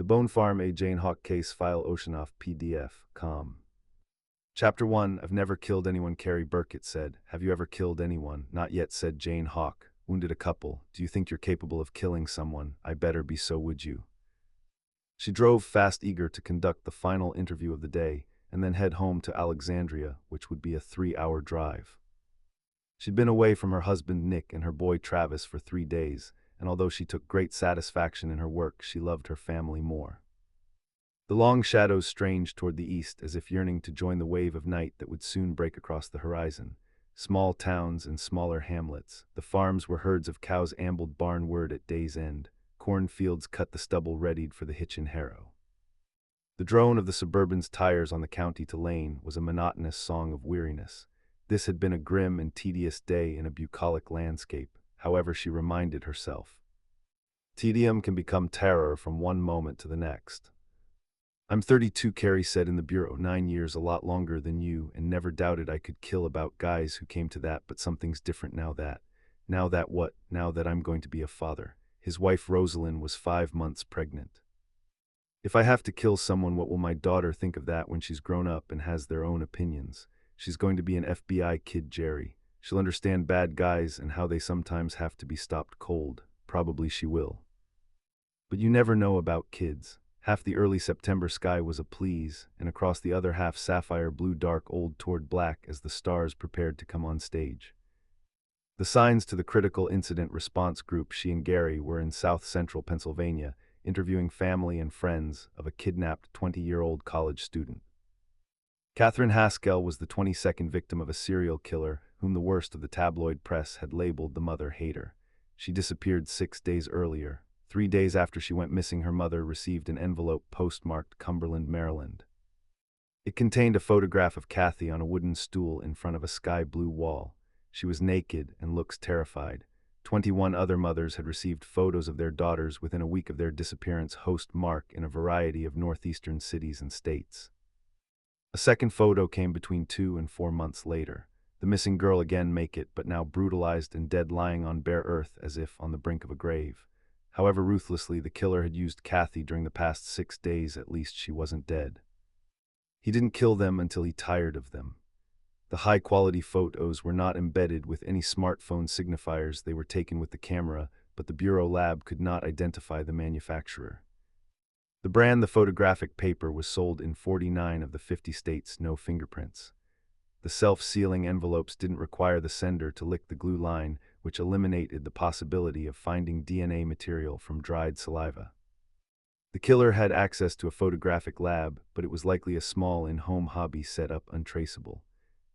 The Bone Farm A. Jane Hawk Case File Oceanoff PDF, com. Chapter 1. I've never killed anyone, Carrie Burkett said. Have you ever killed anyone? Not yet, said Jane Hawk. Wounded a couple. Do you think you're capable of killing someone? I better be, so would you? She drove fast, eager to conduct the final interview of the day, and then head home to Alexandria, which would be a 3-hour drive. She'd been away from her husband Nick and her boy Travis for 3 days, and although she took great satisfaction in her work, she loved her family more. The long shadows stranged toward the east, as if yearning to join the wave of night that would soon break across the horizon. Small towns and smaller hamlets, the farms where herds of cows ambled barnward at day's end, cornfields cut the stubble readied for the hitch and harrow. The drone of the Suburban's tires on the county to lane was a monotonous song of weariness. This had been a grim and tedious day in a bucolic landscape, however she reminded herself. Tedium can become terror from one moment to the next. I'm 32, Carrie said in the bureau. 9 years, a lot longer than you, and never doubted I could kill about guys who came to that, but something's different now that. Now that what? Now that I'm going to be a father. His wife Rosalind was 5 months pregnant. If I have to kill someone, what will my daughter think of that when she's grown up and has their own opinions? She's going to be an FBI kid, Jerry. She'll understand bad guys and how they sometimes have to be stopped cold. Probably she will. But you never know about kids. Half the early September sky was a please, and across the other half sapphire blue, dark old toward black as the stars prepared to come on stage. The signs to the critical incident response group she and Gary were in south-central Pennsylvania, interviewing family and friends of a kidnapped 20-year-old college student. Catherine Haskell was the 22nd victim of a serial killer whom the worst of the tabloid press had labeled the mother hater. She disappeared 6 days earlier. 3 days after she went missing, her mother received an envelope postmarked Cumberland, Maryland. It contained a photograph of Kathy on a wooden stool in front of a sky-blue wall. She was naked and looks terrified. 21 other mothers had received photos of their daughters within a week of their disappearance, host Mark, in a variety of northeastern cities and states. A second photo came between 2 and 4 months later. The missing girl again make it, but now brutalized and dead, lying on bare earth as if on the brink of a grave. However ruthlessly the killer had used Kathy during the past 6 days, at least she wasn't dead. He didn't kill them until he tired of them. The high-quality photos were not embedded with any smartphone signifiers. They were taken with the camera, but the Bureau lab could not identify the manufacturer. The brand, the photographic paper, was sold in 49 of the 50 states. No fingerprints. The self-sealing envelopes didn't require the sender to lick the glue line, which eliminated the possibility of finding DNA material from dried saliva. The killer had access to a photographic lab, but it was likely a small in-home hobby set up untraceable.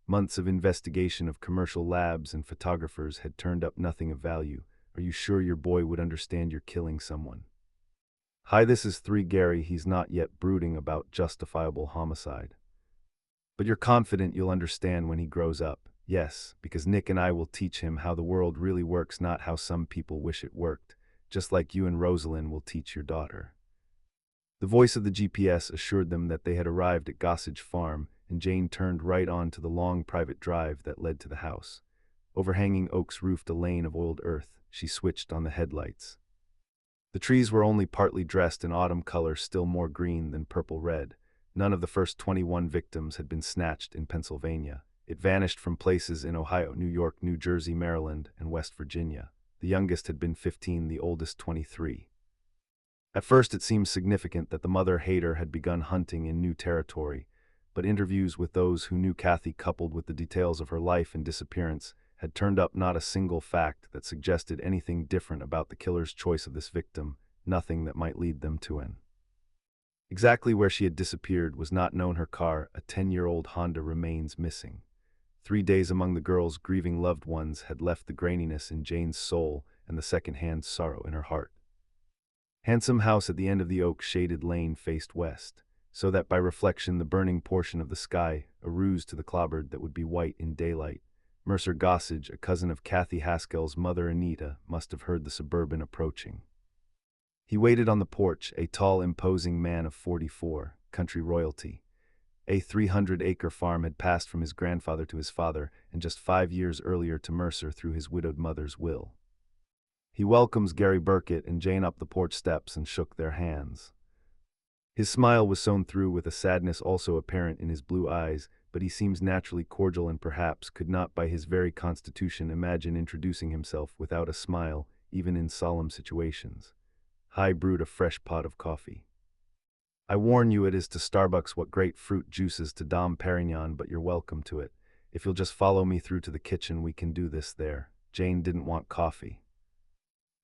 Months of investigation of commercial labs and photographers had turned up nothing of value. Are you sure your boy would understand you're killing someone? Hi, this is 3 Gary. He's not yet brooding about justifiable homicide. But you're confident you'll understand when he grows up. Yes, because Nick and I will teach him how the world really works, not how some people wish it worked, just like you and Rosalind will teach your daughter. The voice of the GPS assured them that they had arrived at Gossage Farm, and Jane turned right on to the long private drive that led to the house. Overhanging oaks roofed a lane of oiled earth. She switched on the headlights. The trees were only partly dressed in autumn color, still more green than purple-red. None of the first 21 victims had been snatched in Pennsylvania. It vanished from places in Ohio, New York, New Jersey, Maryland, and West Virginia. The youngest had been 15, the oldest 23. At first it seemed significant that the mother hater had begun hunting in new territory, but interviews with those who knew Kathy, coupled with the details of her life and disappearance, had turned up not a single fact that suggested anything different about the killer's choice of this victim, nothing that might lead them to an. Exactly where she had disappeared was not known. Her car, a 10-year-old Honda, remains missing. 3 days among the girl's grieving loved ones had left the graininess in Jane's soul and the second-hand sorrow in her heart. Handsome house at the end of the oak-shaded lane faced west, so that by reflection the burning portion of the sky, a ruse to the clobbered that would be white in daylight. Mercer Gossage, a cousin of Kathy Haskell's mother Anita, must have heard the Suburban approaching. He waited on the porch, a tall, imposing man of 44, country royalty. A 300-acre farm had passed from his grandfather to his father, and just 5 years earlier to Mercer through his widowed mother's will. He welcomes Gary Burkett and Jane up the porch steps and shook their hands. His smile was sewn through with a sadness also apparent in his blue eyes, but he seems naturally cordial and perhaps could not by his very constitution imagine introducing himself without a smile, even in solemn situations. "I brewed a fresh pot of coffee. I warn you it is to Starbucks what grapefruit juices to Dom Perignon, but you're welcome to it. If you'll just follow me through to the kitchen we can do this there." Jane didn't want coffee.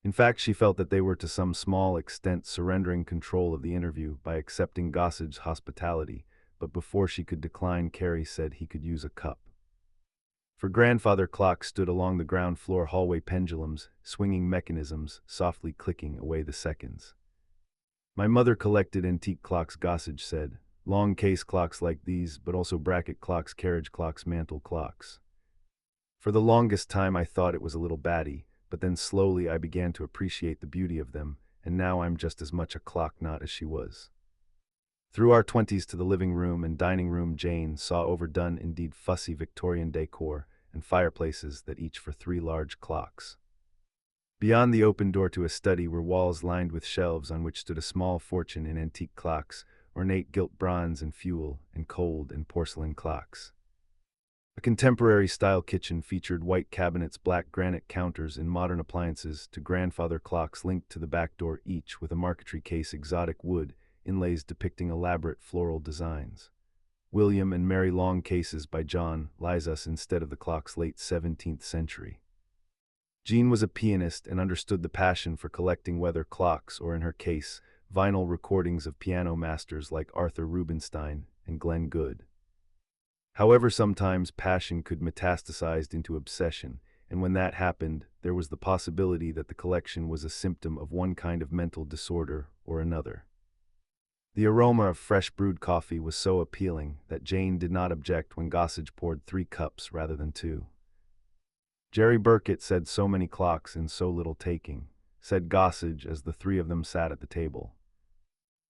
In fact, she felt that they were to some small extent surrendering control of the interview by accepting Gossage's hospitality, but before she could decline, Carrie said he could use a cup. For grandfather clock stood along the ground floor hallway, pendulums, swinging mechanisms, softly clicking away the seconds. "My mother collected antique clocks," Gossage said. "Long case clocks like these, but also bracket clocks, carriage clocks, mantle clocks. For the longest time I thought it was a little batty, but then slowly I began to appreciate the beauty of them, and now I'm just as much a clock nut as she was." Through our 20s to the living room and dining room, Jane saw overdone, indeed fussy Victorian decor and fireplaces that each for 3 large clocks. Beyond the open door to a study were walls lined with shelves on which stood a small fortune in antique clocks, ornate gilt bronze and fuel, and cold and porcelain clocks. A contemporary style kitchen featured white cabinets, black granite counters, and modern appliances to grandfather clocks linked to the back door, each with a marquetry case, exotic wood, inlays depicting elaborate floral designs. William and Mary Long cases by John Lyzas instead of the clock's late 17th century. Jean was a pianist and understood the passion for collecting whether clocks or, in her case, vinyl recordings of piano masters like Arthur Rubinstein and Glenn Gould. However, sometimes passion could metastasize into obsession, and when that happened, there was the possibility that the collection was a symptom of one kind of mental disorder or another. The aroma of fresh brewed coffee was so appealing that Jane did not object when Gossage poured 3 cups rather than 2. "Jerry Burkett said so many clocks and so little taking," said Gossage as the 3 of them sat at the table.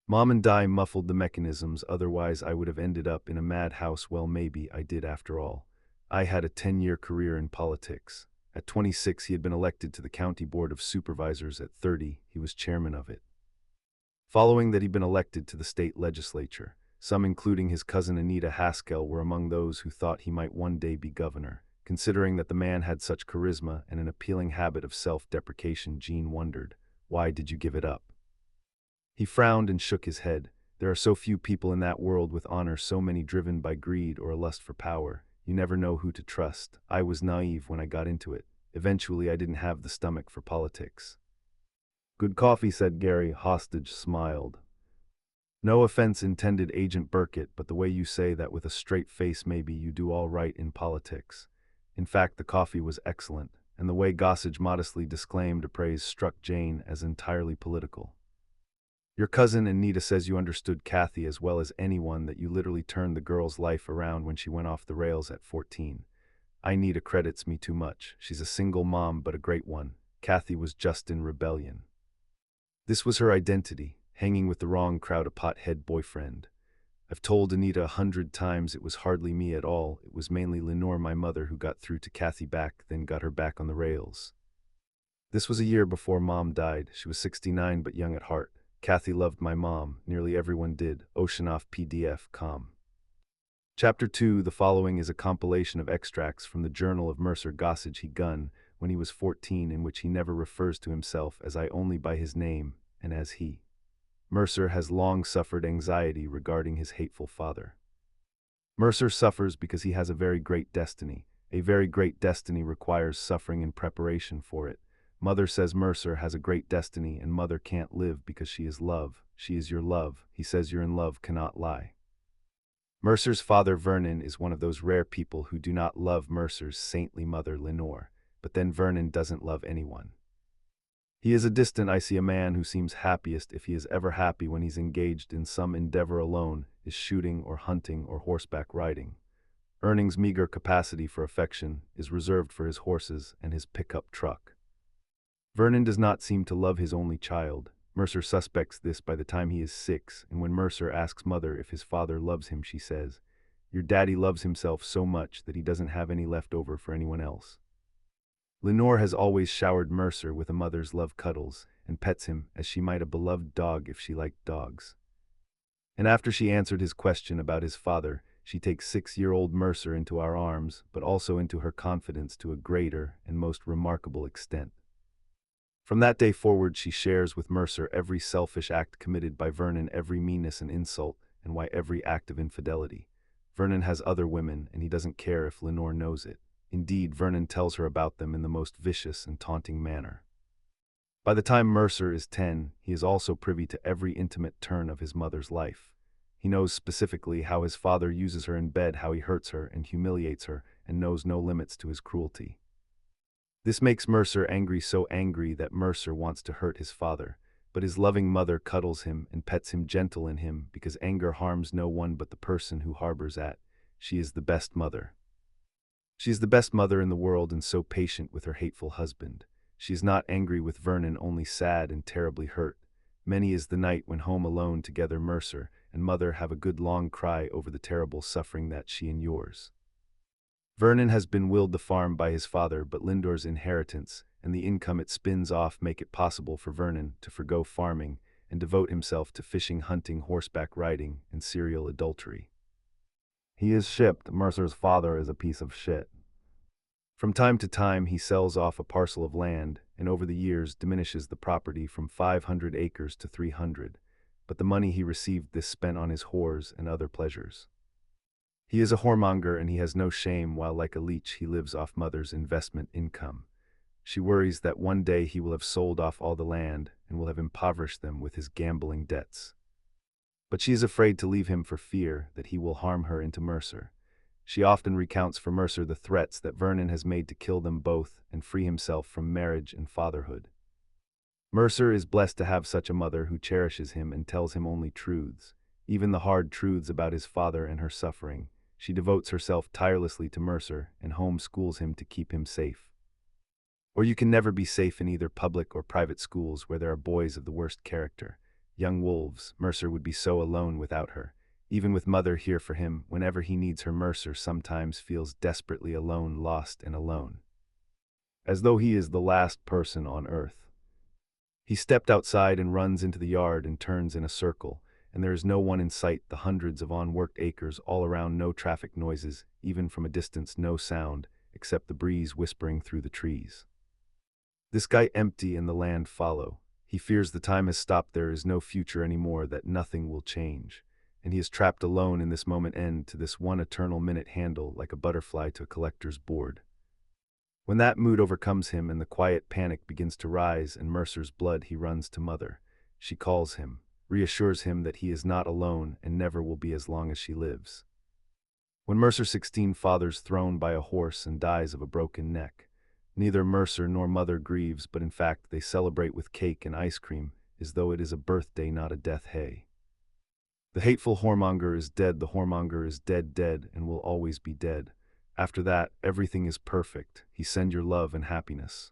"Mom and Di muffled the mechanisms, otherwise I would have ended up in a madhouse. Well, maybe I did after all. I had a 10-year career in politics. At 26 he had been elected to the County Board of Supervisors. At 30 he was chairman of it. Following that he'd been elected to the state legislature. Some, including his cousin Anita Haskell, were among those who thought he might one day be governor. Considering that the man had such charisma and an appealing habit of self-deprecation, Jean wondered, why did you give it up? He frowned and shook his head. There are so few people in that world with honor, so many driven by greed or a lust for power. You never know who to trust. I was naive when I got into it. Eventually I didn't have the stomach for politics." "Good coffee," said Gary. Hostage smiled. "No offense intended, Agent Burkett, but the way you say that with a straight face, maybe you do all right in politics." In fact, the coffee was excellent, and the way Gossage modestly disclaimed a praise struck Jane as entirely political. "Your cousin Anita says you understood Kathy as well as anyone, that you literally turned the girl's life around when she went off the rails at 14. Anita credits me too much. She's a single mom, but a great one. Kathy was just in rebellion. This was her identity, hanging with the wrong crowd, a pothead boyfriend. I've told Anita 100 times it was hardly me at all. It was mainly Lenore, my mother, who got through to Kathy back, then got her back on the rails. This was a year before Mom died. She was 69 but young at heart. Kathy loved my mom. Nearly everyone did. Oceanoff.pdf.com. Chapter 2. The following is a compilation of extracts from the journal of Mercer Gossage he Gun when he was 14, in which he never refers to himself as I, only by his name and as he. Mercer has long suffered anxiety regarding his hateful father. Mercer suffers because he has a very great destiny. A very great destiny requires suffering and preparation for it. Mother says Mercer has a great destiny and mother can't live because she is love. She is your love. He says you're in love cannot lie. Mercer's father Vernon is one of those rare people who do not love Mercer's saintly mother Lenore, but then Vernon doesn't love anyone. He is a distant, I see a man who seems happiest, if he is ever happy, when he's engaged in some endeavor alone, is shooting or hunting or horseback riding. Earning's meager capacity for affection is reserved for his horses and his pickup truck. Vernon does not seem to love his only child. Mercer suspects this by the time he is 6, and when Mercer asks Mother if his father loves him, she says, "Your daddy loves himself so much that he doesn't have any left over for anyone else." Lenore has always showered Mercer with a mother's love cuddles, and pets him as she might a beloved dog if she liked dogs. And after she answered his question about his father, she takes 6-year-old Mercer into our arms, but also into her confidence to a greater and most remarkable extent. From that day forward, she shares with Mercer every selfish act committed by Vernon, every meanness and insult, and why every act of infidelity. Vernon has other women, and he doesn't care if Lenore knows it. Indeed, Vernon tells her about them in the most vicious and taunting manner. By the time Mercer is 10, he is also privy to every intimate turn of his mother's life. He knows specifically how his father uses her in bed, how he hurts her and humiliates her, and knows no limits to his cruelty. This makes Mercer angry, so angry that Mercer wants to hurt his father, but his loving mother cuddles him and pets him, gentle in him, because anger harms no one but the person who harbors it. She is the best mother. She is the best mother in the world, and so patient with her hateful husband. She is not angry with Vernon, only sad and terribly hurt. Many is the night when home alone together Mercer and mother have a good long cry over the terrible suffering that she endures. Vernon has been willed the farm by his father, but Lindore's inheritance and the income it spins off make it possible for Vernon to forgo farming and devote himself to fishing, hunting, horseback riding, and serial adultery. He is shipped. Mercer's father is a piece of shit. From time to time he sells off a parcel of land, and over the years diminishes the property from 500 acres to 300, but the money he received this spent on his whores and other pleasures. He is a whoremonger, and he has no shame, while like a leech he lives off mother's investment income. She worries that one day he will have sold off all the land and will have impoverished them with his gambling debts. But she is afraid to leave him for fear that he will harm her into Mercer. She often recounts for Mercer the threats that Vernon has made to kill them both and free himself from marriage and fatherhood. Mercer is blessed to have such a mother who cherishes him and tells him only truths, even the hard truths about his father and her suffering. She devotes herself tirelessly to Mercer and homeschools him to keep him safe. Or you can never be safe in either public or private schools where there are boys of the worst character. Young wolves. Mercer would be so alone without her. Even with mother here for him, whenever he needs her, Mercer sometimes feels desperately alone, lost and alone. As though he is the last person on earth. He stepped outside and runs into the yard and turns in a circle, and there is no one in sight, the hundreds of unworked acres all around, no traffic noises, even from a distance no sound, except the breeze whispering through the trees. This guy empty and the land follow. He fears the time has stopped, there is no future anymore, that nothing will change. And he is trapped alone in this moment, end to this one eternal minute handle like a butterfly to a collector's board. When that mood overcomes him and the quiet panic begins to rise in Mercer's blood, he runs to mother. She calls him, reassures him that he is not alone and never will be as long as she lives. When Mercer 16 father's thrown by a horse and dies of a broken neck, neither Mercer nor mother grieves, but in fact they celebrate with cake and ice cream, as though it is a birthday, not a death. Hey. The hateful whoremonger is dead, the whoremonger is dead, dead, and will always be dead. After that, everything is perfect. He send your love and happiness.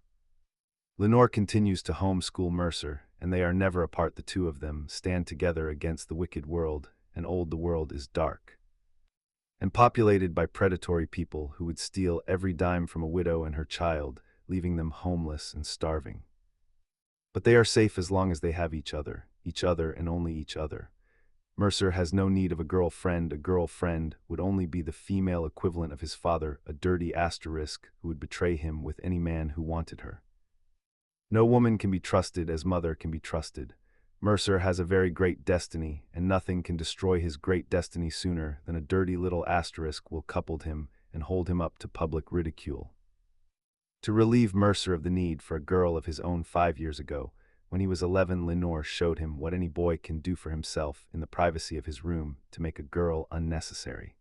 Lenore continues to homeschool Mercer, and they are never apart. The two of them stand together against the wicked world, and the world is dark and populated by predatory people who would steal every dime from a widow and her child, leaving them homeless and starving. But they are safe as long as they have each other and only each other. Mercer has no need of a girlfriend. A girlfriend would only be the female equivalent of his father, a dirty asterisk who would betray him with any man who wanted her. No woman can be trusted as mother can be trusted. Mercer has a very great destiny, and nothing can destroy his great destiny sooner than a dirty little asterisk will couple him and hold him up to public ridicule. To relieve Mercer of the need for a girl of his own 5 years ago, when he was 11, Lenore showed him what any boy can do for himself in the privacy of his room to make a girl unnecessary.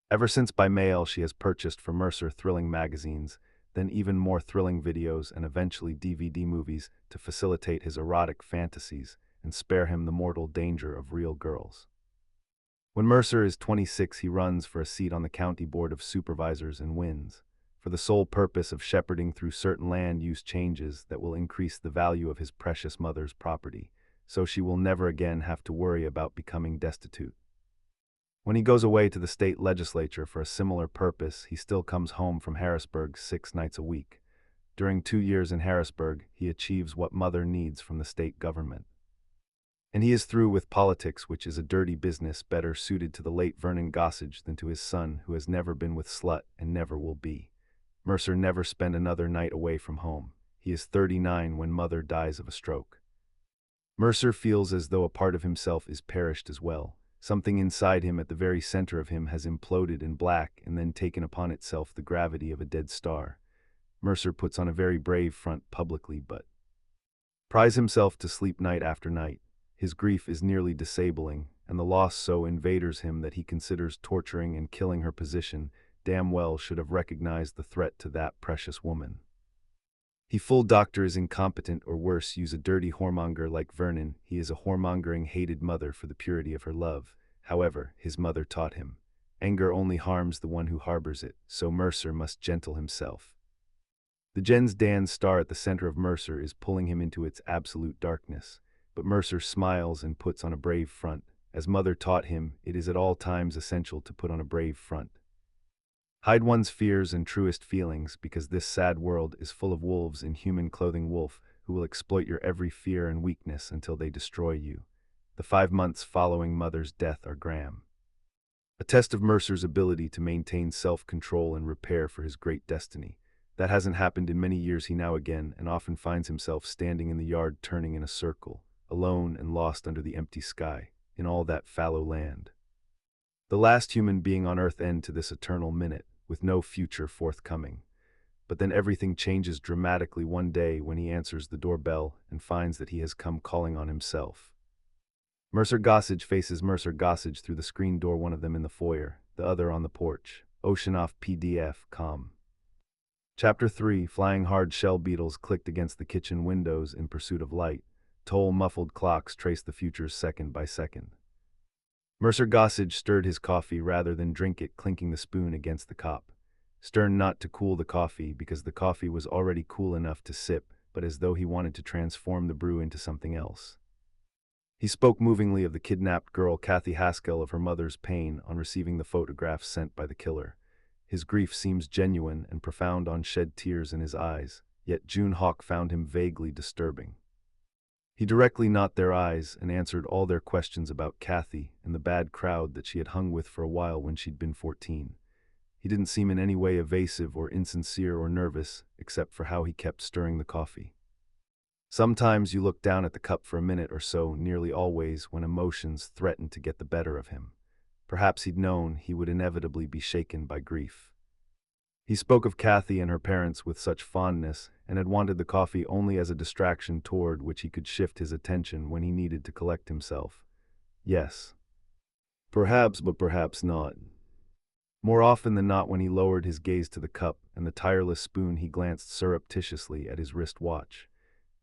Ever since by mail she has purchased for Mercer thrilling magazines, then even more thrilling videos and eventually DVD movies to facilitate his erotic fantasies and spare him the mortal danger of real girls. When Mercer is 26, he runs for a seat on the county board of supervisors and wins, for the sole purpose of shepherding through certain land use changes that will increase the value of his precious mother's property, so she will never again have to worry about becoming destitute. When he goes away to the state legislature for a similar purpose, he still comes home from Harrisburg 6 nights a week. During 2 years in Harrisburg, he achieves what mother needs from the state government. And he is through with politics, which is a dirty business better suited to the late Vernon Gossage than to his son, who has never been with slut and never will be. Mercer never spent another night away from home. He is 39 when mother dies of a stroke. Mercer feels as though a part of himself is perished as well. Something inside him at the very center of him has imploded in black and then taken upon itself the gravity of a dead star. Mercer puts on a very brave front publicly, but cries himself to sleep night after night. His grief is nearly disabling, and the loss so invaders him that he considers torturing and killing her position damn well should have recognized the threat to that precious woman. He full doctor is incompetent, or worse, use a dirty whoremonger like Vernon. He is a whoremongering hated mother for the purity of her love. However, his mother taught him, anger only harms the one who harbors it, so Mercer must gentle himself. The Jens Dan star at the center of Mercer is pulling him into its absolute darkness, but Mercer smiles and puts on a brave front. As mother taught him, it is at all times essential to put on a brave front. Hide one's fears and truest feelings, because this sad world is full of wolves in human clothing, wolf who will exploit your every fear and weakness until they destroy you. The 5 months following mother's death are grim. A test of Mercer's ability to maintain self-control and repair for his great destiny. That hasn't happened in many years. He now again and often finds himself standing in the yard turning in a circle, alone and lost under the empty sky, in all that fallow land. The last human being on earth end to this eternal minute, with no future forthcoming. But then everything changes dramatically one day when he answers the doorbell and finds that he has come calling on himself. Mercer Gossage faces Mercer Gossage through the screen door, one of them in the foyer, the other on the porch. Oceanoff PDF, com. Chapter 3. Flying hard shell beetles clicked against the kitchen windows in pursuit of light. Toll muffled clocks traced the futures second by second. Mercer Gossage stirred his coffee rather than drink it, clinking the spoon against the cup. Stern not to cool the coffee, because the coffee was already cool enough to sip, but as though he wanted to transform the brew into something else. He spoke movingly of the kidnapped girl Kathy Haskell, of her mother's pain on receiving the photographs sent by the killer. His grief seems genuine and profound on shed tears in his eyes, yet June Hawk found him vaguely disturbing. He directly not their eyes and answered all their questions about Kathy and the bad crowd that she had hung with for a while when she'd been 14. He didn't seem in any way evasive or insincere or nervous, except for how he kept stirring the coffee. Sometimes you look down at the cup for a minute or so, nearly always when emotions threatened to get the better of him. Perhaps he'd known he would inevitably be shaken by grief. He spoke of Kathy and her parents with such fondness, and had wanted the coffee only as a distraction toward which he could shift his attention when he needed to collect himself. Yes. Perhaps, but perhaps not. More often than not, when he lowered his gaze to the cup and the tireless spoon, he glanced surreptitiously at his wrist watch,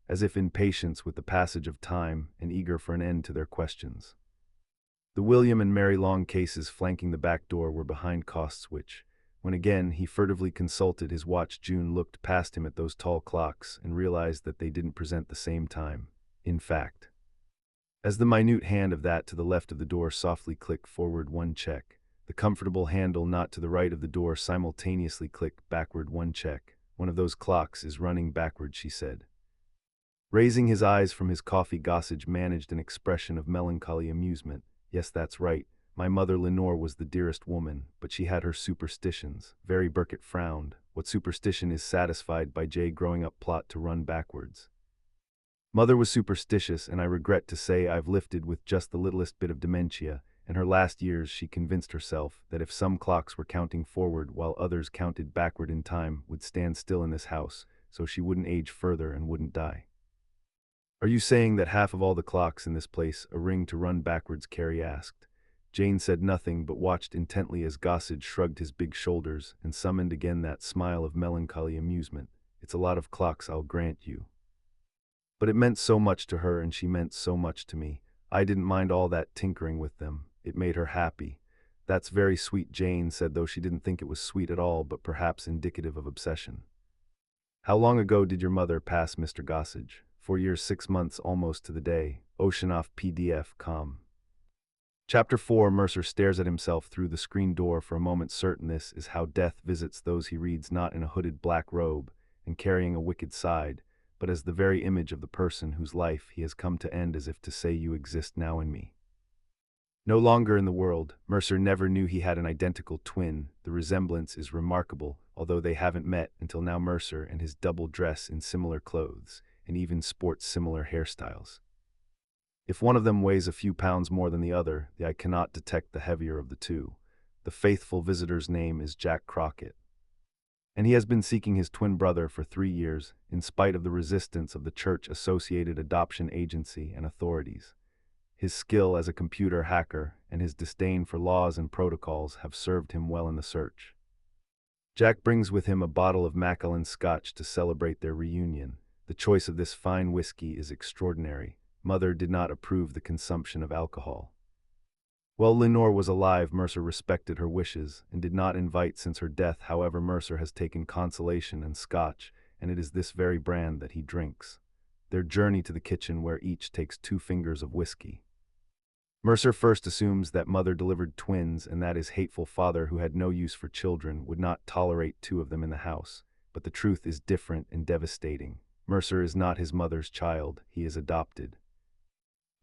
as if in patience with the passage of time and eager for an end to their questions. The William and Mary Long cases flanking the back door were behind costs which, when again he furtively consulted his watch, June looked past him at those tall clocks and realized that they didn't present the same time. In fact, as the minute hand of that to the left of the door softly clicked forward one check, the comfortable handle not to the right of the door simultaneously clicked backward one check. One of those clocks is running backward, she said. Raising his eyes from his coffee, Gossage managed an expression of melancholy amusement. Yes, that's right. My mother Lenore was the dearest woman, but she had her superstitions. Very Burkett frowned. What superstition is satisfied by J growing up plot to run backwards? Mother was superstitious, and I regret to say I've lifted with just the littlest bit of dementia. In her last years she convinced herself that if some clocks were counting forward while others counted backward in time would stand still in this house, so she wouldn't age further and wouldn't die. Are you saying that half of all the clocks in this place a ring to run backwards? Carrie asked. Jane said nothing but watched intently as Gossage shrugged his big shoulders and summoned again that smile of melancholy amusement. It's a lot of clocks, I'll grant you. But it meant so much to her, and she meant so much to me. I didn't mind all that tinkering with them. It made her happy. That's very sweet, Jane said, though she didn't think it was sweet at all, but perhaps indicative of obsession. How long ago did your mother pass, Mr. Gossage? 4 years, 6 months, almost to the day. Oceanoff PDF, com. Chapter 4. Mercer stares at himself through the screen door for a moment, certain this is how death visits those he reads, not in a hooded black robe and carrying a wicked side, but as the very image of the person whose life he has come to end, as if to say, you exist now in me. No longer in the world, Mercer never knew he had an identical twin. The resemblance is remarkable, although they haven't met until now. Mercer and his double dress in similar clothes, and even sports similar hairstyles. If one of them weighs a few pounds more than the other, the eye cannot detect the heavier of the two. The faithful visitor's name is Jack Crockett, and he has been seeking his twin brother for 3 years, in spite of the resistance of the church-associated adoption agency and authorities. His skill as a computer hacker and his disdain for laws and protocols have served him well in the search. Jack brings with him a bottle of Macallan Scotch to celebrate their reunion. The choice of this fine whiskey is extraordinary. Mother did not approve the consumption of alcohol. While Lenore was alive, Mercer respected her wishes and did not invite since her death. However, Mercer has taken consolation in Scotch, and it is this very brand that he drinks. Their journey to the kitchen, where each takes 2 fingers of whiskey. Mercer first assumes that Mother delivered twins and that his hateful father, who had no use for children, would not tolerate 2 of them in the house. But the truth is different and devastating. Mercer is not his mother's child, he is adopted.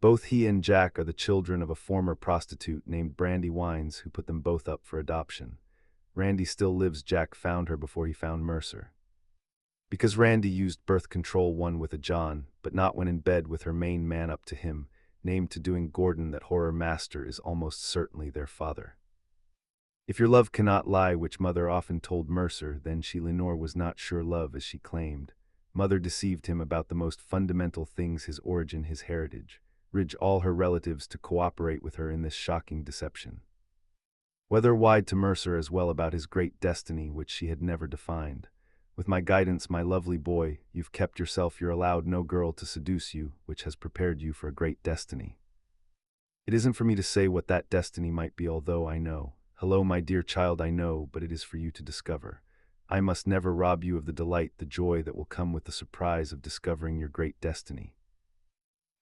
Both he and Jack are the children of a former prostitute named Brandy Wines, who put them both up for adoption. Randy still lives. Jack found her before he found Mercer. Because Randy used birth control one with a John, but not when in bed with her main man up to him, named to doing Gordon, that horror master is almost certainly their father. If your love cannot lie, which Mother often told Mercer, then Lenore was not sure love as she claimed. Mother deceived him about the most fundamental things: his origin, his heritage. Ridge all her relatives to cooperate with her in this shocking deception. Whether wide to Mercer as well about his great destiny, which she had never defined. With my guidance, my lovely boy, you've kept yourself. You're allowed no girl to seduce you, which has prepared you for a great destiny. It isn't for me to say what that destiny might be, although I know. Hello, my dear child, I know, but it is for you to discover. I must never rob you of the delight, the joy that will come with the surprise of discovering your great destiny.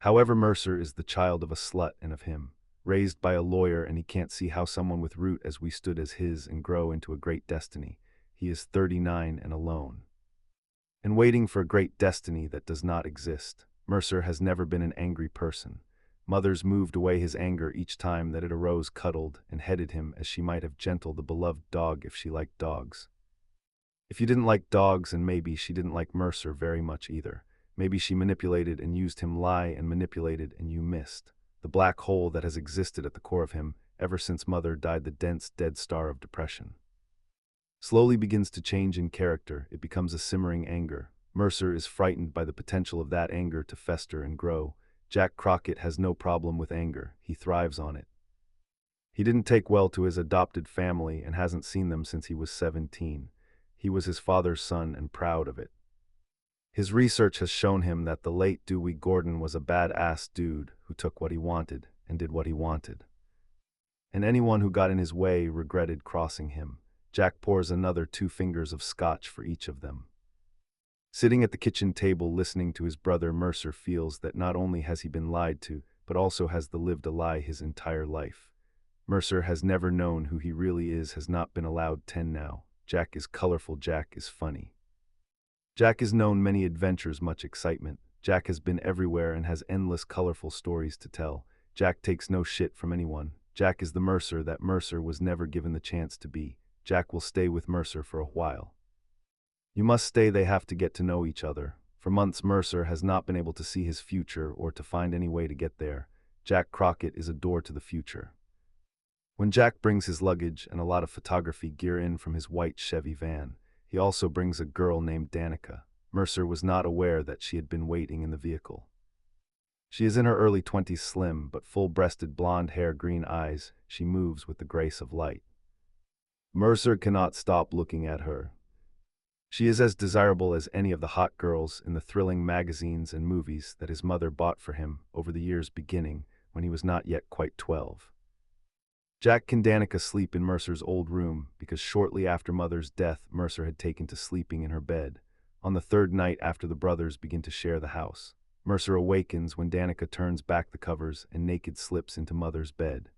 However, Mercer is the child of a slut and of him, raised by a lawyer, and he can't see how someone with root as we stood as his and grow into a great destiny. He is 39 and alone, and waiting for a great destiny that does not exist. Mercer has never been an angry person. Mother's moved away his anger each time that it arose, cuddled and headed him as she might have gentled the beloved dog if she liked dogs. If you didn't like dogs, and maybe she didn't like Mercer very much either. Maybe she manipulated and used him, lie and manipulated, and you missed the black hole that has existed at the core of him ever since Mother died, the dense, dead star of depression. Slowly begins to change in character. It becomes a simmering anger. Mercer is frightened by the potential of that anger to fester and grow. Jack Crockett has no problem with anger. He thrives on it. He didn't take well to his adopted family and hasn't seen them since he was 17. He was his father's son and proud of it. His research has shown him that the late Dewey Gordon was a bad-ass dude who took what he wanted and did what he wanted. And anyone who got in his way regretted crossing him. Jack pours another 2 fingers of scotch for each of them. Sitting at the kitchen table listening to his brother, Mercer feels that not only has he been lied to, but also has lived a lie his entire life. Mercer has never known who he really is, has not been allowed 10 now. Jack is colorful, Jack is funny. Jack has known many adventures, much excitement. Jack has been everywhere and has endless colorful stories to tell. Jack takes no shit from anyone. Jack is the Mercer that Mercer was never given the chance to be. Jack will stay with Mercer for a while. You must stay, they have to get to know each other. For months, Mercer has not been able to see his future or to find any way to get there. Jack Crockett is a door to the future. When Jack brings his luggage and a lot of photography gear in from his white Chevy van, he also brings a girl named Danica. Mercer was not aware that she had been waiting in the vehicle. She is in her early 20s, slim but full-breasted, blonde hair, green eyes. She moves with the grace of light. Mercer cannot stop looking at her. She is as desirable as any of the hot girls in the thrilling magazines and movies that his mother bought for him over the years, beginning when he was not yet quite 12. Jack and Danica sleep in Mercer's old room because shortly after Mother's death, Mercer had taken to sleeping in her bed. On the 3rd night after the brothers begin to share the house, Mercer awakens when Danica turns back the covers and naked slips into Mother's bed.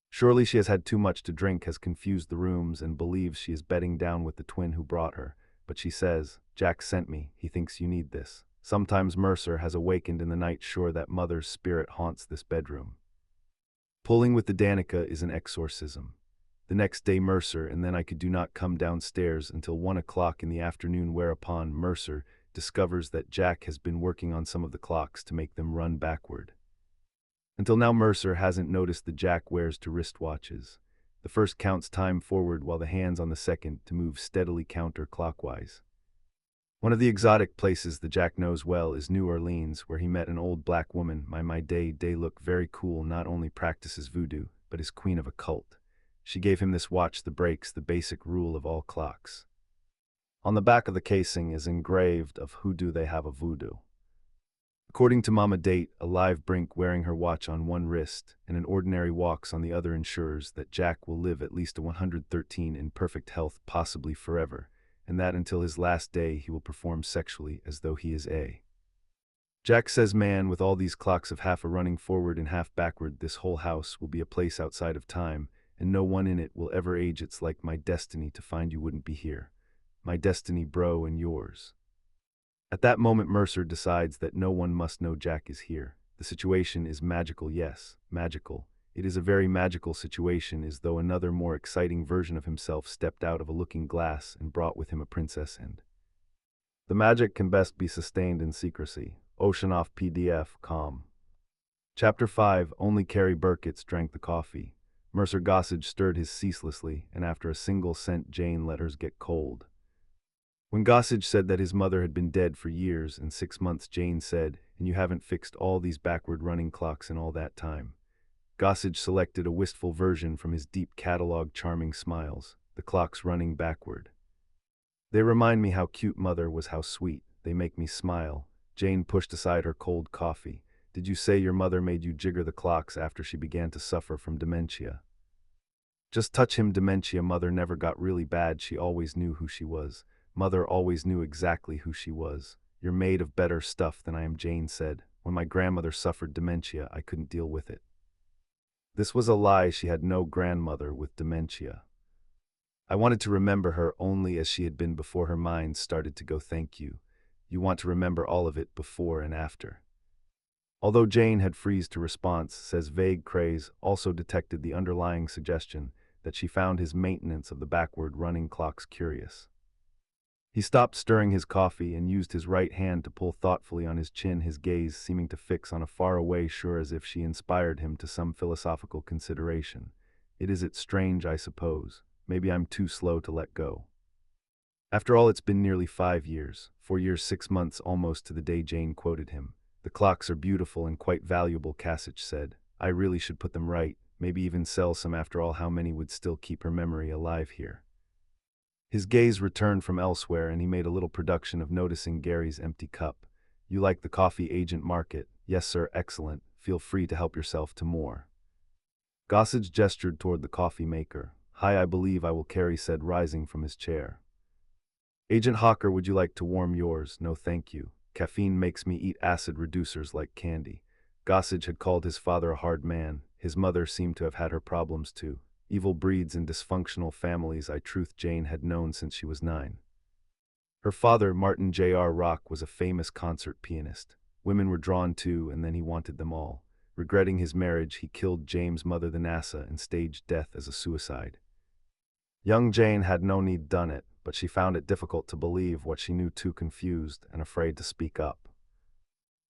Surely she has had too much to drink, has confused the rooms, and believes she is bedding down with the twin who brought her, but she says, Jack sent me. He thinks you need this. Sometimes Mercer has awakened in the night sure that mother's spirit haunts this bedroom. Pulling with the Danica is an exorcism. The next day Mercer and then I could do not come downstairs until 1 o'clock in the afternoon, whereupon Mercer discovers that Jack has been working on some of the clocks to make them run backward. Until now Mercer hasn't noticed the Jack wears to wristwatches. The first counts time forward while the hands on the second to move steadily counterclockwise. One of the exotic places the Jack knows well is New Orleans, where he met an old black woman. My day look very cool, not only practices voodoo, but is queen of a cult. She gave him this watch that breaks the basic rule of all clocks. On the back of the casing is engraved of who do they have a voodoo. According to Mama Date, a live brink wearing her watch on one wrist and an ordinary walks on the other ensures that Jack will live at least 113 in perfect health, possibly forever, and that until his last day he will perform sexually as though he is a. Jack says, man, with all these clocks of half a running forward and half backward, this whole house will be a place outside of time, and no one in it will ever age. It's like my destiny to find you wouldn't be here. My destiny, bro, and yours. At that moment Mercer decides that no one must know Jack is here. The situation is magical, yes, magical. It is a very magical situation, as though another more exciting version of himself stepped out of a looking glass and brought with him a princess, and the magic can best be sustained in secrecy. Oceanoff PDF.com. Chapter 5. Only Carrie Burkitts drank the coffee. Mercer Gossage stirred his ceaselessly, and after a single scent Jane let hers get cold. When Gossage said that his mother had been dead for years and 6 months, Jane said, and you haven't fixed all these backward running clocks in all that time. Gossage selected a wistful version from his deep catalog. Charming smiles, the clocks running backward. They remind me how cute mother was, how sweet, they make me smile. Jane pushed aside her cold coffee. Did you say your mother made you jigger the clocks after she began to suffer from dementia? Just touch him, dementia. Mother never got really bad, she always knew who she was. Mother always knew exactly who she was. You're made of better stuff than I am, Jane said. When my grandmother suffered dementia, I couldn't deal with it. This was a lie. She had no grandmother with dementia. I wanted to remember her only as she had been before her mind started to go. Thank you. You want to remember all of it, before and after. Although Jane had freezed to response, says vague craze, also detected the underlying suggestion that she found his maintenance of the backward running clocks curious. He stopped stirring his coffee and used his right hand to pull thoughtfully on his chin, his gaze seeming to fix on a faraway shore as if she inspired him to some philosophical consideration. Is it strange, I suppose? Maybe I'm too slow to let go. After all, it's been nearly 5 years, 4 years, 6 months almost to the day Jane quoted him. The clocks are beautiful and quite valuable, Gossage said. I really should put them right, maybe even sell some. After all, how many would still keep her memory alive here? His gaze returned from elsewhere and he made a little production of noticing Gary's empty cup. You like the coffee, Agent Market? Yes, sir, excellent. Feel free to help yourself to more. Gossage gestured toward the coffee maker. Hi, I believe I will, Carey said, rising from his chair. Agent Hawker, would you like to warm yours? No, thank you. Caffeine makes me eat acid reducers like candy. Gossage had called his father a hard man. His mother seemed to have had her problems too. Evil breeds and dysfunctional families, truth Jane had known since she was 9. Her father, Martin J.R. Rock, was a famous concert pianist. Women were drawn to, and then he wanted them all. Regretting his marriage, he killed James' mother, the NASA, and staged death as a suicide. Young Jane had no need done it, but she found it difficult to believe what she knew, too confused and afraid to speak up.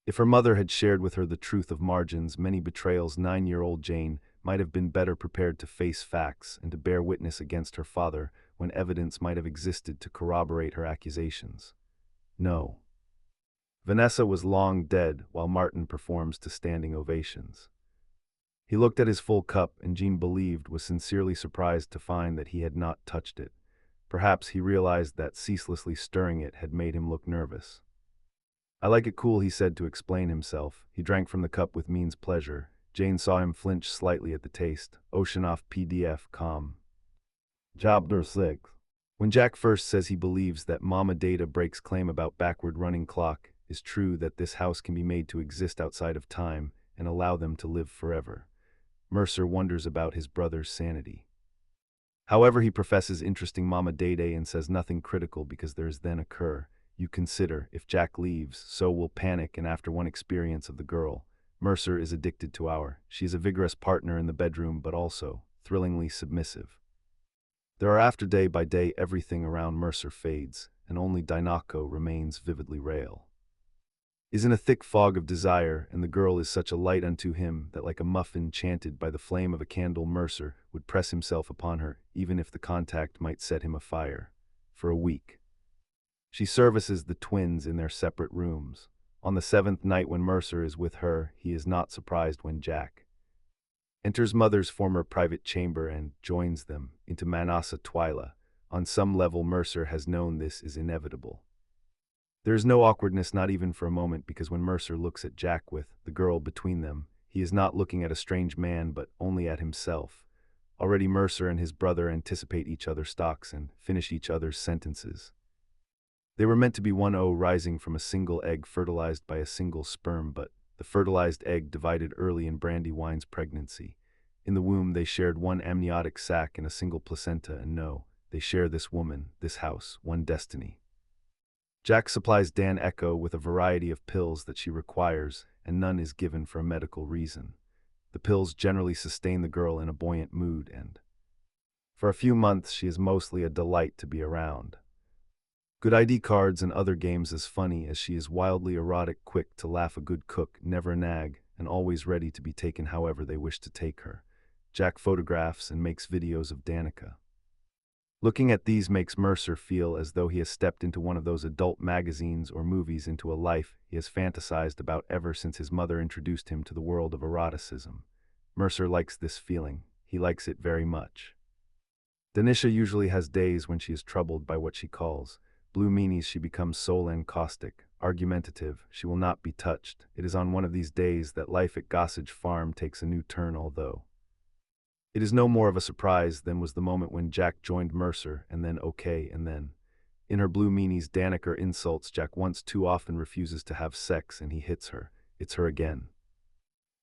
If her mother had shared with her the truth of Margin's many betrayals, 9-year-old Jane might have been better prepared to face facts and to bear witness against her father when evidence might have existed to corroborate her accusations. No. Vanessa was long dead while Martin performs to standing ovations. He looked at his full cup and Jean believed was sincerely surprised to find that he had not touched it. Perhaps he realized that ceaselessly stirring it had made him look nervous. I like it cool, he said to explain himself. He drank from the cup with means pleasure. Jane saw him flinch slightly at the taste. Oceanoff PDF.com. Chapter 6. When Jack first says he believes that Mama Data breaks claim about backward running clock, is true that this house can be made to exist outside of time and allow them to live forever. Mercer wonders about his brother's sanity. However, he professes interesting Mama Data and says nothing critical because there is then occur. You consider, if Jack leaves, so will panic, and after one experience of the girl, Mercer is addicted to our. She is a vigorous partner in the bedroom, but also thrillingly submissive. There are after day by day everything around Mercer fades, and only Dinako remains vividly real. Is in a thick fog of desire, and the girl is such a light unto him that like a muffin enchanted by the flame of a candle Mercer would press himself upon her, even if the contact might set him afire. For a week. She services the twins in their separate rooms. On the 7th night when Mercer is with her, he is not surprised when Jack enters Mother's former private chamber and joins them into Manasa Twyla. On some level Mercer has known this is inevitable. There is no awkwardness, not even for a moment, because when Mercer looks at Jack with the girl between them, he is not looking at a strange man but only at himself. Already Mercer and his brother anticipate each other's stocks and finish each other's sentences. They were meant to be 1-0 rising from a single egg fertilized by a single sperm, but the fertilized egg divided early in Brandywine's pregnancy. In the womb they shared one amniotic sac and a single placenta, and no, they share this woman, this house, one destiny. Jack supplies Dan Echo with a variety of pills that she requires, and none is given for a medical reason. The pills generally sustain the girl in a buoyant mood, and for a few months she is mostly a delight to be around. Good ID cards and other games as funny as she is wildly erotic, quick to laugh, a good cook, never a nag, and always ready to be taken however they wish to take her. Jack photographs and makes videos of Danica. Looking at these makes Mercer feel as though he has stepped into one of those adult magazines or movies, into a life he has fantasized about ever since his mother introduced him to the world of eroticism. Mercer likes this feeling. He likes it very much. Danisha usually has days when she is troubled by what she calls blue meanies. She becomes soul and caustic, argumentative. She will not be touched. It is on one of these days that life at Gossage Farm takes a new turn, although it is no more of a surprise than was the moment when Jack joined Mercer, and then and then. In her blue meanies, Danica insults Jack once too often, refuses to have sex, and he hits her. It's her again.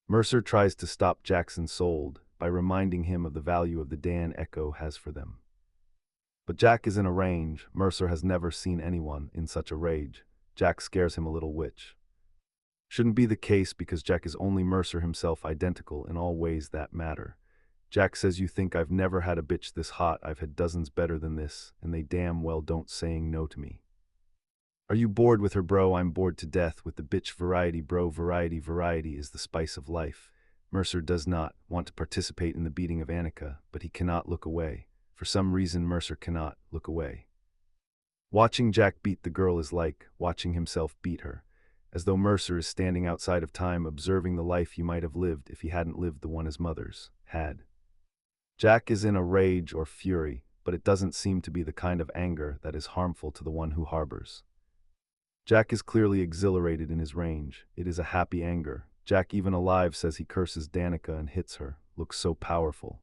Mercer tries to stop Jackson sold by reminding him of the value of the Dan Echo has for them. But Jack is in a rage. Mercer has never seen anyone in such a rage. Jack scares him a little, which shouldn't be the case because Jack is only Mercer himself, identical in all ways that matter. Jack says, "You think I've never had a bitch this hot? I've had dozens better than this, and they damn well don't saying no to me." Are you bored with her, bro? I'm bored to death with the bitch variety, bro. Variety is the spice of life. Mercer does not want to participate in the beating of Annika, but he cannot look away. For some reason, Mercer cannot look away. Watching Jack beat the girl is like watching himself beat her, as though Mercer is standing outside of time, observing the life he might have lived if he hadn't lived the one his mother's had. Jack is in a rage or fury, but it doesn't seem to be the kind of anger that is harmful to the one who harbors. Jack is clearly exhilarated in his rage. It is a happy anger. Jack, even alive, says he curses Danica and hits her. Looks so powerful.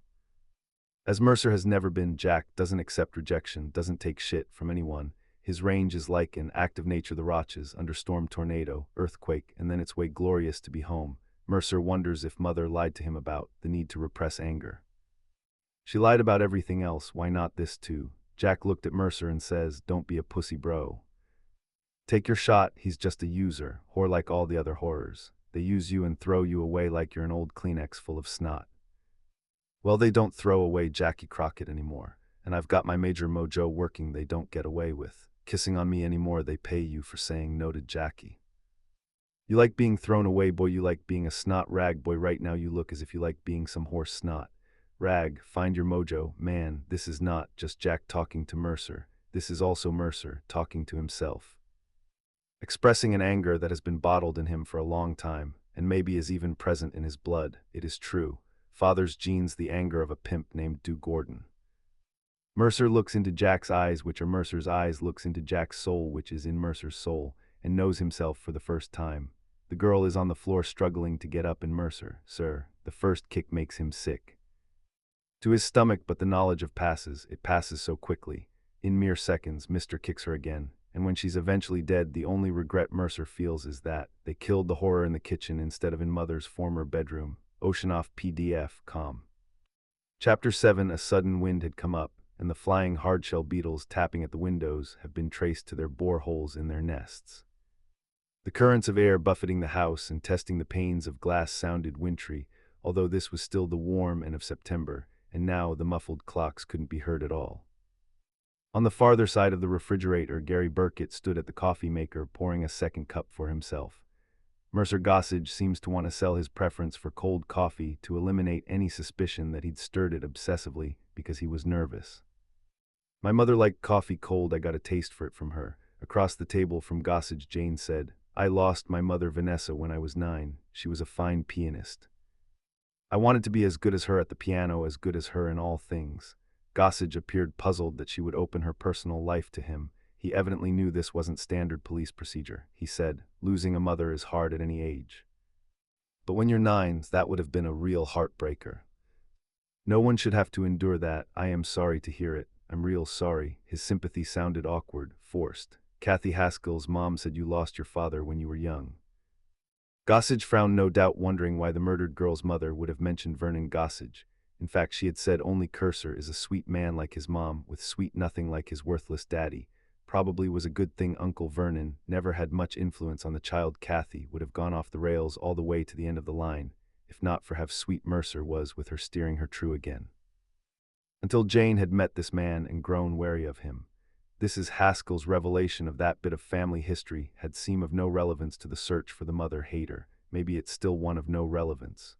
As Mercer has never been, Jack doesn't accept rejection, doesn't take shit from anyone. His rage is like an act of nature, the Roches, under storm, tornado, earthquake, and then its way glorious to be home. Mercer wonders if Mother lied to him about the need to repress anger. She lied about everything else, why not this too? Jack looked at Mercer and says, "Don't be a pussy, bro. Take your shot, he's just a user, whore like all the other horrors. They use you and throw you away like you're an old Kleenex full of snot." Well, they don't throw away Jackie Crockett anymore, and I've got my major mojo working. They don't get away with kissing on me anymore. They pay you for saying no to Jackie. You like being thrown away, boy. You like being a snot rag, boy. Right now you look as if you like being some horse snot rag. Find your mojo, man. This is not just Jack talking to Mercer. This is also Mercer talking to himself, expressing an anger that has been bottled in him for a long time, and maybe is even present in his blood. It is true. Father's genes, the anger of a pimp named Dew Gordon. Mercer looks into Jack's eyes, which are Mercer's eyes, looks into Jack's soul, which is in Mercer's soul, and knows himself for the first time. The girl is on the floor struggling to get up, and Mercer, sir, the first kick makes him sick to his stomach, but the knowledge of passes, it passes so quickly. In mere seconds, Mr. kicks her again, and when she's eventually dead, the only regret Mercer feels is that they killed the horror in the kitchen instead of in Mother's former bedroom. Oceanoff PDF, com. Chapter 7. A sudden wind had come up, and the flying hardshell beetles tapping at the windows have been traced to their boreholes in their nests. The currents of air buffeting the house and testing the panes of glass sounded wintry, although this was still the warm end of September, and now the muffled clocks couldn't be heard at all. On the farther side of the refrigerator, Gary Burkett stood at the coffee maker pouring a second cup for himself. Mercer Gossage seems to want to sell his preference for cold coffee to eliminate any suspicion that he'd stirred it obsessively because he was nervous. My mother liked coffee cold. I got a taste for it from her. Across the table from Gossage, Jane said, I lost my mother Vanessa when I was 9. She was a fine pianist. I wanted to be as good as her at the piano, as good as her in all things. Gossage appeared puzzled that she would open her personal life to him. He evidently knew this wasn't standard police procedure. He said, losing a mother is hard at any age. But when you're 9, that would have been a real heartbreaker. No one should have to endure that. I am sorry to hear it. I'm real sorry. His sympathy sounded awkward, forced. Kathy Haskell's mom said you lost your father when you were young. Gossage frowned, no doubt wondering why the murdered girl's mother would have mentioned Vernon Gossage. In fact, she had said only Cursor is a sweet man like his mom, with sweet nothing like his worthless daddy. Probably was a good thing Uncle Vernon never had much influence on the child. Kathy would have gone off the rails all the way to the end of the line, if not for how sweet Mercer was with her steering her true again. Until Jane had met this man and grown wary of him. This is Haskell's revelation of that bit of family history had seemed of no relevance to the search for the mother-hater. Maybe it's still one of no relevance.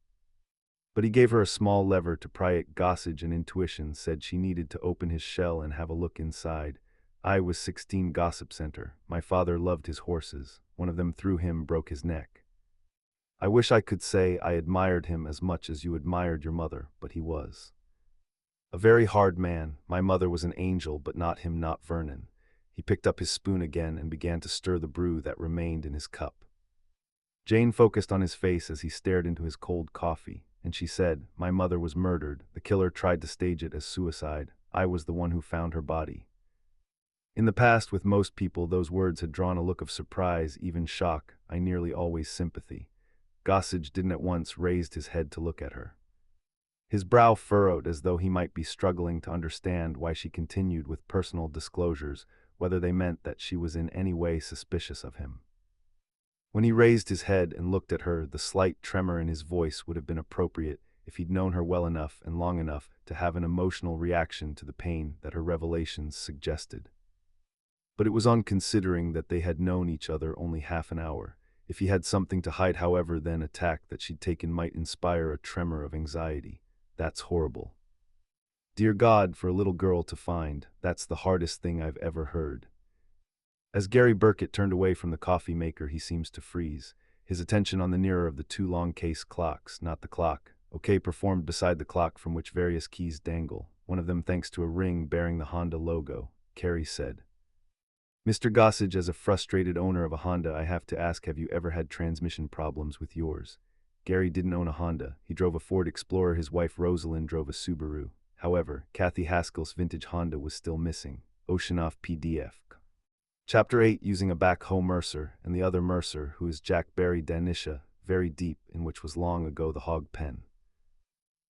But he gave her a small lever to pry it. Gossage and intuition said she needed to open his shell and have a look inside. I was 16. Gossip Center. My father loved his horses. One of them through him broke his neck. I wish I could say I admired him as much as you admired your mother, but he was a very hard man. My mother was an angel, but not him, not Vernon. He picked up his spoon again and began to stir the brew that remained in his cup. Jane focused on his face as he stared into his cold coffee, and she said, my mother was murdered. The killer tried to stage it as suicide. I was the one who found her body. In the past, with most people, those words had drawn a look of surprise, even shock, nearly always sympathy. Gossage didn't at once raise his head to look at her. His brow furrowed as though he might be struggling to understand why she continued with personal disclosures, whether they meant that she was in any way suspicious of him. When he raised his head and looked at her, the slight tremor in his voice would have been appropriate if he'd known her well enough and long enough to have an emotional reaction to the pain that her revelations suggested. But it was on considering that they had known each other only half an hour. If he had something to hide, however, then a tack that she'd taken might inspire a tremor of anxiety. That's horrible. Dear God, for a little girl to find, that's the hardest thing I've ever heard. As Gary Burkett turned away from the coffee maker, he seems to freeze, his attention on the nearer of the 2 long case clocks, not the clock. OK performed beside the clock from which various keys dangle, one of them thanks to a ring bearing the Honda logo, Carrie said. Mr. Gossage, as a frustrated owner of a Honda, I have to ask, have you ever had transmission problems with yours? Gary didn't own a Honda. He drove a Ford Explorer. His wife Rosalind drove a Subaru. However, Kathy Haskell's vintage Honda was still missing. Oceanoff PDF. Chapter 8, using a backhoe. Mercer and the other Mercer, who is Jack buried Danisha very deep in which was long ago the hog pen.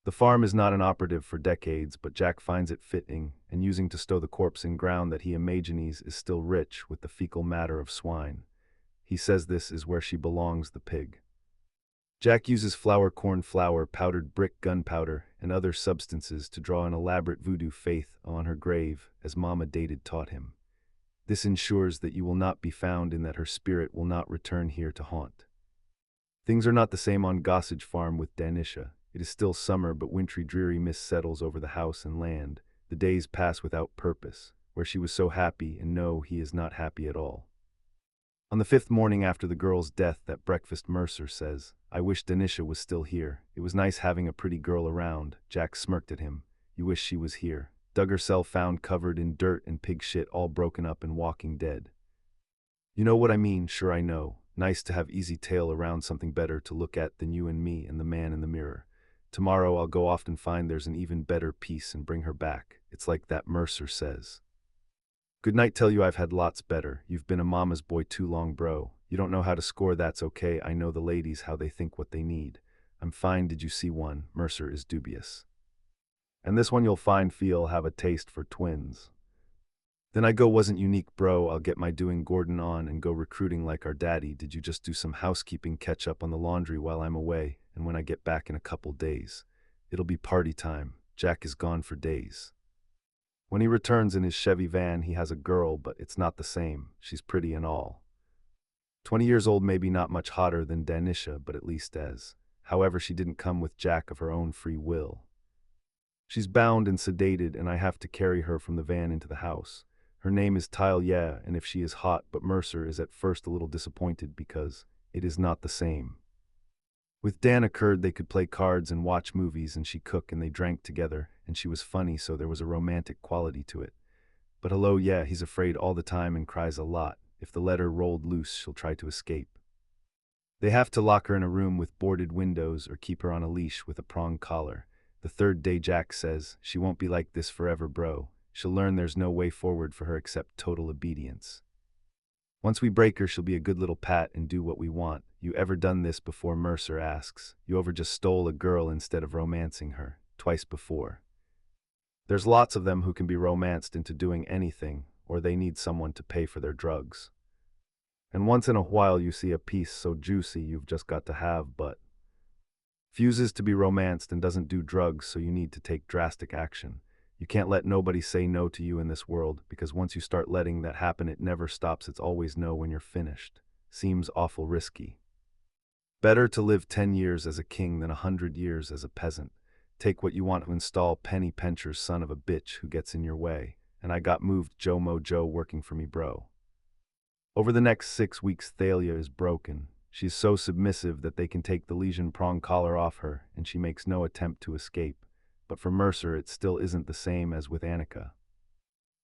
The farm is not an operative for decades, but Jack finds it fitting and using to stow the corpse in ground that he imagines is still rich with the fecal matter of swine. He says this is where she belongs, the pig. Jack uses flour, corn flour, powdered brick, gunpowder, and other substances to draw an elaborate voodoo faith on her grave, as Mama Dated taught him. This ensures that you will not be found and that her spirit will not return here to haunt. Things are not the same on Gossage Farm with Danisha. It is still summer, but wintry dreary mist settles over the house and land. The days pass without purpose, where she was so happy, and no, he is not happy at all. On the 5th morning after the girl's death, at breakfast, Mercer says, I wish Danisha was still here. It was nice having a pretty girl around. Jack smirked at him. You wish she was here. Dug herself found covered in dirt and pig shit, all broken up and walking dead. You know what I mean? Sure I know. Nice to have easy tail around something better to look at than you and me and the man in the mirror. Tomorrow I'll go off and find there's an even better piece and bring her back. It's like that, Mercer says. Good night. Tell you I've had lots better. You've been a mama's boy too long, bro. You don't know how to score. That's okay. I know the ladies, how they think, what they need. I'm fine. Did you see one? Mercer is dubious. And this one you'll find feel have a taste for twins. Then I go, wasn't unique, bro. I'll get my doing Gordon on and go recruiting like our daddy. Did you just do some housekeeping, catch up on the laundry while I'm away? And when I get back in a couple days, it'll be party time. Jack is gone for days. When he returns in his Chevy van, he has a girl, but it's not the same. She's pretty and all. 20 years old, maybe not much hotter than Danisha, but at least as. However, she didn't come with Jack of her own free will. She's bound and sedated, and I have to carry her from the van into the house. Her name is Talia, and if she is hot, but Mercer is at first a little disappointed because it is not the same. With Dan occurred, they could play cards and watch movies, and she cook and they drank together, and she was funny, so there was a romantic quality to it. But hello, yeah, he's afraid all the time and cries a lot. If the letter rolled loose, she'll try to escape. They have to lock her in a room with boarded windows or keep her on a leash with a prong collar. The third day Jack says, she won't be like this forever, bro. She'll learn there's no way forward for her except total obedience. Once we break her, she'll be a good little pat and do what we want. You ever done this before? Mercer asks. You ever just stole a girl instead of romancing her? Twice before. There's lots of them who can be romanced into doing anything, or they need someone to pay for their drugs. And once in a while you see a piece so juicy you've just got to have, but refuses to be romanced and doesn't do drugs, so you need to take drastic action. You can't let nobody say no to you in this world, because once you start letting that happen, it never stops. It's always no when you're finished. Seems awful risky. Better to live 10 years as a king than 100 years as a peasant. Take what you want to install Penny Pencher's son of a bitch who gets in your way. And I got moved, Joe Mojo working for me, bro. Over the next 6 weeks, Thalia is broken. She's so submissive that they can take the lesion prong collar off her, and she makes no attempt to escape. But for Mercer, it still isn't the same as with Annika.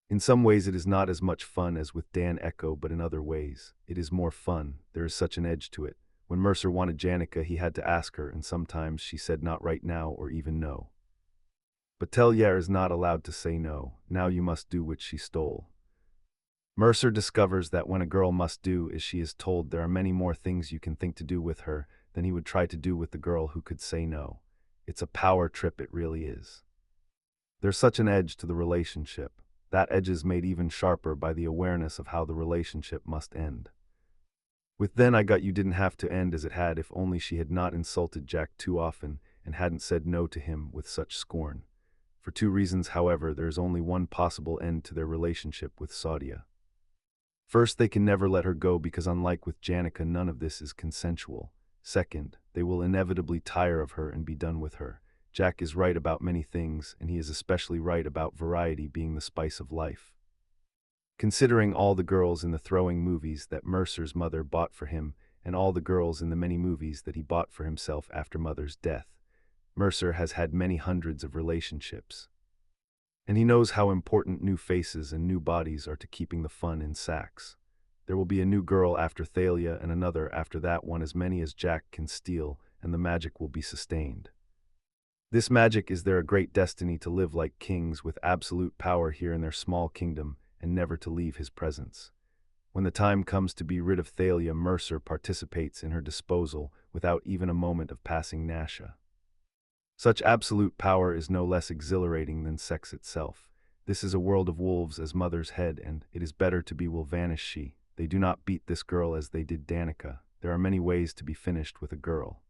In some ways, it is not as much fun as with Dan Echo, but in other ways, it is more fun. There is such an edge to it. When Mercer wanted Janica, he had to ask her, and sometimes she said not right now or even no. But Thalia is not allowed to say no. Now you must do what she stole. Mercer discovers that when a girl must do as she is told, there are many more things you can think to do with her than he would try to do with the girl who could say no. It's a power trip, it really is. There's such an edge to the relationship. That edge is made even sharper by the awareness of how the relationship must end. With Then I Got You didn't have to end as it had if only she had not insulted Jack too often and hadn't said no to him with such scorn. For 2 reasons, however, there is only one possible end to their relationship with Saudia. First, they can never let her go because unlike with Janica, none of this is consensual. Second, they will inevitably tire of her and be done with her. Jack is right about many things, and he is especially right about variety being the spice of life. Considering all the girls in the throwing movies that Mercer's mother bought for him, and all the girls in the many movies that he bought for himself after mother's death, Mercer has had many hundreds of relationships. And he knows how important new faces and new bodies are to keeping the fun in Saks. There will be a new girl after Thalia and another after that one, as many as Jack can steal, and the magic will be sustained. This magic is their great destiny, to live like kings with absolute power here in their small kingdom and never to leave his presence. When the time comes to be rid of Thalia, Mercer participates in her disposal without even a moment of passing Nasha. Such absolute power is no less exhilarating than sex itself. This is a world of wolves as mother's head, and it is better to be will vanish she. They do not beat this girl as they did Danica. There are many ways to be finished with a girl.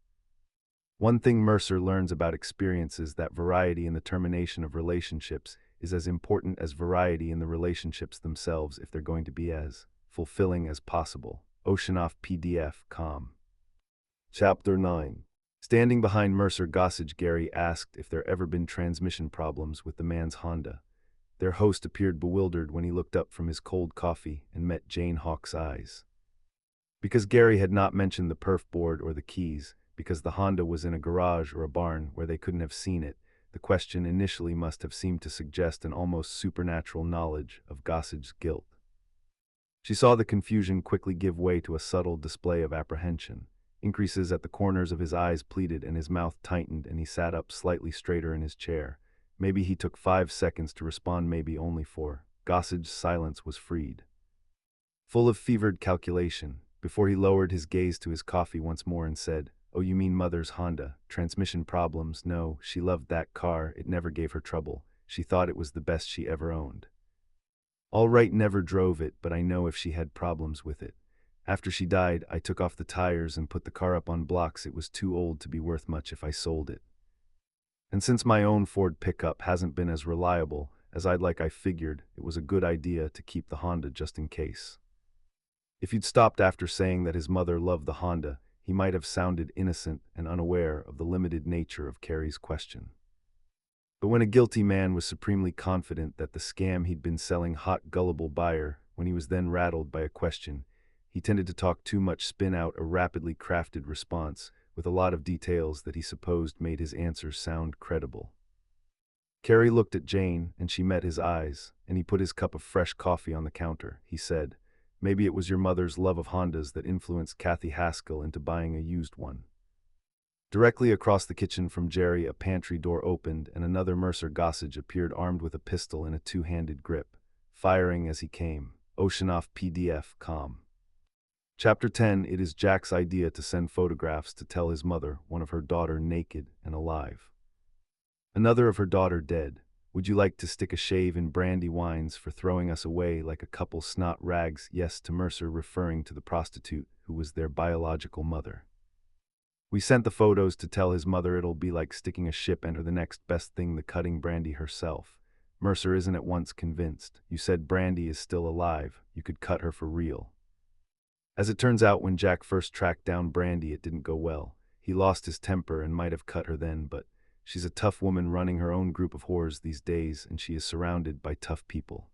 One thing Mercer learns about experience is that variety in the termination of relationships is as important as variety in the relationships themselves if they're going to be as fulfilling as possible. OceanOffPDF.com. Chapter 9. Standing behind Mercer Gossage, Gary asked if there ever been transmission problems with the man's Honda. Their host appeared bewildered when he looked up from his cold coffee and met Jane Hawk's eyes. Because Gary had not mentioned the perf board or the keys, because the Honda was in a garage or a barn where they couldn't have seen it, the question initially must have seemed to suggest an almost supernatural knowledge of Gossage's guilt. She saw the confusion quickly give way to a subtle display of apprehension. Increases at the corners of his eyes pleaded and his mouth tightened, and he sat up slightly straighter in his chair. Maybe he took 5 seconds to respond, maybe only 4. Gossage's silence was freed, full of fevered calculation, before he lowered his gaze to his coffee once more and said, Oh, you mean mother's Honda. Transmission problems? No, she loved that car, it never gave her trouble. She thought it was the best she ever owned. All right, never drove it, but I know if she had problems with it. After she died, I took off the tires and put the car up on blocks. It was too old to be worth much if I sold it. And since my own Ford pickup hasn't been as reliable as I figured it was a good idea to keep the Honda just in case. If you'd stopped after saying that his mother loved the Honda, he might have sounded innocent and unaware of the limited nature of Carrie's question. But when a guilty man was supremely confident that the scam he'd been selling hot gullible buyer when he was then rattled by a question, he tended to talk too much, spin out a rapidly crafted response with a lot of details that he supposed made his answers sound credible. Carrie looked at Jane, and she met his eyes, and he put his cup of fresh coffee on the counter. He said, "Maybe it was your mother's love of Hondas that influenced Kathy Haskell into buying a used one." Directly across the kitchen from Jerry, a pantry door opened, and another Mercer Gossage appeared armed with a pistol in a two-handed grip, firing as he came. Oceanoff PDF, com. Chapter 10. It is Jack's idea to send photographs to tell his mother one of her daughter naked and alive. Another of her daughter dead. Would you like to stick a shave in brandy wines for throwing us away like a couple snot rags? Yes, to Mercer, referring to the prostitute who was their biological mother. We sent the photos to tell his mother it'll be like sticking a ship and her the next best thing, the cutting Brandy herself. Mercer isn't at once convinced. You said Brandy is still alive. You could cut her for real. As it turns out, when Jack first tracked down Brandy, it didn't go well. He lost his temper and might have cut her then, but she's a tough woman running her own group of whores these days, and she is surrounded by tough people.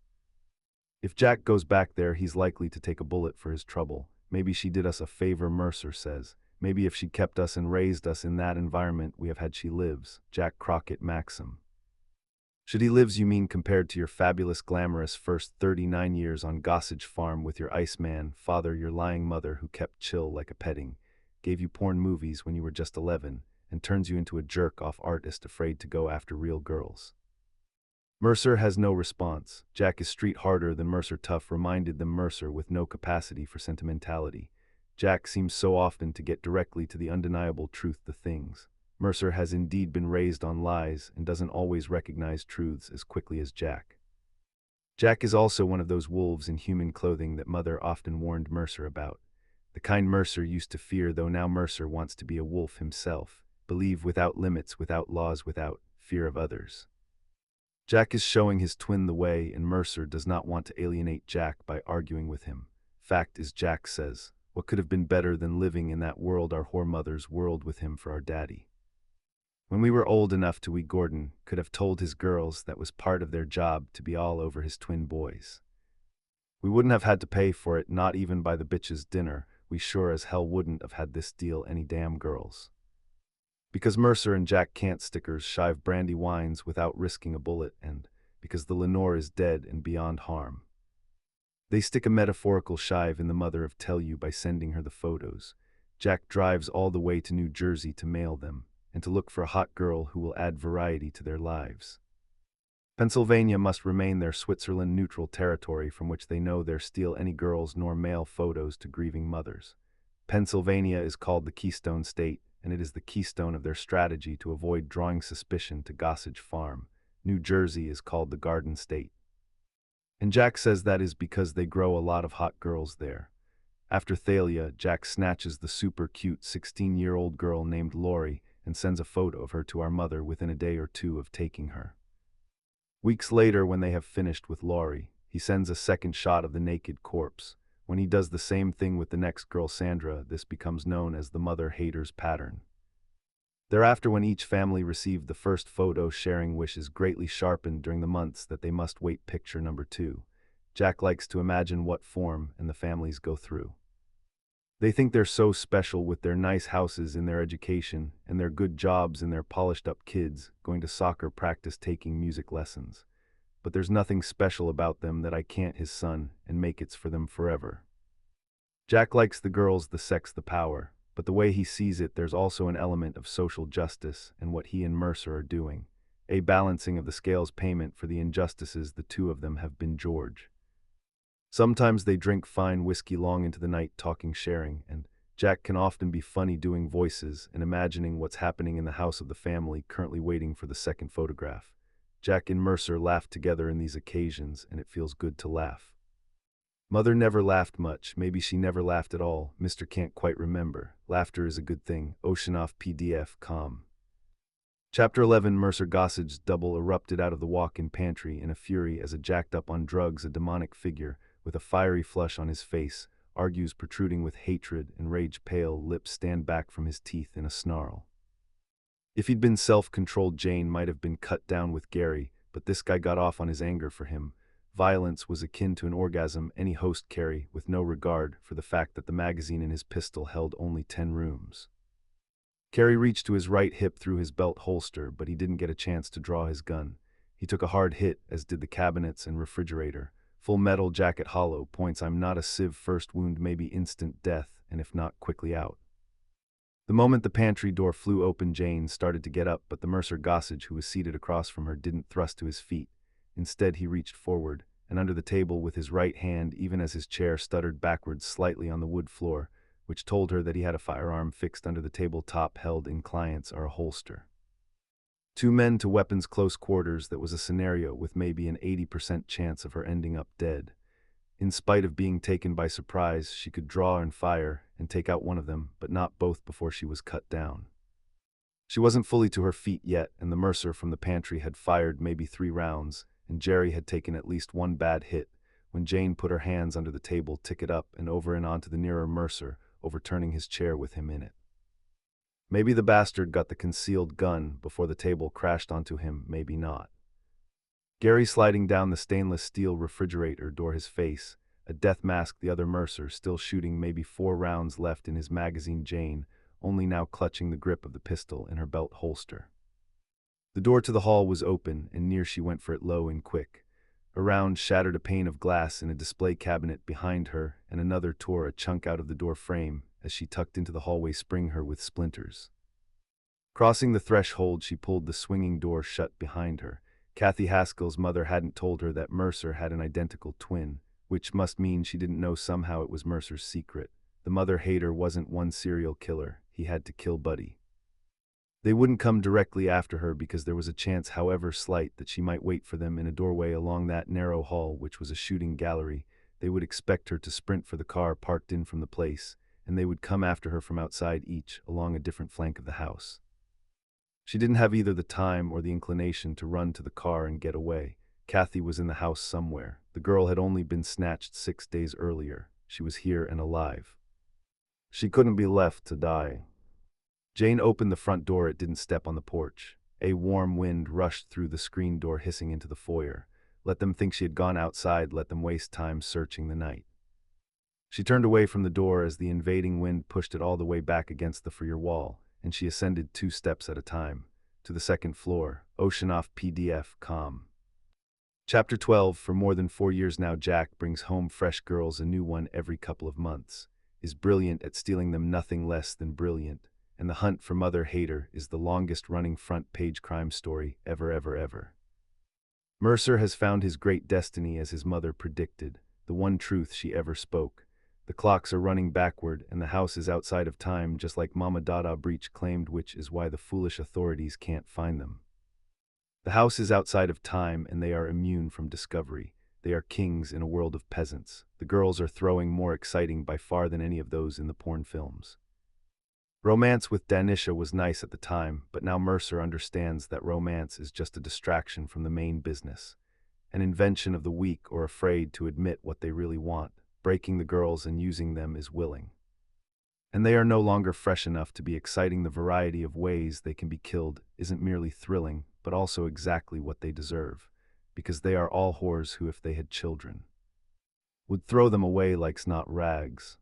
If Jack goes back there, he's likely to take a bullet for his trouble. Maybe she did us a favor, Mercer says. Maybe if she kept us and raised us in that environment we have had, she lives. Jack Crockett Maxim. Should he lives, you mean, compared to your fabulous glamorous first 39 years on Gossage Farm with your Iceman father, your lying mother who kept chill like a petting, gave you porn movies when you were just 11, and turns you into a jerk-off artist afraid to go after real girls. Mercer has no response. Jack is street harder than Mercer tough, reminded them Mercer with no capacity for sentimentality. Jack seems so often to get directly to the undeniable truth, the things. Mercer has indeed been raised on lies and doesn't always recognize truths as quickly as Jack. Jack is also one of those wolves in human clothing that Mother often warned Mercer about. The kind Mercer used to fear, though now Mercer wants to be a wolf himself, believe without limits, without laws, without fear of others. Jack is showing his twin the way, and Mercer does not want to alienate Jack by arguing with him. Fact is, Jack says, what could have been better than living in that world, our whore mother's world, with him for our daddy? When we were old enough to, we Gordon could have told his girls that was part of their job to be all over his twin boys. We wouldn't have had to pay for it, not even by the bitch's dinner. We sure as hell wouldn't have had this deal any damn girls. Because Mercer and Jack can't stickers shive brandy wines without risking a bullet, and because the Lenore is dead and beyond harm. They stick a metaphorical shive in the mother of Tell You by sending her the photos. Jack drives all the way to New Jersey to mail them, and to look for a hot girl who will add variety to their lives. Pennsylvania must remain their Switzerland neutral territory from which they know they'll steal any girls nor mail photos to grieving mothers. Pennsylvania is called the Keystone State, and it is the keystone of their strategy to avoid drawing suspicion to Gossage Farm. New Jersey is called the Garden State. And Jack says that is because they grow a lot of hot girls there. After Thalia, Jack snatches the super cute 16-year-old girl named Lori and sends a photo of her to our mother within a day or two of taking her. Weeks later, when they have finished with Lori, he sends a second shot of the naked corpse. When he does the same thing with the next girl, Sandra, this becomes known as the mother haters pattern. Thereafter, when each family received the first photo sharing wish is greatly sharpened during the months that they must wait picture number 2. Jack likes to imagine what form and the families go through. They think they're so special with their nice houses in their education and their good jobs and their polished-up kids, going to soccer practice, taking music lessons. But there's nothing special about them that I can't, his son, and make it's for them forever. Jack likes the girls, the sex, the power, but the way he sees it, there's also an element of social justice and what he and Mercer are doing, a balancing of the scales, payment for the injustices the two of them have been. George. Sometimes they drink fine whiskey long into the night, talking, sharing, and Jack can often be funny doing voices and imagining what's happening in the house of the family currently waiting for the second photograph. Jack and Mercer laugh together in these occasions, and it feels good to laugh. Mother never laughed much, maybe she never laughed at all, Mr. Can't quite remember. Laughter is a good thing. Oceanoff PDF, com. Chapter 11. Mercer Gossage's double erupted out of the walk-in pantry in a fury as a jacked-up-on-drugs, a demonic figure, with a fiery flush on his face, argues protruding with hatred and rage, pale lips stand back from his teeth in a snarl. If he'd been self-controlled, Jane might have been cut down with Gary, but this guy got off on his anger for him. Violence was akin to an orgasm any host carry, with no regard for the fact that the magazine in his pistol held only 10 rooms. Carey reached to his right hip through his belt holster, but he didn't get a chance to draw his gun. He took a hard hit, as did the cabinets and refrigerator. Full metal jacket hollow points. I'm not a sieve. First wound may be instant death, and if not, quickly out. The moment the pantry door flew open, Jane started to get up, but the Mercer Gossage, who was seated across from her, didn't thrust to his feet. Instead, he reached forward, and under the table with his right hand, even as his chair stuttered backwards slightly on the wood floor, which told her that he had a firearm fixed under the tabletop held in clients or a holster. 2 men to weapons close quarters. That was a scenario with maybe an 80% chance of her ending up dead. In spite of being taken by surprise, she could draw and fire and take out one of them, but not both before she was cut down. She wasn't fully to her feet yet, and the Mercer from the pantry had fired maybe 3 rounds, and Jerry had taken at least 1 bad hit, when Jane put her hands under the table, ticket up and over and onto the nearer Mercer, overturning his chair with him in it. Maybe the bastard got the concealed gun before the table crashed onto him, maybe not. Gary sliding down the stainless steel refrigerator door, his face a death mask, the other Mercer still shooting, maybe 4 rounds left in his magazine, Jane only now clutching the grip of the pistol in her belt holster. The door to the hall was open, and near she went for it, low and quick. Around shattered a pane of glass in a display cabinet behind her, and another tore a chunk out of the door frame as she tucked into the hallway, spring her with splinters. Crossing the threshold, she pulled the swinging door shut behind her. Kathy Haskell's mother hadn't told her that Mercer had an identical twin, which must mean she didn't know somehow it was Mercer's secret. The mother hater wasn't one serial killer, he had to kill Buddy. They wouldn't come directly after her because there was a chance, however slight, that she might wait for them in a doorway along that narrow hall, which was a shooting gallery. They would expect her to sprint for the car parked in from the place, and they would come after her from outside, each along a different flank of the house. She didn't have either the time or the inclination to run to the car and get away. Kathy was in the house somewhere. The girl had only been snatched 6 days earlier. She was here and alive. She couldn't be left to die. Jane opened the front door. It didn't step on the porch. A warm wind rushed through the screen door, hissing into the foyer. Let them think she had gone outside, let them waste time searching the night. She turned away from the door as the invading wind pushed it all the way back against the foyer wall, and she ascended 2 steps at a time, to the second floor. Oceanoff PDF, com. Chapter 12. For more than 4 years now, Jack brings home fresh girls, a new one every couple of months, is brilliant at stealing them, nothing less than brilliant, and the hunt for Mother Hater is the longest-running front-page crime story ever. Mercer has found his great destiny, as his mother predicted, the one truth she ever spoke. The clocks are running backward, and the house is outside of time, just like Mama Dada Breach claimed, which is why the foolish authorities can't find them. The house is outside of time, and they are immune from discovery. They are kings in a world of peasants. The girls are throwing more exciting by far than any of those in the porn films. Romance with Danisha was nice at the time, but now Mercer understands that romance is just a distraction from the main business, an invention of the weak or afraid to admit what they really want. Breaking the girls and using them is willing. And they are no longer fresh enough to be exciting. The variety of ways they can be killed isn't merely thrilling, but also exactly what they deserve, because they are all whores who, if they had children, would throw them away like snot rags.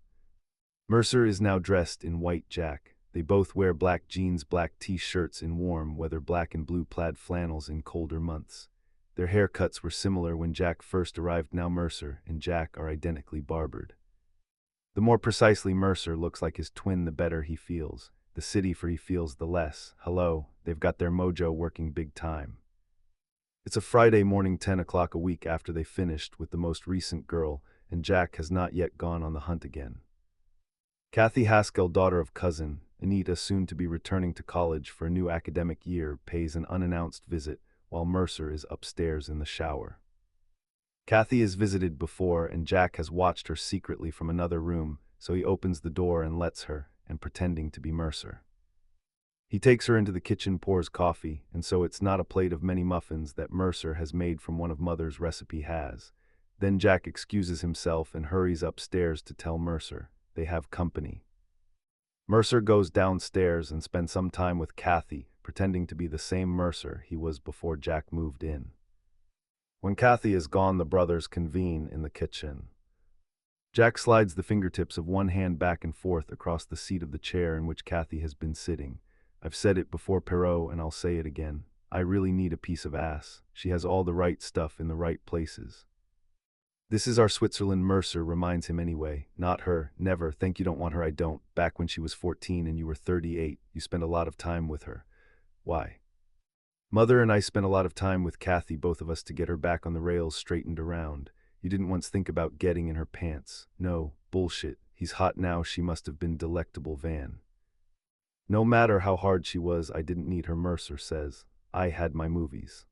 Mercer is now dressed in white. Jack. They both wear black jeans, black t-shirts in warm weather, black and blue plaid flannels in colder months. Their haircuts were similar when Jack first arrived. Now Mercer and Jack are identically barbered. The more precisely Mercer looks like his twin, the better he feels. The city, for he feels the less. Hello, they've got their mojo working big time. It's a Friday morning, 10 o'clock, a week after they finished with the most recent girl, and Jack has not yet gone on the hunt again. Kathy Haskell, daughter of cousin Anita, soon to be returning to college for a new academic year, pays an unannounced visit while Mercer is upstairs in the shower. Kathy is visited before, and Jack has watched her secretly from another room, so he opens the door and lets her, and pretending to be Mercer. He takes her into the kitchen, pours coffee, and so it's not a plate of many muffins that Mercer has made from one of Mother's recipe has. Then Jack excuses himself and hurries upstairs to tell Mercer they have company. Mercer goes downstairs and spends some time with Kathy, pretending to be the same Mercer he was before Jack moved in. When Kathy is gone, the brothers convene in the kitchen. Jack slides the fingertips of one hand back and forth across the seat of the chair in which Kathy has been sitting. I've said it before, Perrault, and I'll say it again. I really need a piece of ass. She has all the right stuff in the right places. This is our Switzerland, Mercer reminds him anyway. Not her, never. Think you don't want her, I don't. Back when she was 14 and you were 38, you spent a lot of time with her. Why? Mother and I spent a lot of time with Kathy, both of us, to get her back on the rails, straightened around. You didn't once think about getting in her pants. No, bullshit. He's hot now, she must have been delectable Van. No matter how hard she was, I didn't need her, Mercer says. I had my movies.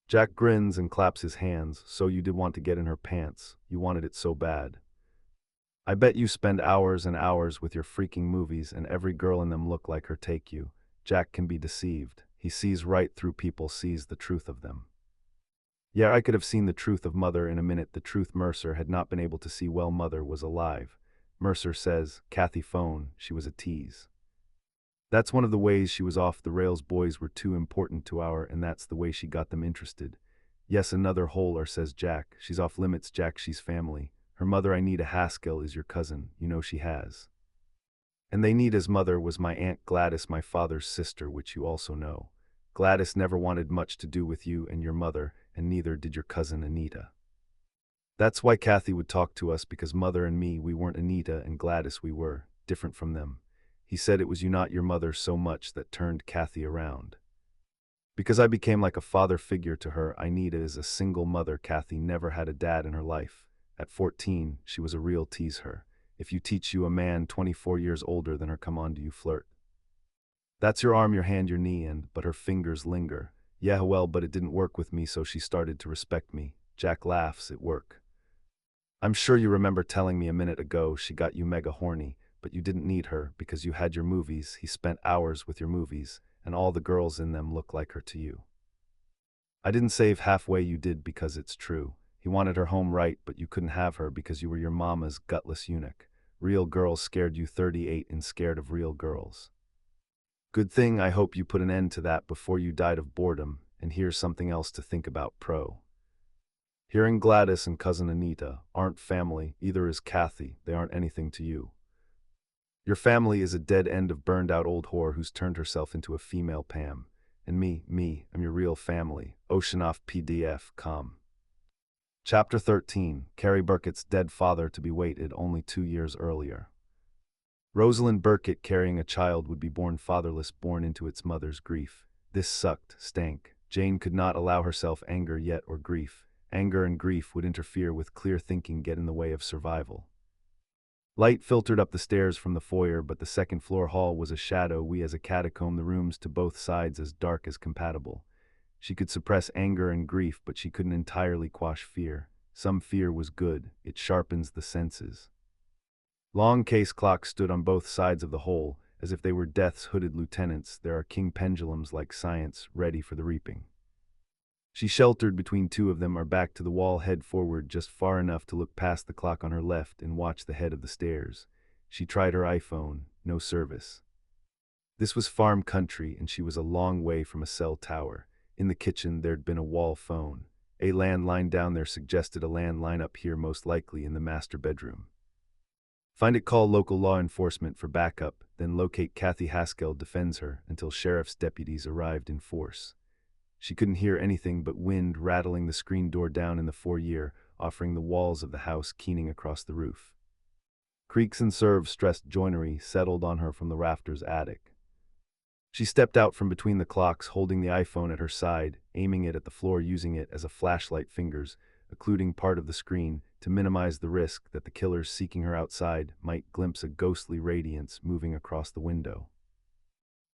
Jack grins and claps his hands. So you did want to get in her pants. You wanted it so bad. I bet you spend hours and hours with your freaking movies, and every girl in them look like her. Take you. Jack can be deceived. He sees right through people, sees the truth of them. Yeah, I could have seen the truth of Mother in a minute, the truth Mercer had not been able to see while Mother was alive. Mercer says, Kathy phone, she was a tease. That's one of the ways she was off the rails. Boys were too important to our, and that's the way she got them interested. Yes, another holer, says Jack. She's off limits, Jack, she's family. Her mother, Anita Haskell, is your cousin, you know she has. And Anita's mother was my Aunt Gladys, my father's sister, which you also know. Gladys never wanted much to do with you and your mother, and neither did your cousin Anita. That's why Kathy would talk to us, because Mother and me, we weren't Anita and Gladys, we were different from them. He said it was you, not your mother, so much that turned Kathy around. Because I became like a father figure to her. Anita is a single mother. Kathy never had a dad in her life. At 14, she was a real tease her. If you teach you a man 24 years older than her, come on, do you flirt? That's your arm, your hand, your knee, and but her fingers linger. Yeah, well, but it didn't work with me, so she started to respect me. Jack laughs, it work. I'm sure you remember telling me a minute ago she got you mega horny, but you didn't need her because you had your movies. He spent hours with your movies, and all the girls in them look like her to you. I didn't save halfway, you did, because it's true. He wanted her home right, but you couldn't have her because you were your mama's gutless eunuch. Real girls scared you. 38 and scared of real girls. Good thing. I hope you put an end to that before you died of boredom. And here's something else to think about, Pro. Hearing Gladys and cousin Anita aren't family, either is Kathy. They aren't anything to you. Your family is a dead end of burned out old whore who's turned herself into a female Pam. And me, I'm your real family. Oceanoff PDF, com. Chapter 13, Carrie Burkett's dead father to be waited only 2 years earlier. Rosalind Burkett, carrying a child, would be born fatherless, born into its mother's grief. This sucked, stank. Jane could not allow herself anger yet, or grief. Anger and grief would interfere with clear thinking, get in the way of survival. Light filtered up the stairs from the foyer, but the second-floor hall was a shadowy as a catacomb, the rooms to both sides as dark as compatible. She could suppress anger and grief, but she couldn't entirely quash fear. Some fear was good, it sharpens the senses. Long case clocks stood on both sides of the hole, as if they were death's hooded lieutenants. There are king pendulums like science, ready for the reaping. She sheltered between two of them, her back to the wall, head forward just far enough to look past the clock on her left and watch the head of the stairs. She tried her iPhone, no service. This was farm country, and she was a long way from a cell tower. In the kitchen there'd been a wall phone. A landline down there suggested a landline up here, most likely in the master bedroom. Find it, call local law enforcement for backup, then locate Kathy Haskell, defends her until sheriff's deputies arrived in force. She couldn't hear anything but wind rattling the screen door down in the foyer, offering the walls of the house keening across the roof. Creaks and serves stressed joinery settled on her from the rafters attic. She stepped out from between the clocks, holding the iPhone at her side, aiming it at the floor, using it as a flashlight, fingers occluding part of the screen to to minimize the risk that the killers seeking her outside might glimpse a ghostly radiance moving across the window.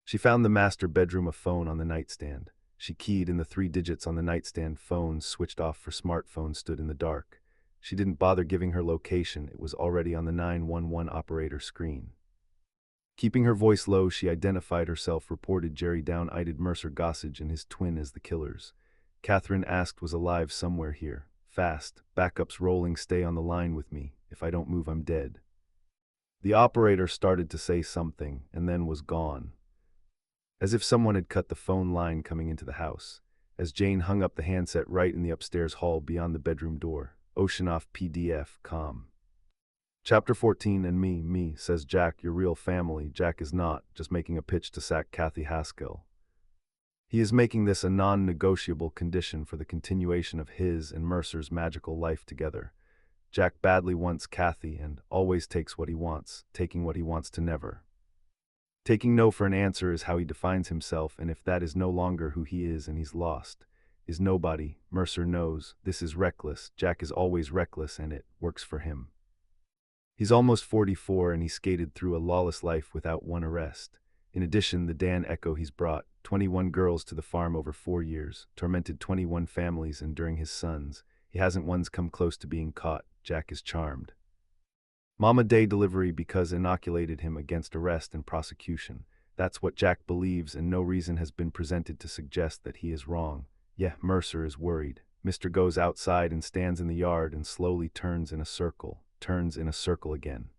She found the master bedroom phone on the nightstand. She keyed in the 3 digits on the nightstand phone, switched off for smartphone, stood in the dark. She didn't bother giving her location, it was already on the 911 operator screen. Keeping her voice low, she identified herself, reported Jerry Down-eyed Mercer Gossage and his twin as the killers. Catherine asked was alive somewhere here. Fast, backups rolling, stay on the line with me. If I don't move, I'm dead. The operator started to say something, and then was gone. As if someone had cut the phone line coming into the house. As Jane hung up the handset right in the upstairs hall beyond the bedroom door. Oceanoff PDF, com. Chapter 14. And me, says Jack, your real family. Jack is not just making a pitch to sack Kathy Haskell. He is making this a non-negotiable condition for the continuation of his and Mercer's magical life together. Jack badly wants Kathy and always takes what he wants, taking what he wants to never. Taking no for an answer is how he defines himself, and if that is no longer who he is and he's lost, is nobody, Mercer knows, this is reckless. Jack is always reckless and it works for him. He's almost 44 and he skated through a lawless life without one arrest. In addition, the Dan Echo he's brought 21 girls to the farm over 4 years, tormented 21 families, and during his sons, he hasn't once come close to being caught. Jack is charmed. Mama Day delivery because inoculated him against arrest and prosecution. That's what Jack believes, and no reason has been presented to suggest that he is wrong. Yeah, Mercer is worried. Mr. goes outside and stands in the yard and slowly turns in a circle again.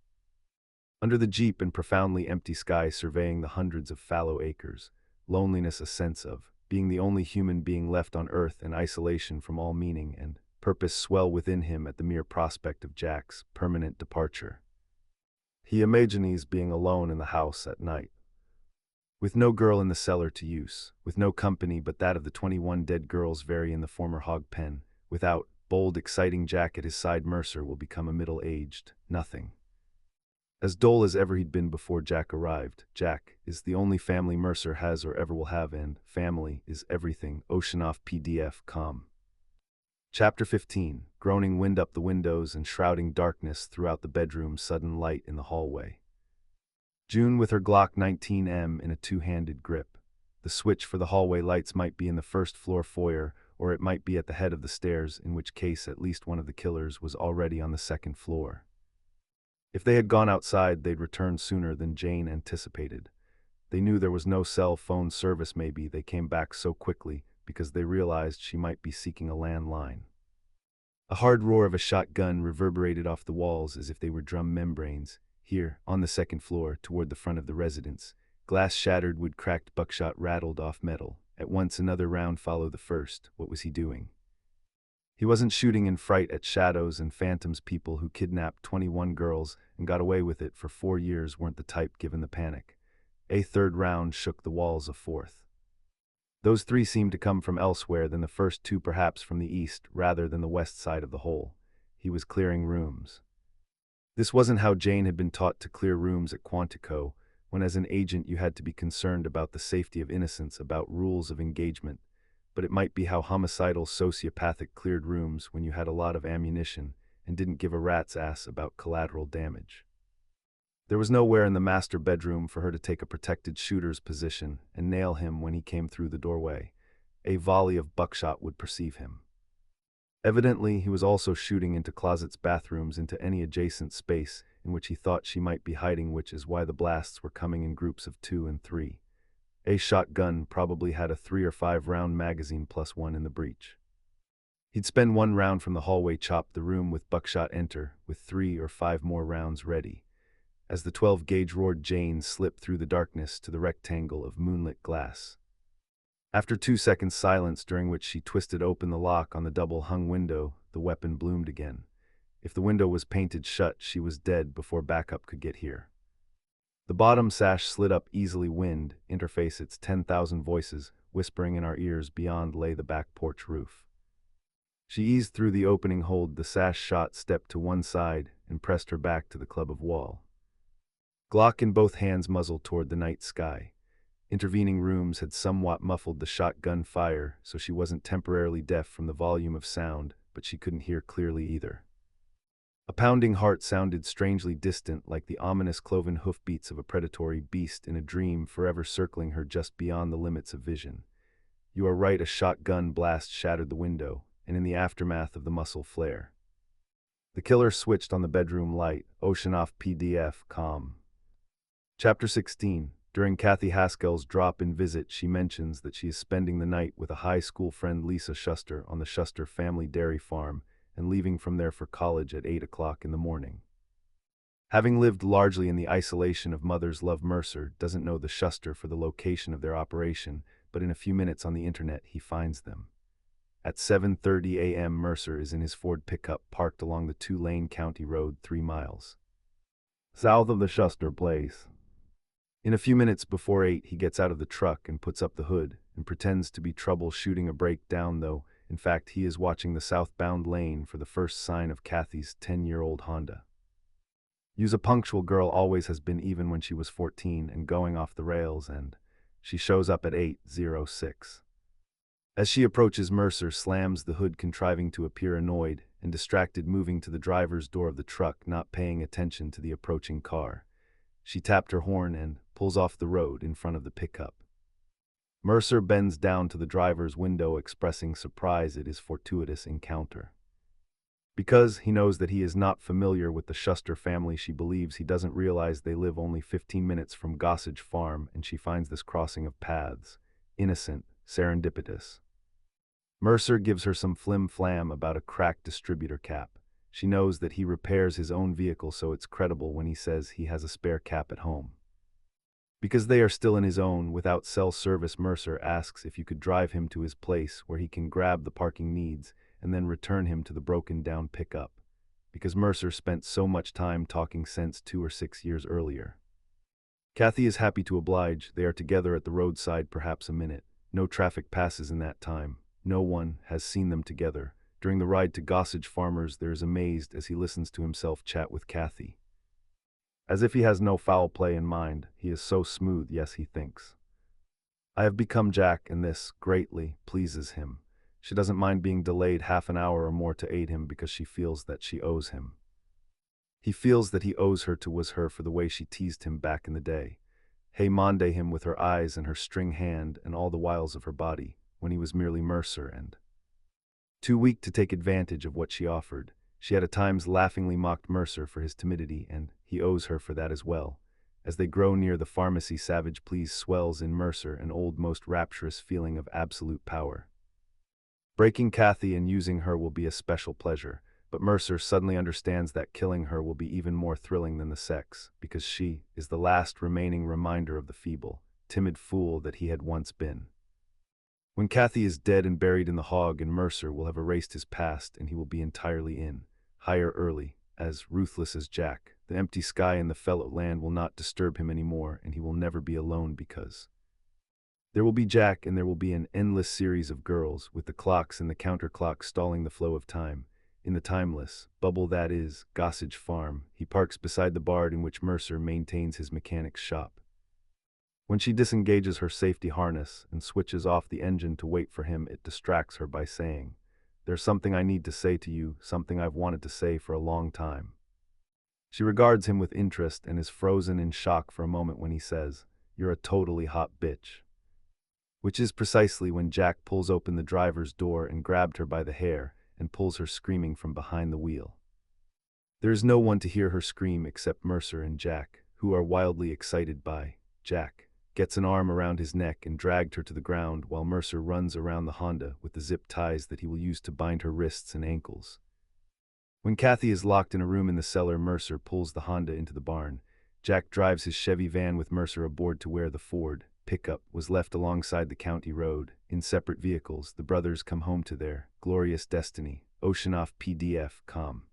Under the Jeep and profoundly empty sky, surveying the hundreds of fallow acres, loneliness, a sense of being the only human being left on earth, and isolation from all meaning and purpose swell within him at the mere prospect of Jack's permanent departure. He imagines being alone in the house at night, with no girl in the cellar to use, with no company but that of the 21 dead girls vary in the former hog pen. Without bold, exciting Jack at his side, Mercer will become a middle-aged nothing. As dull as ever he'd been before Jack arrived. Jack is the only family Mercer has or ever will have, and family is everything. Oceanoff PDF, com. Chapter 15. Groaning wind up the windows and shrouding darkness throughout the bedroom, sudden light in the hallway. June with her Glock 19M in a two-handed grip. The switch for the hallway lights might be in the first floor foyer, or it might be at the head of the stairs, in which case at least one of the killers was already on the second floor. If they had gone outside, they'd return sooner than Jane anticipated. They knew there was no cell phone service. Maybe they came back so quickly because they realized she might be seeking a landline. A hard roar of a shotgun reverberated off the walls as if they were drum membranes. Here, on the second floor, toward the front of the residence, glass shattered, wood cracked, buckshot rattled off metal. At once another round followed the first. What was he doing? He wasn't shooting in fright at shadows and phantoms. People who kidnapped 21 girls and got away with it for 4 years weren't the type given the panic. A third round shook the walls. A fourth. Those 3 seemed to come from elsewhere than the first 2, perhaps from the east rather than the west side of the hole. He was clearing rooms. This wasn't how Jane had been taught to clear rooms at Quantico, when as an agent you had to be concerned about the safety of innocents, about rules of engagement, but it might be how homicidal sociopathic cleared rooms when you had a lot of ammunition and didn't give a rat's ass about collateral damage. There was nowhere in the master bedroom for her to take a protected shooter's position and nail him when he came through the doorway. A volley of buckshot would perceive him. Evidently, he was also shooting into closets, bathrooms, into any adjacent space in which he thought she might be hiding, which is why the blasts were coming in groups of 2 and 3. A shotgun probably had a 3 or 5 round magazine plus 1 in the breech. He'd spend 1 round from the hallway, chop the room with buckshot, enter with 3 or 5 more rounds ready. As the 12-gauge roared, Jane slipped through the darkness to the rectangle of moonlit glass. After 2 seconds silence, during which she twisted open the lock on the double-hung window, the weapon bloomed again. If the window was painted shut, she was dead before backup could get here. The bottom sash slid up easily. Wind interface its 10,000 voices, whispering in our ears. Beyond lay the back porch roof. She eased through the opening hold. The sash shot stepped to one side and pressed her back to the club of wall. Glock in both hands, muzzled toward the night sky. Intervening rooms had somewhat muffled the shotgun fire, so she wasn't temporarily deaf from the volume of sound, but she couldn't hear clearly either. A pounding heart sounded strangely distant, like the ominous cloven hoofbeats of a predatory beast in a dream forever circling her just beyond the limits of vision. You are right, a shotgun blast shattered the window, and in the aftermath of the muscle flare, the killer switched on the bedroom light. Oceanoff PDF, com. Chapter 16. During Kathy Haskell's drop-in visit, she mentions that she is spending the night with a high school friend, Lisa Schuster, on the Schuster family dairy farm, and leaving from there for college at 8 o'clock in the morning. Having lived largely in the isolation of Mother's Love, Mercer doesn't know the Schuster for the location of their operation, but in a few minutes on the internet he finds them. At 7:30 a.m. Mercer is in his Ford pickup parked along the two-lane county road 3 miles south of the Schuster place. In a few minutes before 8 he gets out of the truck and puts up the hood and pretends to be troubleshooting a breakdown, though in fact he is watching the southbound lane for the first sign of Kathy's 10-year-old Honda. Use a punctual girl always has been, even when she was 14 and going off the rails, and she shows up at 8:06. As she approaches, Mercer slams the hood, contriving to appear annoyed and distracted, moving to the driver's door of the truck, not paying attention to the approaching car. She tapped her horn and pulls off the road in front of the pickup. Mercer bends down to the driver's window, expressing surprise at his fortuitous encounter. Because he knows that he is not familiar with the Schuster family, she believes he doesn't realize they live only 15 minutes from Gossage Farm, and she finds this crossing of paths innocent, serendipitous. Mercer gives her some flim-flam about a cracked distributor cap. She knows that he repairs his own vehicle, so it's credible when he says he has a spare cap at home. Because they are still in his own, without cell service, Mercer asks if you could drive him to his place where he can grab the parking needs and then return him to the broken-down pickup, because Mercer spent so much time talking sense 2 or 6 years earlier. Kathy is happy to oblige. They are together at the roadside perhaps a minute. No traffic passes in that time. No one has seen them together. During the ride to Gossage Farmers, there is amazed as he listens to himself chat with Kathy. As if he has no foul play in mind, he is so smooth. Yes, he thinks, I have become Jack, and this greatly pleases him. She doesn't mind being delayed half an hour or more to aid him because she feels that she owes him. He feels that he owes her to was her for the way she teased him back in the day. Hey Monday him with her eyes and her string hand and all the wiles of her body, when he was merely Mercer and too weak to take advantage of what she offered. She had at times laughingly mocked Mercer for his timidity, and he owes her for that as well. As they grow near the pharmacy, savage pleas swells in Mercer, an old, most rapturous feeling of absolute power. Breaking Kathy and using her will be a special pleasure, but Mercer suddenly understands that killing her will be even more thrilling than the sex, because she is the last remaining reminder of the feeble, timid fool that he had once been. When Kathy is dead and buried in the hog, and Mercer will have erased his past, and he will be entirely in, higher early, as ruthless as Jack. The empty sky and the fallow land will not disturb him anymore, and he will never be alone, because there will be Jack, and there will be an endless series of girls, with the clocks and the counterclock stalling the flow of time. In the timeless bubble that is Gossage Farm, he parks beside the barn in which Mercer maintains his mechanic's shop. When she disengages her safety harness and switches off the engine to wait for him, it distracts her by saying, "There's something I need to say to you, something I've wanted to say for a long time." She regards him with interest and is frozen in shock for a moment when he says, "You're a totally hot bitch." Which is precisely when Jack pulls open the driver's door and grabbed her by the hair and pulls her screaming from behind the wheel. There is no one to hear her scream except Mercer and Jack, who are wildly excited by Jack. Gets an arm around his neck and dragged her to the ground while Mercer runs around the Honda with the zip ties that he will use to bind her wrists and ankles. When Kathy is locked in a room in the cellar, Mercer pulls the Honda into the barn. Jack drives his Chevy van with Mercer aboard to where the Ford pickup was left alongside the county road. In separate vehicles, the brothers come home to their glorious destiny. Oceanoff PDF, com.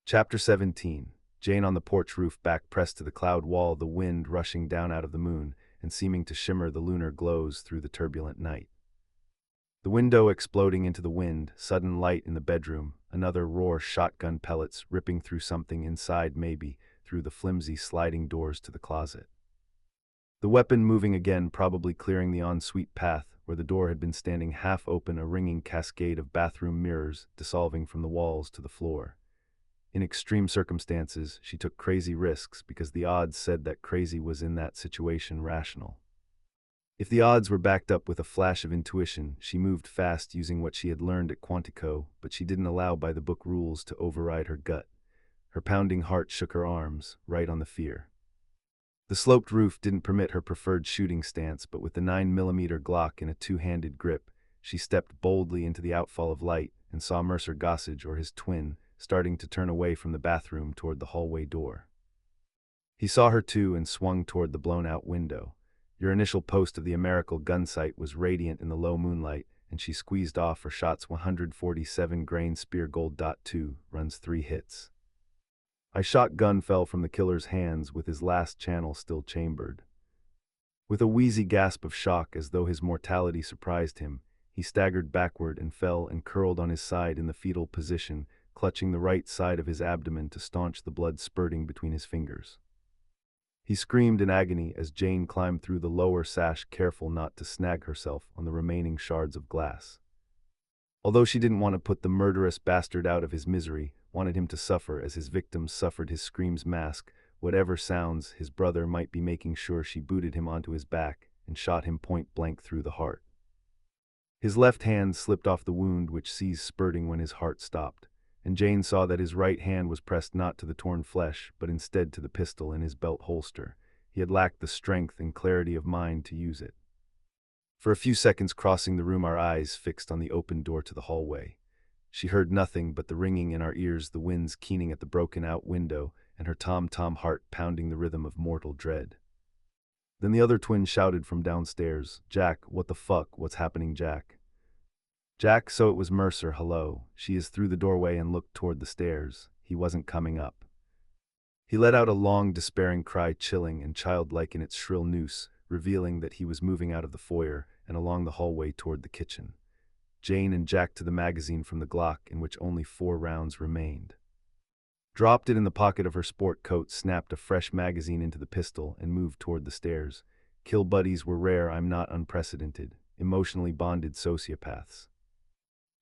Chapter 17. Jane on the porch roof, back pressed to the cloud wall, the wind rushing down out of the moon and seeming to shimmer the lunar glows through the turbulent night. The window exploding into the wind, sudden light in the bedroom, another roar, shotgun pellets ripping through something inside, maybe through the flimsy sliding doors to the closet. The weapon moving again, probably clearing the ensuite path where the door had been standing half open, a ringing cascade of bathroom mirrors dissolving from the walls to the floor. In extreme circumstances, she took crazy risks because the odds said that crazy was in that situation rational. If the odds were backed up with a flash of intuition, she moved fast using what she had learned at Quantico, but she didn't allow by-the-book rules to override her gut. Her pounding heart shook her arms, right on the fear. The sloped roof didn't permit her preferred shooting stance, but with the 9mm Glock in a two-handed grip, she stepped boldly into the outfall of light and saw Mercer Gossage, or his twin, starting to turn away from the bathroom toward the hallway door. He saw her too and swung toward the blown-out window. Your initial post of the Americal gun sight was radiant in the low moonlight, and she squeezed off her shots. 147 grain spear gold. 2 runs 3 hits. A shotgun fell from the killer's hands with his last channel still chambered. With a wheezy gasp of shock as though his mortality surprised him, he staggered backward and fell and curled on his side in the fetal position, clutching the right side of his abdomen to staunch the blood spurting between his fingers. He screamed in agony as Jane climbed through the lower sash, careful not to snag herself on the remaining shards of glass. Although she didn't want to put the murderous bastard out of his misery, wanted him to suffer as his victims suffered his screams, mask whatever sounds his brother might be making, sure she booted him onto his back and shot him point blank through the heart. His left hand slipped off the wound, which ceased spurting when his heart stopped, and Jane saw that his right hand was pressed not to the torn flesh, but instead to the pistol in his belt holster. He had lacked the strength and clarity of mind to use it. For a few seconds crossing the room, our eyes fixed on the open door to the hallway. She heard nothing but the ringing in our ears, the winds keening at the broken-out window, and her tom-tom heart pounding the rhythm of mortal dread. Then the other twin shouted from downstairs, "Jack, what the fuck, what's happening, Jack?" Jack, so it was Mercer, hello. She is through the doorway and looked toward the stairs. He wasn't coming up. He let out a long, despairing cry, chilling and childlike in its shrill noose, revealing that he was moving out of the foyer and along the hallway toward the kitchen. Jane and Jack to the magazine from the Glock, in which only 4 rounds remained. Dropped it in the pocket of her sport coat, snapped a fresh magazine into the pistol, and moved toward the stairs. Kill buddies were rare, I'm not unprecedented. Emotionally bonded sociopaths.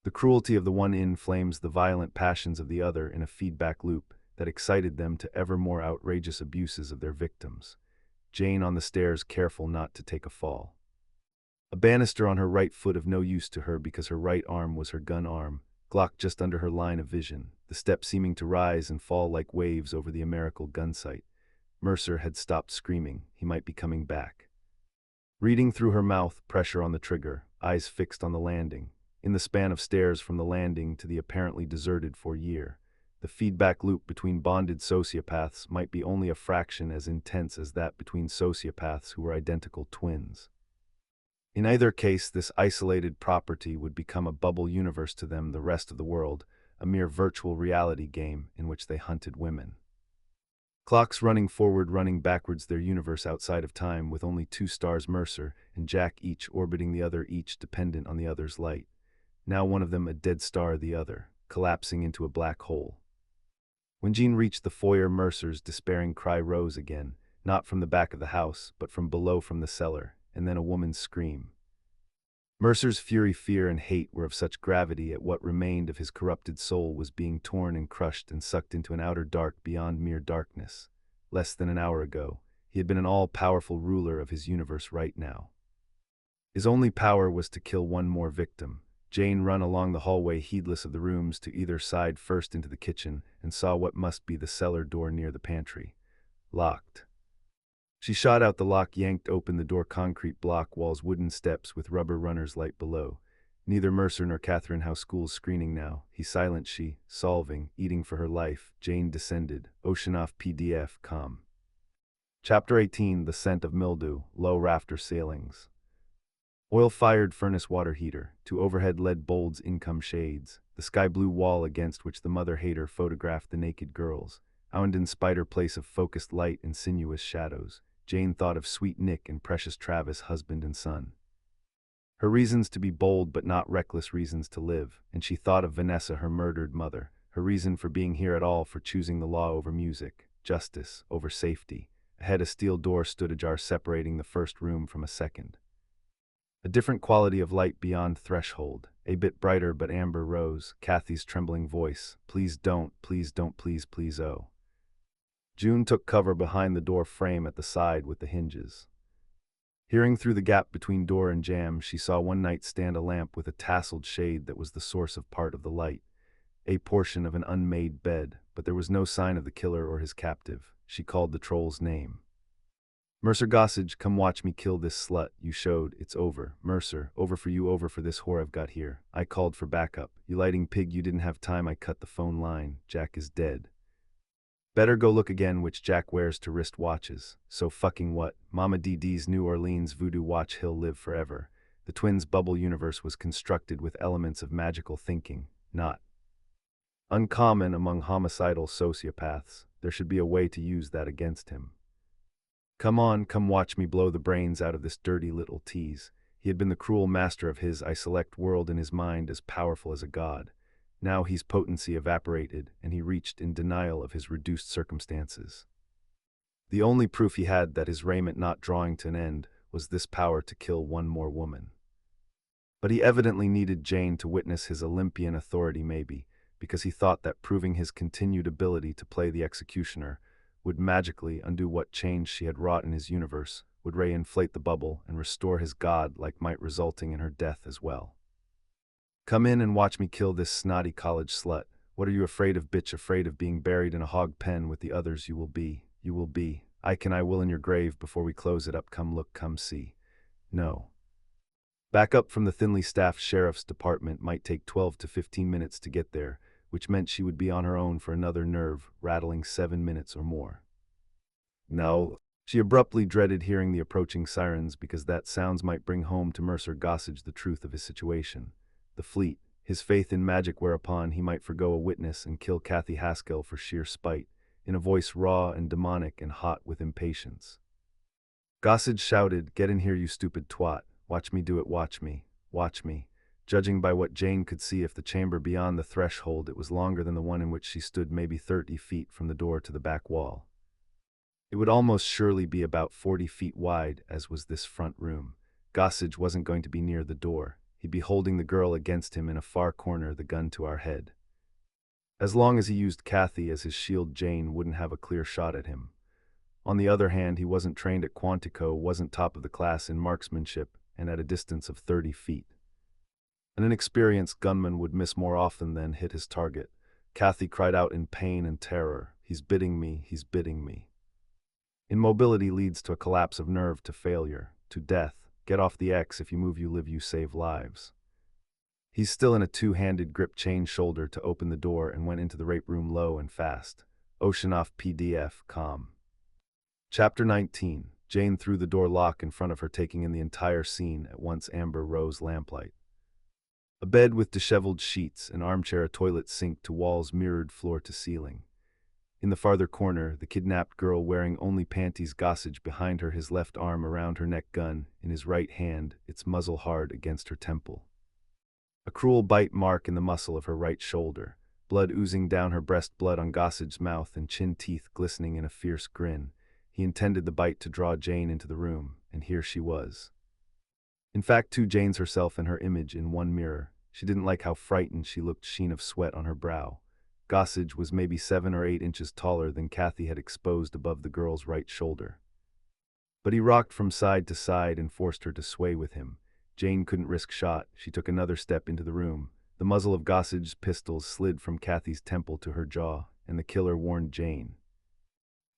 The cruelty of the one inflames the violent passions of the other in a feedback loop that excited them to ever more outrageous abuses of their victims. Jane on the stairs, careful not to take a fall. A banister on her right foot of no use to her because her right arm was her gun arm, Glock just under her line of vision, the steps seeming to rise and fall like waves over the Americal gun sight. Mercer had stopped screaming. He might be coming back. Reading through her mouth, pressure on the trigger, eyes fixed on the landing. In the span of stairs from the landing to the apparently deserted foyer, the feedback loop between bonded sociopaths might be only a fraction as intense as that between sociopaths who were identical twins. In either case, this isolated property would become a bubble universe to them, the rest of the world, a mere virtual reality game in which they hunted women. Clocks running forward, running backwards, their universe outside of time, with only 2 stars, Mercer and Jack, each orbiting the other, each dependent on the other's light. Now one of them a dead star, the other collapsing into a black hole. When Jean reached the foyer, Mercer's despairing cry rose again, not from the back of the house, but from below, from the cellar, and then a woman's scream. Mercer's fury, fear, and hate were of such gravity at what remained of his corrupted soul was being torn and crushed and sucked into an outer dark beyond mere darkness. Less than an hour ago, he had been an all-powerful ruler of his universe. Right now, his only power was to kill one more victim. Jane ran along the hallway, heedless of the rooms to either side, first into the kitchen, and saw what must be the cellar door near the pantry. Locked. She shot out the lock, yanked open the door, concrete block walls, wooden steps with rubber runners, light below. Neither Mercer nor Catherine House School's screening now. He silent, she, solving, eating for her life. Jane descended. Oceanoff PDF, com. Chapter 18, The Scent of Mildew, Low Rafter Ceilings. Oil-fired furnace water heater, 2 overhead lead bulbs, income shades, the sky-blue wall against which the mother-hater photographed the naked girls, Oundin spider place of focused light and sinuous shadows. Jane thought of sweet Nick and precious Travis, husband and son. Her reasons to be bold but not reckless reasons to live, and she thought of Vanessa, her murdered mother, her reason for being here at all, for choosing the law over music, justice over safety. Ahead, a steel door stood ajar, separating the first room from a second. A different quality of light beyond threshold, a bit brighter but amber rose, Kathy's trembling voice. Please don't, please, please, oh. June took cover behind the door frame at the side with the hinges. Hearing through the gap between door and jamb, she saw one night stand a lamp with a tasseled shade that was the source of part of the light, a portion of an unmade bed, but there was no sign of the killer or his captive. She called the troll's name. Mercer Gossage, come watch me kill this slut. You showed, it's over. Mercer, over for you, over for this whore I've got here. I called for backup. You lighting pig, you didn't have time, I cut the phone line. Jack is dead. Better go look again, which Jack wears to wrist watches. So fucking what? Mama DD's New Orleans voodoo watch, he'll live forever. The twins' bubble universe was constructed with elements of magical thinking, not uncommon among homicidal sociopaths. There should be a way to use that against him. Come on, come watch me blow the brains out of this dirty little tease. He had been the cruel master of his I select world in his mind, as powerful as a god. Now his potency evaporated, and he reached in denial of his reduced circumstances. The only proof he had that his raiment not drawing to an end was this power to kill one more woman. But he evidently needed Jane to witness his Olympian authority, maybe, because he thought that proving his continued ability to play the executioner would magically undo what change she had wrought in his universe, would re-inflate the bubble and restore his god-like might, resulting in her death as well. Come in and watch me kill this snotty college slut. What are you afraid of, bitch? Afraid of being buried in a hog pen with the others? You will be. I will in your grave before we close it up. Come look, come see. No. Back up from the thinly staffed sheriff's department might take 12 to 15 minutes to get there, which meant she would be on her own for another nerve-rattling 7 minutes or more. No. She abruptly dreaded hearing the approaching sirens because that sounds might bring home to Mercer Gossage the truth of his situation. The fleet, his faith in magic, whereupon he might forgo a witness and kill Kathy Haskell for sheer spite, in a voice raw and demonic and hot with impatience. Gossage shouted, "Get in here, you stupid twat. Watch me do it, watch me. Judging by what Jane could see of the chamber beyond the threshold, it was longer than the one in which she stood, maybe 30 feet from the door to the back wall. It would almost surely be about 40 feet wide, as was this front room. Gossage wasn't going to be near the door. He'd be holding the girl against him in a far corner, the gun to our head. As long as he used Kathy as his shield, Jane wouldn't have a clear shot at him. On the other hand, he wasn't trained at Quantico, wasn't top of the class in marksmanship, and at a distance of 30 feet. An inexperienced gunman would miss more often than hit his target. Kathy cried out in pain and terror. He's bidding me. Immobility leads to a collapse of nerve, to failure, to death. Get off the X. If you move, you live, you save lives. He's still in a two-handed grip, chained shoulder to open the door, and went into the rape room low and fast. Oceanoff PDF, com. Chapter 19. Jane threw the door lock in front of her, taking in the entire scene at once. Amber rose lamplight. A bed with disheveled sheets, an armchair, a toilet sink to walls mirrored floor to ceiling. In the farther corner, the kidnapped girl wearing only panties, Gossage behind her, his left arm around her neck, gun in his right hand, its muzzle hard against her temple. A cruel bite mark in the muscle of her right shoulder, blood oozing down her breast, blood on Gossage's mouth and chin, teeth glistening in a fierce grin. He intended the bite to draw Jane into the room, and here she was. In fact, two Janes, herself and her image in one mirror. She didn't like how frightened she looked, sheen of sweat on her brow. Gossage was maybe 7 or 8 inches taller than Kathy had exposed above the girl's right shoulder. But he rocked from side to side and forced her to sway with him. Jane couldn't risk shot. She took another step into the room. The muzzle of Gossage's pistols slid from Kathy's temple to her jaw, and the killer warned Jane.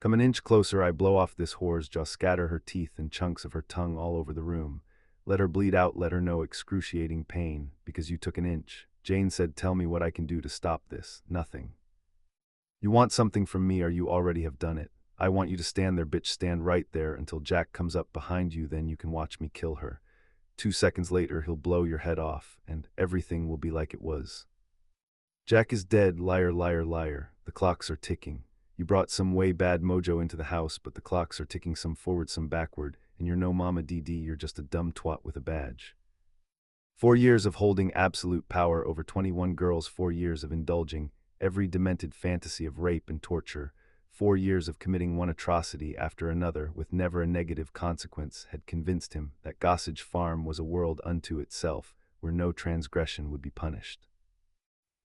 Come an inch closer, I blow off this whore's jaw, scatter her teeth and chunks of her tongue all over the room. Let her bleed out, let her know excruciating pain, because you took an inch. Jane said, tell me what I can do to stop this. Nothing. You want something from me, or you already have done it. I want you to stand there, bitch, stand right there until Jack comes up behind you, then you can watch me kill her. 2 seconds later, he'll blow your head off, and everything will be like it was. Jack is dead, liar, liar, liar. The clocks are ticking. You brought some way bad mojo into the house, but the clocks are ticking, some forward, some backward, and you're no Mama DD, you're just a dumb twat with a badge. 4 years of holding absolute power over 21 girls, 4 years of indulging every demented fantasy of rape and torture, 4 years of committing one atrocity after another with never a negative consequence had convinced him that Gossage Farm was a world unto itself, where no transgression would be punished.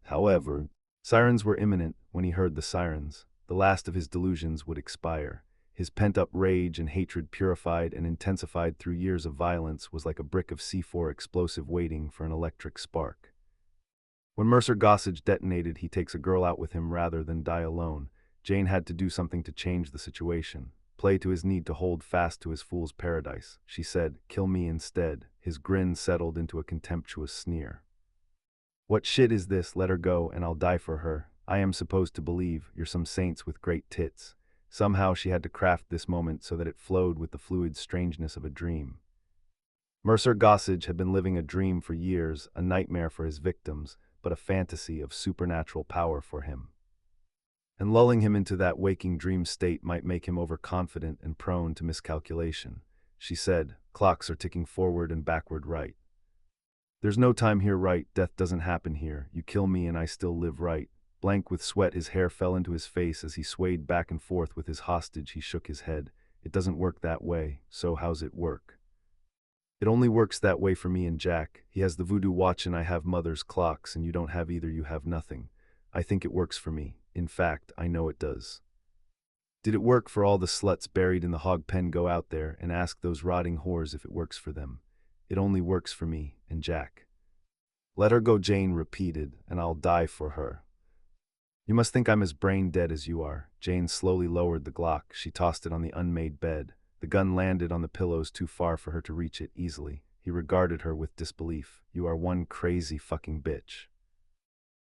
However, sirens were imminent when he heard the sirens. The last of his delusions would expire. His pent-up rage and hatred, purified and intensified through years of violence, was like a brick of C4 explosive waiting for an electric spark. When Mercer Gossage detonated, he takes a girl out with him rather than die alone. Jane had to do something to change the situation. Play to his need to hold fast to his fool's paradise. She said, "Kill me instead." His grin settled into a contemptuous sneer. "What shit is this? Let her go and I'll die for her. I am supposed to believe you're some saints with great tits." Somehow she had to craft this moment so that it flowed with the fluid strangeness of a dream. Mercer Gossage had been living a dream for years, a nightmare for his victims, but a fantasy of supernatural power for him. And lulling him into that waking dream state might make him overconfident and prone to miscalculation. She said, "Clocks are ticking forward and backward, right? There's no time here, right? Death doesn't happen here. You kill me and I still live, right?" Blank with sweat, his hair fell into his face as he swayed back and forth with his hostage. He shook his head. "It doesn't work that way, so how's it work?" "It only works that way for me and Jack. He has the voodoo watch and I have mother's clocks, and you don't have either. You have nothing. I think it works for me. In fact, I know it does." Did it work for all the sluts buried in the hog pen? Go out there and ask those rotting whores if it works for them. It only works for me and Jack. "Let her go," Jane repeated, "and I'll die for her." "You must think I'm as brain dead as you are." Jane slowly lowered the Glock. She tossed it on the unmade bed. The gun landed on the pillows too far for her to reach it easily. He regarded her with disbelief. "You are one crazy fucking bitch.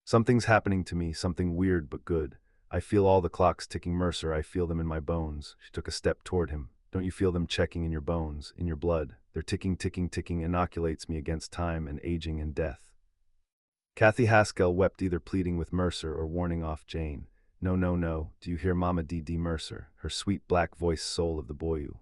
Something's happening to me, something weird but good. I feel all the clocks ticking, Mercer. I feel them in my bones." She took a step toward him. "Don't you feel them checking in your bones, in your blood? They're ticking, ticking, ticking. Inoculates me against time and aging and death." Kathy Haskell wept, either pleading with Mercer or warning off Jane. "No, no, no. Do you hear Mama D.D. Mercer?" Her sweet black voice, soul of the Boyu.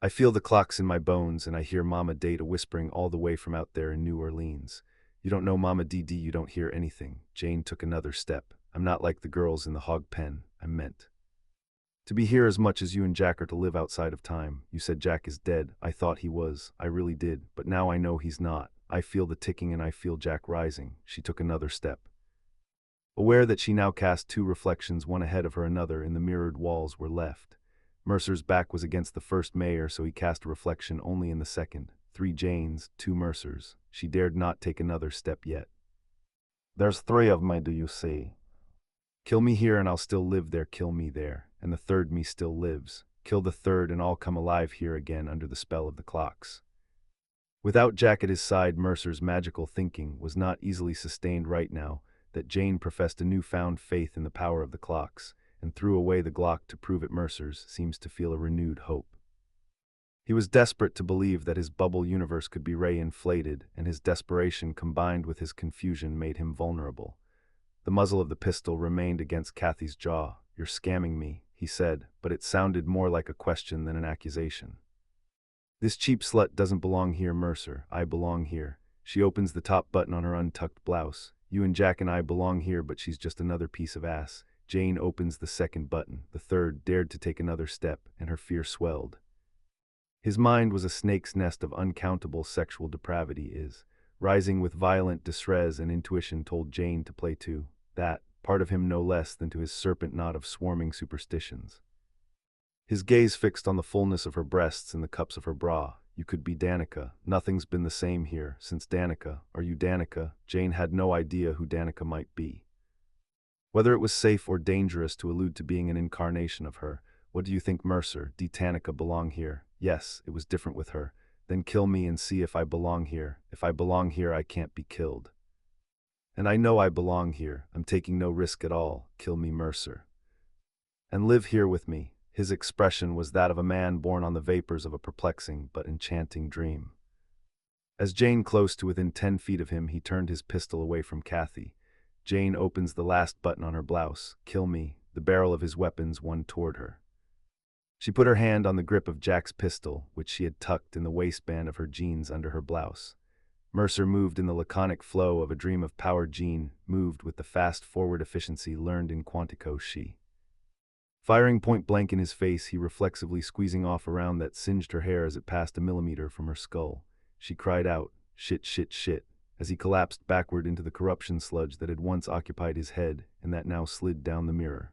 "I feel the clocks in my bones, and I hear Mama Data whispering all the way from out there in New Orleans. You don't know Mama D.D. You don't hear anything." Jane took another step. "I'm not like the girls in the hog pen. I meant to be here as much as you and Jack are to live outside of time. You said Jack is dead. I thought he was. I really did. But now I know he's not. I feel the ticking and I feel Jack rising." She took another step. Aware that she now cast two reflections, one ahead of her, another in the mirrored walls, were left. Mercer's back was against the first mayor, so he cast a reflection only in the second. 3 Janes, 2 Mercers. She dared not take another step yet. "There's 3 of me, do you see? Kill me here and I'll still live there. Kill me there, and the third me still lives. Kill the third and I'll come alive here again under the spell of the clocks." Without Jack at his side, Mercer's magical thinking was not easily sustained right now. That Jane professed a newfound faith in the power of the clocks, and threw away the Glock to prove it. Mercer's seems to feel a renewed hope. He was desperate to believe that his bubble universe could be re-inflated, and his desperation combined with his confusion made him vulnerable. The muzzle of the pistol remained against Kathy's jaw. "You're scamming me," he said, but it sounded more like a question than an accusation. "This cheap slut doesn't belong here, Mercer. I belong here." She opens the top button on her untucked blouse. "You and Jack and I belong here, but she's just another piece of ass." Jane opens the second button. The third dared to take another step, and her fear swelled. His mind was a snake's nest of uncountable sexual depravity. Rising with violent distress, and intuition told Jane to play too. That, part of him no less than to his serpent knot of swarming superstitions. His gaze fixed on the fullness of her breasts and the cups of her bra. "You could be Danica. Nothing's been the same here since Danica. Are you Danica?" Jane had no idea who Danica might be. Whether it was safe or dangerous to allude to being an incarnation of her. "What do you think, Mercer? Did Danica belong here?" Yes, it was different with her. "Then kill me and see if I belong here. If I belong here, I can't be killed. And I know I belong here. I'm taking no risk at all. Kill me, Mercer. And live here with me." His expression was that of a man born on the vapors of a perplexing but enchanting dream. As Jane close to within 10 feet of him, he turned his pistol away from Kathy. Jane opens the last button on her blouse. "Kill me." The barrel of his weapons won toward her. She put her hand on the grip of Jack's pistol, which she had tucked in the waistband of her jeans under her blouse. Mercer moved in the laconic flow of a dream of power. Jean moved with the fast-forward efficiency learned in Quantico. She Firing point blank in his face, he reflexively squeezing off around that singed her hair as it passed a millimeter from her skull. She cried out, "Shit, shit, shit," as he collapsed backward into the corruption sludge that had once occupied his head and that now slid down the mirror.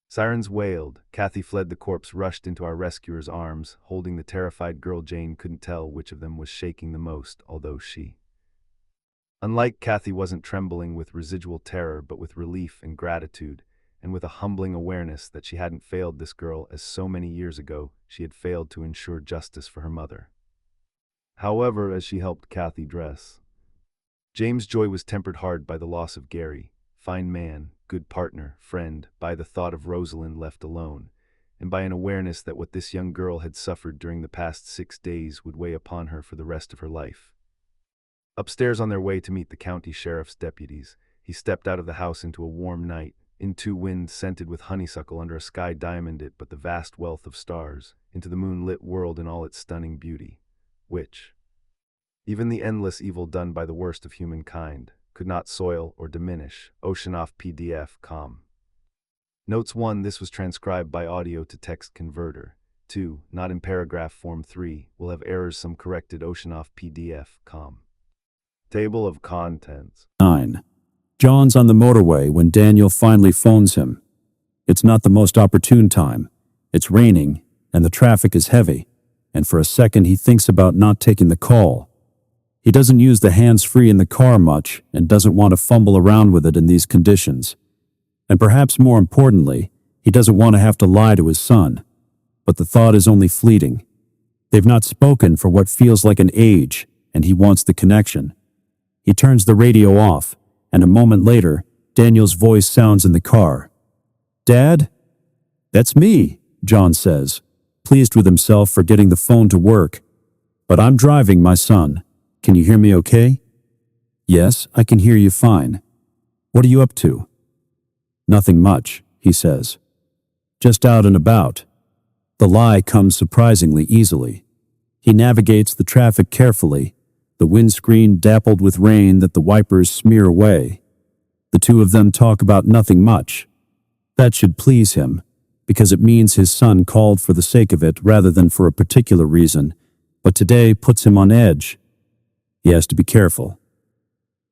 Sirens wailed. Kathy fled. The corpse rushed into our rescuer's arms, holding the terrified girl. Jane couldn't tell which of them was shaking the most, although she. Unlike Kathy, wasn't trembling with residual terror, but with relief and gratitude, and with a humbling awareness that she hadn't failed this girl as so many years ago she had failed to ensure justice for her mother. However, as she helped Kathy dress, James' joy was tempered hard by the loss of Gary, fine man, good partner, friend, by the thought of Rosalind left alone, and by an awareness that what this young girl had suffered during the past 6 days would weigh upon her for the rest of her life. Upstairs, on their way to meet the county sheriff's deputies, he stepped out of the house into a warm night, into wind scented with honeysuckle under a sky diamonded but the vast wealth of stars, into the moonlit world in all its stunning beauty, which, even the endless evil done by the worst of humankind, could not soil or diminish. Oceanoff PDF.com. Notes 1. This was transcribed by audio to text converter. 2. Not in paragraph form. 3. Will have errors. Some corrected. Oceanoff PDF.com. Table of contents. 9. John's on the motorway when Daniel finally phones him. It's not the most opportune time. It's raining, and the traffic is heavy, and for a second he thinks about not taking the call. He doesn't use the hands-free in the car much and doesn't want to fumble around with it in these conditions. And perhaps more importantly, he doesn't want to have to lie to his son. But the thought is only fleeting. They've not spoken for what feels like an age, and he wants the connection. He turns the radio off, and a moment later, Daniel's voice sounds in the car. "Dad?" "That's me," John says, pleased with himself for getting the phone to work. "But I'm driving, my son. Can you hear me okay?" "Yes, I can hear you fine. What are you up to?" "Nothing much," he says. "Just out and about." The lie comes surprisingly easily. He navigates the traffic carefully, the windscreen dappled with rain that the wipers smear away. The two of them talk about nothing much. That should please him, because it means his son called for the sake of it rather than for a particular reason, but today puts him on edge. He has to be careful.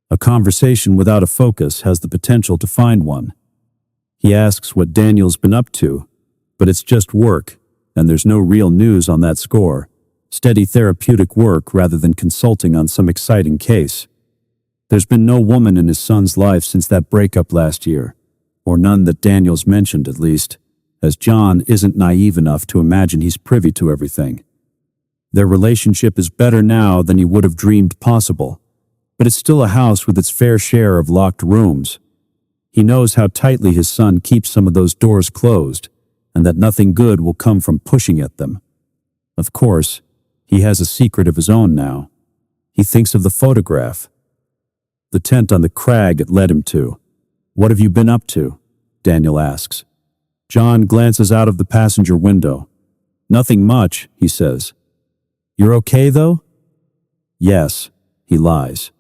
A conversation without a focus has the potential to find one. He asks what Daniel's been up to, but it's just work, and there's no real news on that score. Steady therapeutic work rather than consulting on some exciting case. There's been no woman in his son's life since that breakup last year, or none that Daniel's mentioned at least, as John isn't naive enough to imagine he's privy to everything. Their relationship is better now than he would have dreamed possible, but it's still a house with its fair share of locked rooms. He knows how tightly his son keeps some of those doors closed, and that nothing good will come from pushing at them. Of course, he has a secret of his own now. He thinks of the photograph. The tent on the crag it led him to. "What have you been up to?" Daniel asks. John glances out of the passenger window. "Nothing much," he says. "You're okay, though?" "Yes," he lies.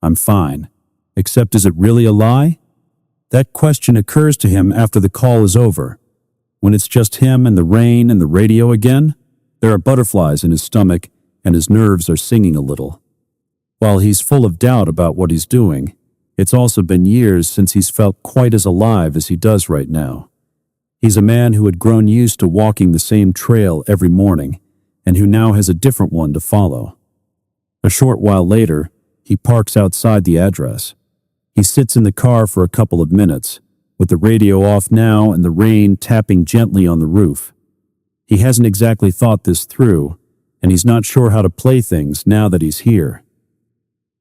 "I'm fine. Except is it really a lie?" That question occurs to him after the call is over. When it's just him and the rain and the radio again, there are butterflies in his stomach and his nerves are singing a little. While he's full of doubt about what he's doing, it's also been years since he's felt quite as alive as he does right now. He's a man who had grown used to walking the same trail every morning, and who now has a different one to follow. A short while later, he parks outside the address. He sits in the car for a couple of minutes, with the radio off now and the rain tapping gently on the roof. He hasn't exactly thought this through, and he's not sure how to play things now that he's here.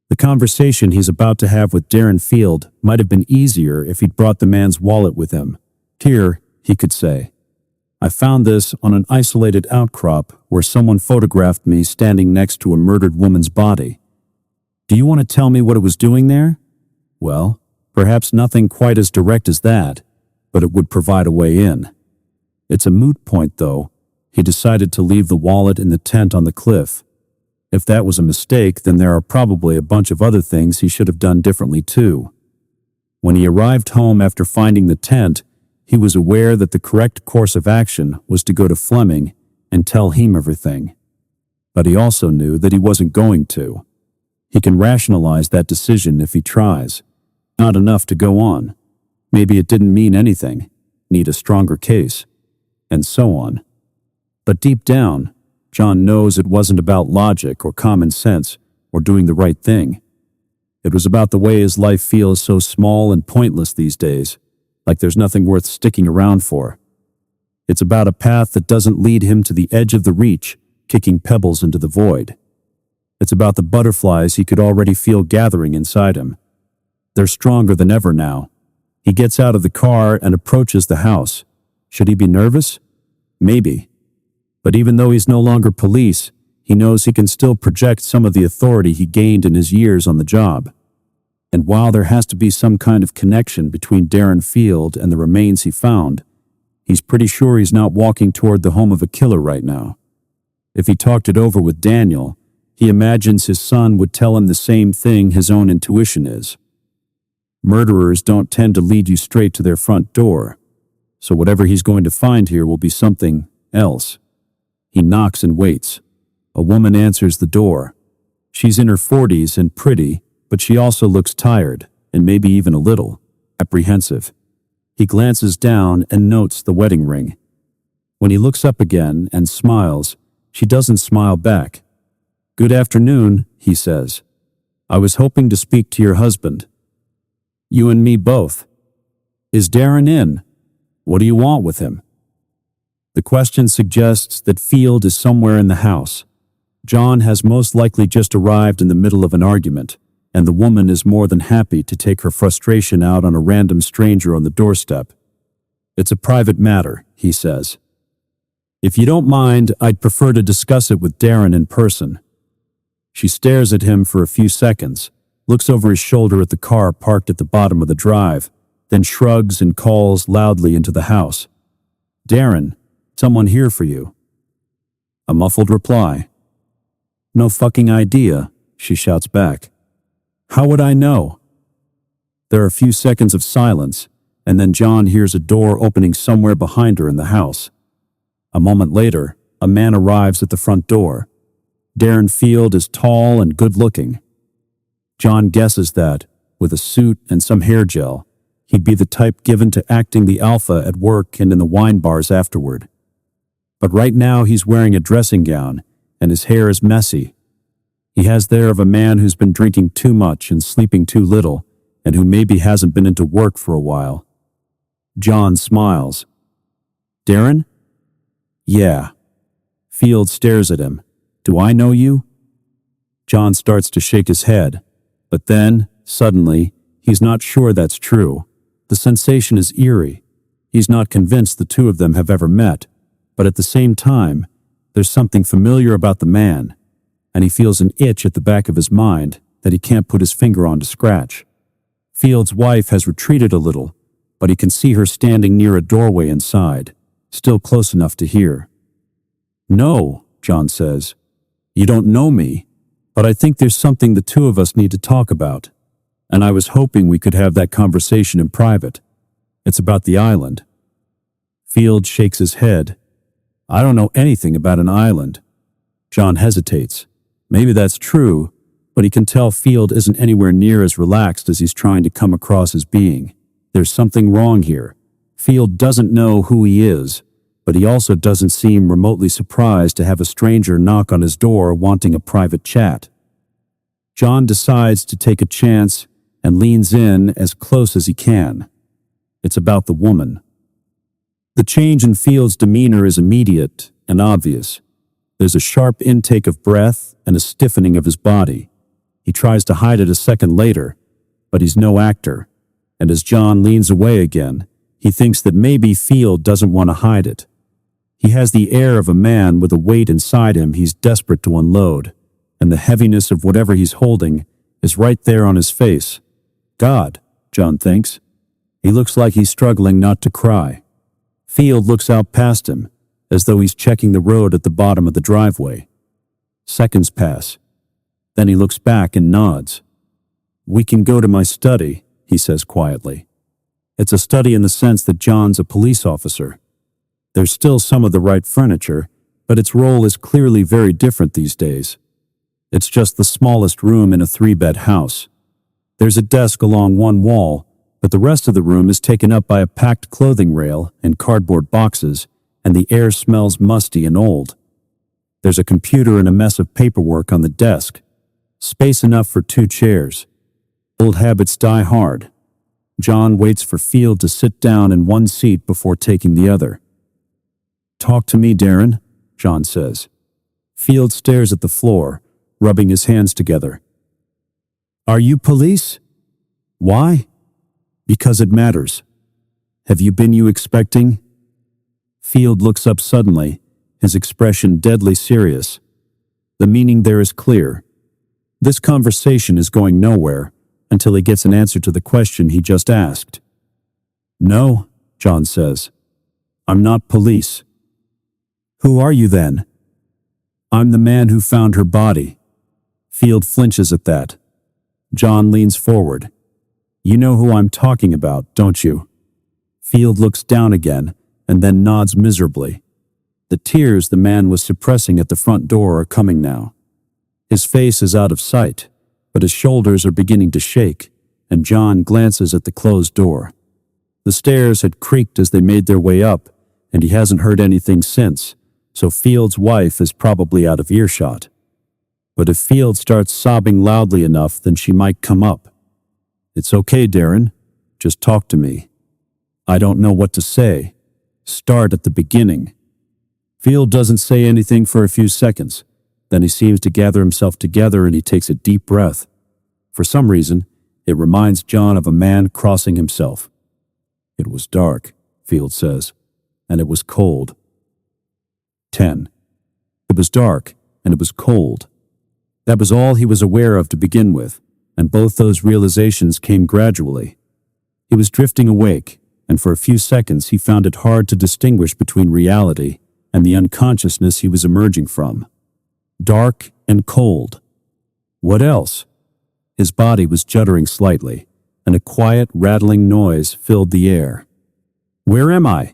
The conversation he's about to have with Darren Field might have been easier if he'd brought the man's wallet with him. "Here," he could say. "I found this on an isolated outcrop where someone photographed me standing next to a murdered woman's body. Do you want to tell me what it was doing there?" Well, perhaps nothing quite as direct as that, but it would provide a way in. It's a moot point, though. He decided to leave the wallet in the tent on the cliff. If that was a mistake, then there are probably a bunch of other things he should have done differently too. When he arrived home after finding the tent, He was aware that the correct course of action was to go to Fleming and tell him everything. But he also knew that he wasn't going to. He can rationalize that decision if he tries. Not enough to go on. Maybe it didn't mean anything. Need a stronger case. And so on. But deep down, John knows it wasn't about logic or common sense or doing the right thing. It was about the way his life feels so small and pointless these days, like there's nothing worth sticking around for. It's about a path that doesn't lead him to the edge of the reach, kicking pebbles into the void. It's about the butterflies he could already feel gathering inside him. They're stronger than ever now. He gets out of the car and approaches the house. Should he be nervous? Maybe. But even though he's no longer police, he knows he can still project some of the authority he gained in his years on the job. And while there has to be some kind of connection between Darren Field and the remains he found, he's pretty sure he's not walking toward the home of a killer right now. If he talked it over with Daniel, he imagines his son would tell him the same thing his own intuition is. Murderers don't tend to lead you straight to their front door, so whatever he's going to find here will be something else. He knocks and waits. A woman answers the door. She's in her 40s and pretty, but she also looks tired, and maybe even a little apprehensive. He glances down and notes the wedding ring. When he looks up again and smiles, she doesn't smile back. "Good afternoon," he says. "I was hoping to speak to your husband." "You and me both." "Is Darren in? What do you want with him?" The question suggests that Field is somewhere in the house. John has most likely just arrived in the middle of an argument, and the woman is more than happy to take her frustration out on a random stranger on the doorstep. "It's a private matter," he says. "If you don't mind, I'd prefer to discuss it with Darren in person." She stares at him for a few seconds, looks over his shoulder at the car parked at the bottom of the drive, then shrugs and calls loudly into the house. "Darren, someone here for you." A muffled reply. "No fucking idea," she shouts back. "How would I know?" There are a few seconds of silence, and then John hears a door opening somewhere behind her in the house. A moment later, a man arrives at the front door. Darren Field is tall and good-looking. John guesses that, with a suit and some hair gel, he'd be the type given to acting the alpha at work and in the wine bars afterward. But right now he's wearing a dressing gown, and his hair is messy. He has the air of a man who's been drinking too much and sleeping too little, and who maybe hasn't been into work for a while. John smiles. "Darren?" "Yeah." Field stares at him. "Do I know you?" John starts to shake his head, but then, suddenly, he's not sure that's true. The sensation is eerie. He's not convinced the two of them have ever met, but at the same time, there's something familiar about the man, and he feels an itch at the back of his mind that he can't put his finger on to scratch. Field's wife has retreated a little, but he can see her standing near a doorway inside, still close enough to hear. "No," John says. "You don't know me, but I think there's something the two of us need to talk about, and I was hoping we could have that conversation in private. It's about the island." Field shakes his head. "I don't know anything about an island." John hesitates. Maybe that's true, but he can tell Field isn't anywhere near as relaxed as he's trying to come across as being. There's something wrong here. Field doesn't know who he is, but he also doesn't seem remotely surprised to have a stranger knock on his door wanting a private chat. John decides to take a chance and leans in as close as he can. It's about the woman. The change in Field's demeanor is immediate and obvious. There's a sharp intake of breath and a stiffening of his body. He tries to hide it a second later, but he's no actor, and as John leans away again, he thinks that maybe Field doesn't want to hide it. He has the air of a man with a weight inside him he's desperate to unload, and the heaviness of whatever he's holding is right there on his face. God, John thinks. He looks like he's struggling not to cry. Field looks out past him, as though he's checking the road at the bottom of the driveway. Seconds pass. Then he looks back and nods. "We can go to my study," he says quietly. It's a study in the sense that John's a police officer. There's still some of the right furniture, but its role is clearly very different these days. It's just the smallest room in a 3-bed house. There's a desk along one wall, but the rest of the room is taken up by a packed clothing rail and cardboard boxes, and the air smells musty and old. There's a computer and a mess of paperwork on the desk. Space enough for 2 chairs. Old habits die hard. John waits for Field to sit down in one seat before taking the other. "Talk to me, Darren," John says. Field stares at the floor, rubbing his hands together. "Are you police?" "Why?" "Because it matters. Have you been expecting?" Field looks up suddenly, his expression deadly serious. The meaning there is clear. This conversation is going nowhere until he gets an answer to the question he just asked. "No," John says. "I'm not police." "Who are you then?" "I'm the man who found her body." Field flinches at that. John leans forward. "You know who I'm talking about, don't you?" Field looks down again and then nods miserably. The tears the man was suppressing at the front door are coming now. His face is out of sight, but his shoulders are beginning to shake, and John glances at the closed door. The stairs had creaked as they made their way up, and he hasn't heard anything since, so Field's wife is probably out of earshot. But if Field starts sobbing loudly enough, then she might come up. "It's okay, Darren. Just talk to me." "I don't know what to say. Start at the beginning." Field doesn't say anything for a few seconds. Then he seems to gather himself together and he takes a deep breath. For some reason, it reminds John of a man crossing himself. "It was dark," Field says, "and it was cold." 10. It was dark, and it was cold. That was all he was aware of to begin with, and both those realizations came gradually. He was drifting awake, and for a few seconds he found it hard to distinguish between reality and the unconsciousness he was emerging from. Dark and cold. What else? His body was juddering slightly, and a quiet, rattling noise filled the air. Where am I?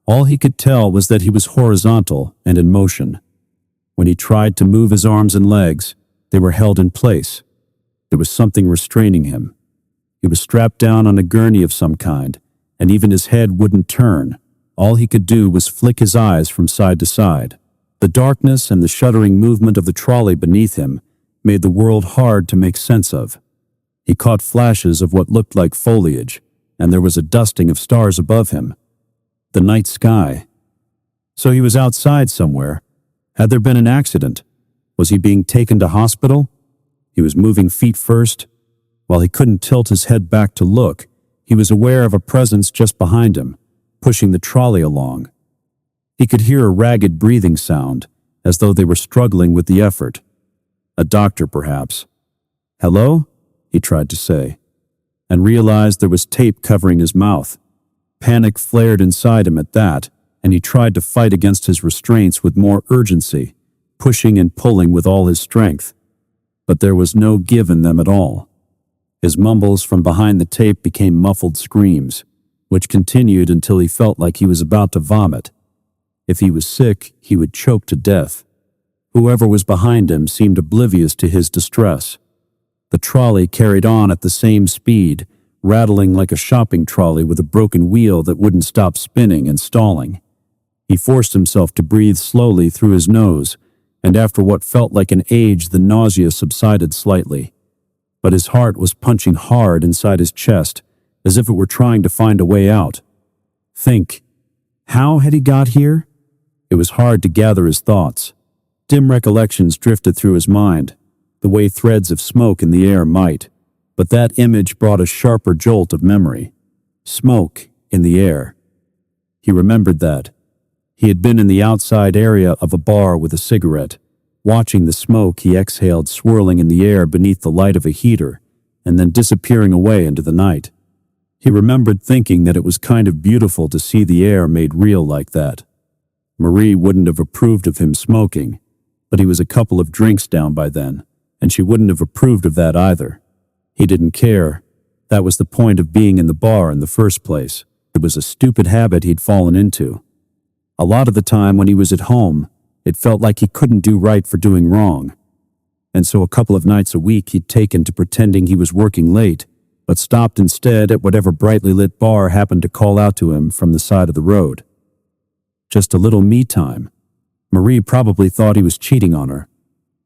All he could tell was that he was horizontal and in motion. When he tried to move his arms and legs, they were held in place. There was something restraining him. He was strapped down on a gurney of some kind, and even his head wouldn't turn. All he could do was flick his eyes from side to side. The darkness and the shuddering movement of the trolley beneath him made the world hard to make sense of. He caught flashes of what looked like foliage, and there was a dusting of stars above him. The night sky. So he was outside somewhere. Had there been an accident? Was he being taken to hospital? He was moving feet first. While he couldn't tilt his head back to look, he was aware of a presence just behind him, pushing the trolley along. He could hear a ragged breathing sound, as though they were struggling with the effort. A doctor, perhaps. "Hello?" he tried to say, and realized there was tape covering his mouth. Panic flared inside him at that, and he tried to fight against his restraints with more urgency, pushing and pulling with all his strength. But there was no give in them at all. His mumbles from behind the tape became muffled screams, which continued until he felt like he was about to vomit. If he was sick, he would choke to death. Whoever was behind him seemed oblivious to his distress. The trolley carried on at the same speed, rattling like a shopping trolley with a broken wheel that wouldn't stop spinning and stalling. He forced himself to breathe slowly through his nose, and after what felt like an age, the nausea subsided slightly. But his heart was punching hard inside his chest, as if it were trying to find a way out. Think. How had he got here? It was hard to gather his thoughts. Dim recollections drifted through his mind, the way threads of smoke in the air might, but that image brought a sharper jolt of memory. Smoke in the air. He remembered that. He had been in the outside area of a bar with a cigarette, watching the smoke he exhaled swirling in the air beneath the light of a heater, and then disappearing away into the night. He remembered thinking that it was kind of beautiful to see the air made real like that. Marie wouldn't have approved of him smoking, but he was a couple of drinks down by then, and she wouldn't have approved of that either. He didn't care. That was the point of being in the bar in the first place. It was a stupid habit he'd fallen into. A lot of the time when he was at home, it felt like he couldn't do right for doing wrong. And so a couple of nights a week he'd taken to pretending he was working late, but stopped instead at whatever brightly lit bar happened to call out to him from the side of the road. Just a little me time. Marie probably thought he was cheating on her.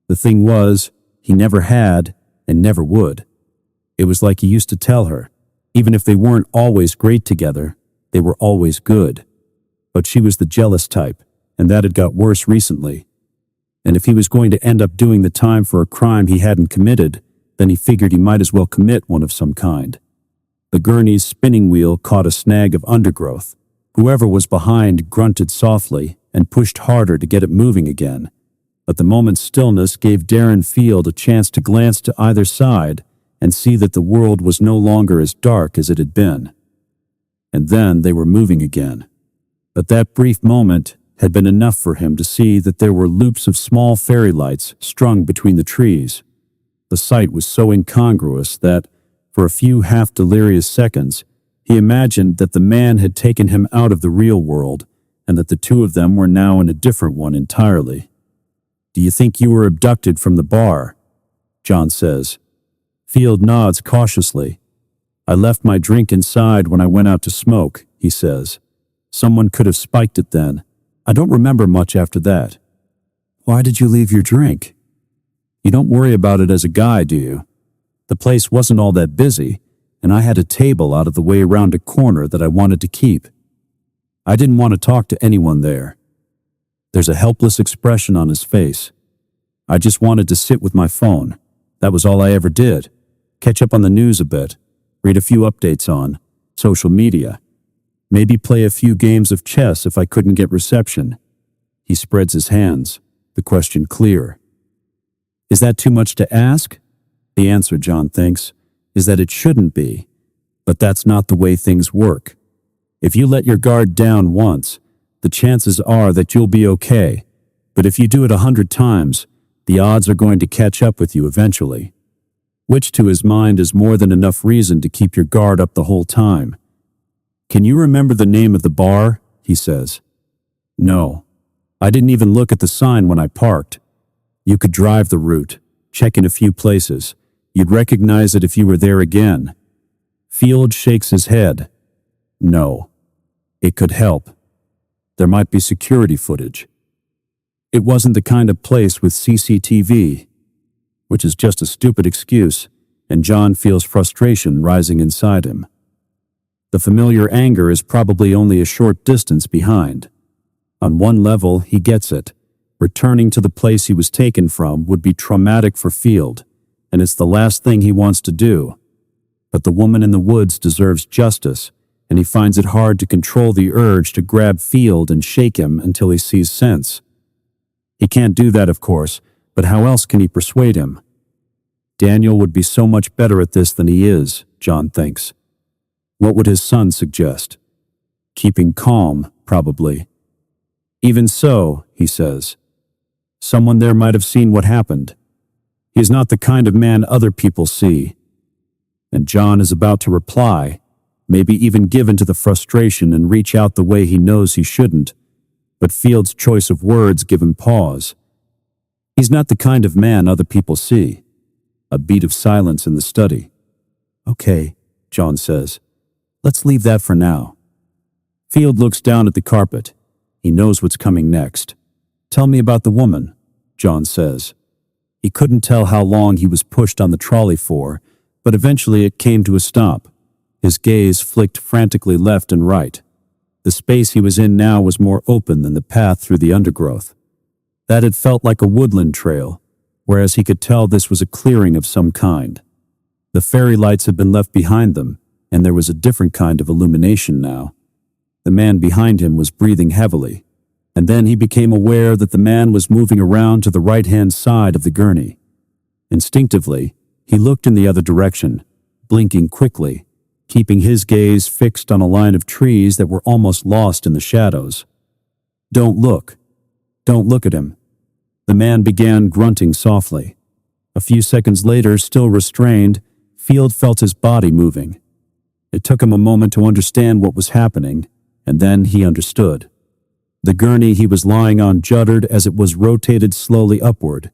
The thing was, he never had and never would. It was like he used to tell her, even if they weren't always great together, they were always good. But she was the jealous type, and that had got worse recently. And if he was going to end up doing the time for a crime he hadn't committed, then he figured he might as well commit one of some kind. The gurney's spinning wheel caught a snag of undergrowth. Whoever was behind grunted softly and pushed harder to get it moving again. But the moment's stillness gave Darren Field a chance to glance to either side and see that the world was no longer as dark as it had been. And then they were moving again. But that brief moment had been enough for him to see that there were loops of small fairy lights strung between the trees. The sight was so incongruous that, for a few half-delirious seconds, he imagined that the man had taken him out of the real world and that the two of them were now in a different one entirely. "Do you think you were abducted from the bar?" John says. Field nods cautiously. "I left my drink inside when I went out to smoke," he says. "Someone could have spiked it then. I don't remember much after that." "Why did you leave your drink?" "You don't worry about it as a guy, do you? The place wasn't all that busy, and I had a table out of the way around a corner that I wanted to keep. I didn't want to talk to anyone there." There's a helpless expression on his face. "I just wanted to sit with my phone. That was all I ever did. Catch up on the news a bit, read a few updates on social media. Maybe play a few games of chess if I couldn't get reception." He spreads his hands, the question clear. Is that too much to ask? The answer, John thinks, is that it shouldn't be. But that's not the way things work. If you let your guard down once, the chances are that you'll be okay. But if you do it 100 times, the odds are going to catch up with you eventually. Which to his mind is more than enough reason to keep your guard up the whole time. "Can you remember the name of the bar?" he says. "No. I didn't even look at the sign when I parked. You could drive the route, check in a few places. You'd recognize it if you were there again." Field shakes his head. "No. It could help. There might be security footage." It wasn't the kind of place with CCTV, which is just a stupid excuse, and John feels frustration rising inside him. The familiar anger is probably only a short distance behind. On one level, he gets it. Returning to the place he was taken from would be traumatic for Field, and it's the last thing he wants to do. But the woman in the woods deserves justice, and he finds it hard to control the urge to grab Field and shake him until he sees sense. He can't do that, of course, but how else can he persuade him? Daniel would be so much better at this than he is, John thinks. What would his son suggest? Keeping calm, probably. Even so, he says, someone there might have seen what happened. He is not the kind of man other people see. And John is about to reply, maybe even give in to the frustration and reach out the way he knows he shouldn't, but Field's choice of words give him pause. He's not the kind of man other people see. A beat of silence in the study. "Okay," John says. "Let's leave that for now." Field looks down at the carpet. He knows what's coming next. "Tell me about the woman," John says. He couldn't tell how long he was pushed on the trolley for, but eventually it came to a stop. His gaze flicked frantically left and right. The space he was in now was more open than the path through the undergrowth. That had felt like a woodland trail, whereas he could tell this was a clearing of some kind. The fairy lights had been left behind them, and there was a different kind of illumination now. The man behind him was breathing heavily, and then he became aware that the man was moving around to the right-hand side of the gurney. Instinctively, he looked in the other direction, blinking quickly, keeping his gaze fixed on a line of trees that were almost lost in the shadows. "Don't look. Don't look at him." The man began grunting softly. A few seconds later, still restrained, Field felt his body moving. It took him a moment to understand what was happening, and then he understood. The gurney he was lying on juddered as it was rotated slowly upward.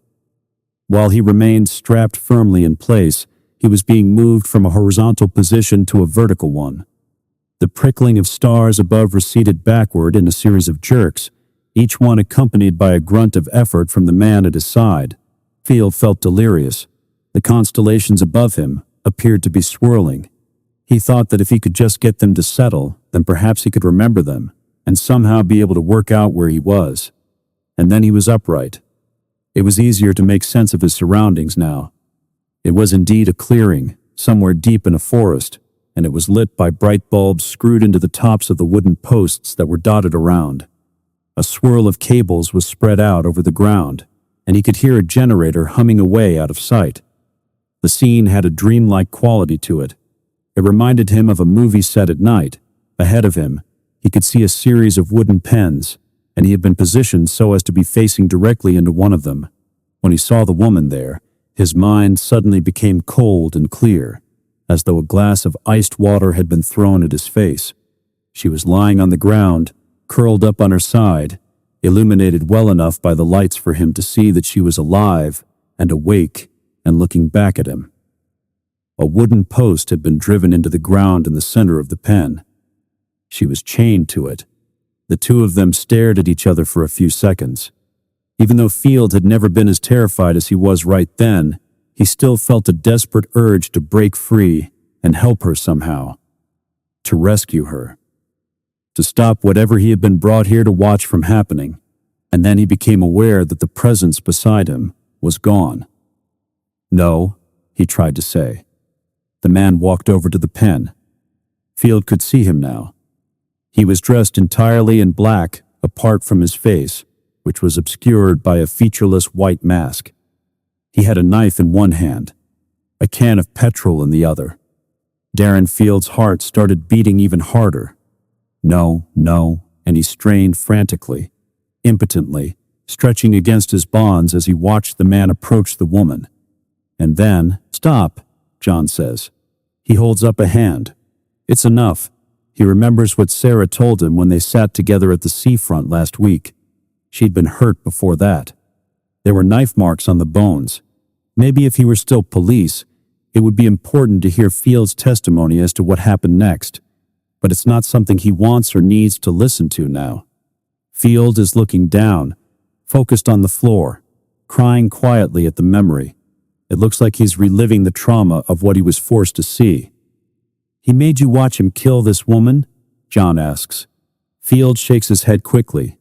While he remained strapped firmly in place, he was being moved from a horizontal position to a vertical one. The prickling of stars above receded backward in a series of jerks, each one accompanied by a grunt of effort from the man at his side. Field felt delirious. The constellations above him appeared to be swirling. He thought that if he could just get them to settle, then perhaps he could remember them and somehow be able to work out where he was. And then he was upright. It was easier to make sense of his surroundings now. It was indeed a clearing, somewhere deep in a forest, and it was lit by bright bulbs screwed into the tops of the wooden posts that were dotted around. A swirl of cables was spread out over the ground, and he could hear a generator humming away out of sight. The scene had a dreamlike quality to it. It reminded him of a movie set at night. Ahead of him, he could see a series of wooden pens, and he had been positioned so as to be facing directly into one of them. When he saw the woman there, his mind suddenly became cold and clear, as though a glass of iced water had been thrown at his face. She was lying on the ground, curled up on her side, illuminated well enough by the lights for him to see that she was alive and awake and looking back at him. A wooden post had been driven into the ground in the center of the pen. She was chained to it. The two of them stared at each other for a few seconds. Even though Field had never been as terrified as he was right then, he still felt a desperate urge to break free and help her somehow. To rescue her. To stop whatever he had been brought here to watch from happening. And then he became aware that the presence beside him was gone. "No," he tried to say. The man walked over to the pen. Field could see him now. He was dressed entirely in black, apart from his face, which was obscured by a featureless white mask. He had a knife in one hand, a can of petrol in the other. Darren Field's heart started beating even harder. No, no, and he strained frantically, impotently, stretching against his bonds as he watched the man approach the woman. And then, "Stop," John says. He holds up a hand. It's enough. He remembers what Sarah told him when they sat together at the seafront last week. She'd been hurt before that. There were knife marks on the bones. Maybe if he were still police, it would be important to hear Field's testimony as to what happened next. But it's not something he wants or needs to listen to now. Field is looking down, focused on the floor, crying quietly at the memory. It looks like he's reliving the trauma of what he was forced to see. "He made you watch him kill this woman?" John asks. Field shakes his head quickly.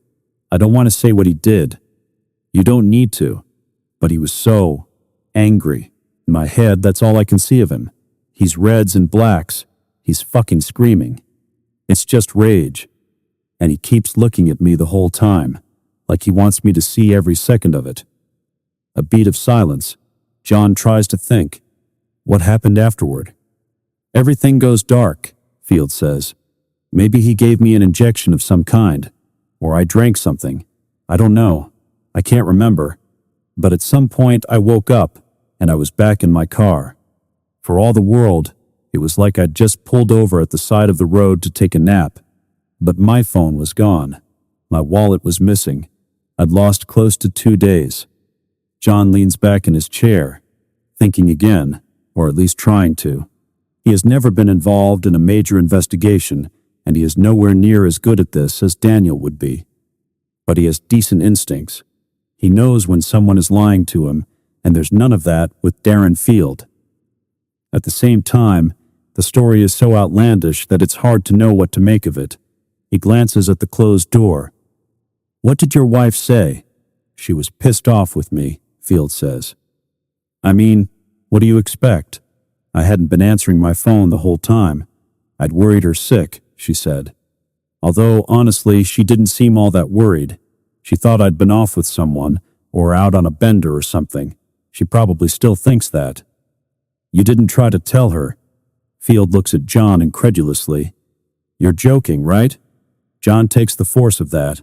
"I don't want to say what he did. You don't need to. But he was so angry. In my head, that's all I can see of him. He's reds and blacks. He's fucking screaming. It's just rage. And he keeps looking at me the whole time, like he wants me to see every second of it." A beat of silence. John tries to think. What happened afterward? "Everything goes dark," Field says. "Maybe he gave me an injection of some kind, or I drank something. I don't know. I can't remember. But at some point I woke up, and I was back in my car. For all the world, it was like I'd just pulled over at the side of the road to take a nap. But my phone was gone. My wallet was missing. I'd lost close to 2 days." John leans back in his chair, thinking again, or at least trying to. He has never been involved in a major investigation, and he is nowhere near as good at this as Daniel would be. But he has decent instincts. He knows when someone is lying to him, and there's none of that with Darren Field. At the same time, the story is so outlandish that it's hard to know what to make of it. He glances at the closed door. "What did your wife say?" "She was pissed off with me," Field says. "I mean, what do you expect? I hadn't been answering my phone the whole time. I'd worried her sick," she said. Although, honestly, she didn't seem all that worried. She thought I'd been off with someone, or out on a bender or something. She probably still thinks that. "You didn't try to tell her?" Field looks at John incredulously. "You're joking, right?" John takes the force of that.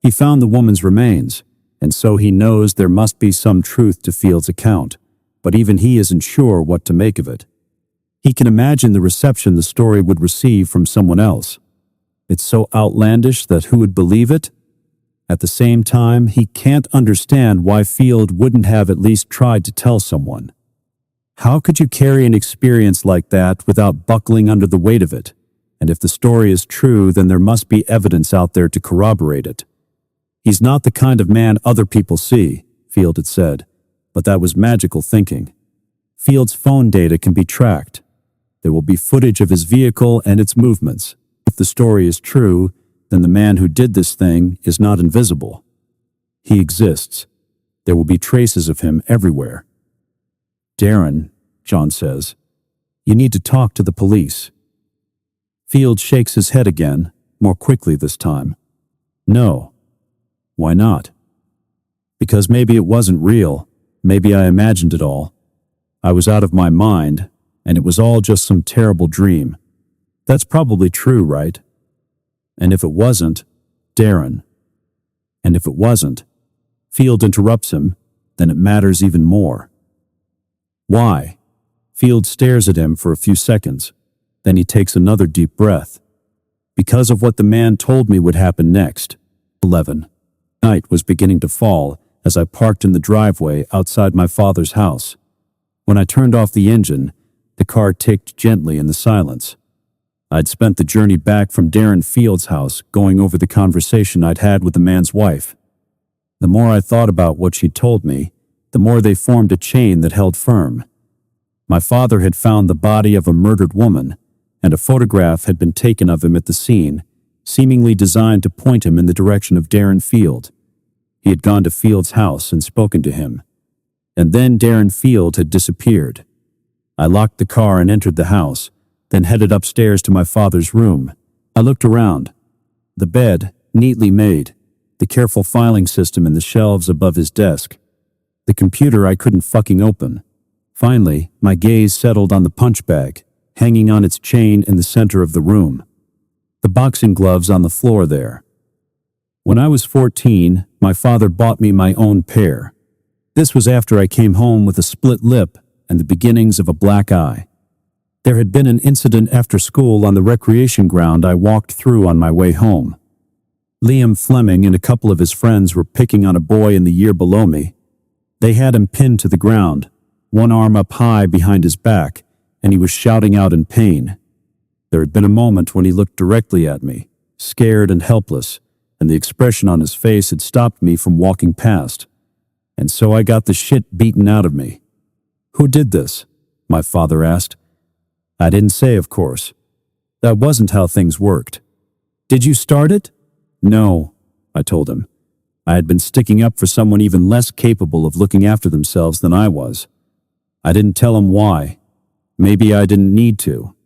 He found the woman's remains, and so he knows there must be some truth to Field's account, but even he isn't sure what to make of it. He can imagine the reception the story would receive from someone else. It's so outlandish that who would believe it? At the same time, he can't understand why Field wouldn't have at least tried to tell someone. How could you carry an experience like that without buckling under the weight of it? And if the story is true, then there must be evidence out there to corroborate it. He's not the kind of man other people see, Field had said, but that was magical thinking. Field's phone data can be tracked. There will be footage of his vehicle and its movements. If the story is true, then the man who did this thing is not invisible. He exists. There will be traces of him everywhere. Darren, John says, you need to talk to the police. Field shakes his head again, more quickly this time. No. Why not? Because maybe it wasn't real. Maybe I imagined it all. I was out of my mind, and it was all just some terrible dream. That's probably true, right? And if it wasn't, Darren. And if it wasn't, Field interrupts him, then it matters even more. Why? Field stares at him for a few seconds. Then he takes another deep breath. Because of what the man told me would happen next. 11. Night was beginning to fall as I parked in the driveway outside my father's house. When I turned off the engine, the car ticked gently in the silence. I'd spent the journey back from Darren Field's house going over the conversation I'd had with the man's wife. The more I thought about what she'd told me, the more they formed a chain that held firm. My father had found the body of a murdered woman, and a photograph had been taken of him at the scene, seemingly designed to point him in the direction of Darren Field. He had gone to Field's house and spoken to him. And then Darren Field had disappeared. I locked the car and entered the house, then headed upstairs to my father's room. I looked around. The bed, neatly made, the careful filing system in the shelves above his desk. The computer I couldn't fucking open. Finally, my gaze settled on the punch bag, hanging on its chain in the center of the room. The boxing gloves on the floor there. When I was 14, my father bought me my own pair. This was after I came home with a split lip and the beginnings of a black eye. There had been an incident after school on the recreation ground I walked through on my way home. Liam Fleming and a couple of his friends were picking on a boy in the year below me. They had him pinned to the ground, one arm up high behind his back, and he was shouting out in pain. There had been a moment when he looked directly at me, scared and helpless, and the expression on his face had stopped me from walking past. And so I got the shit beaten out of me. Who did this? My father asked. I didn't say, of course. That wasn't how things worked. Did you start it? No, I told him. I had been sticking up for someone even less capable of looking after themselves than I was. I didn't tell him why. Maybe I didn't need to.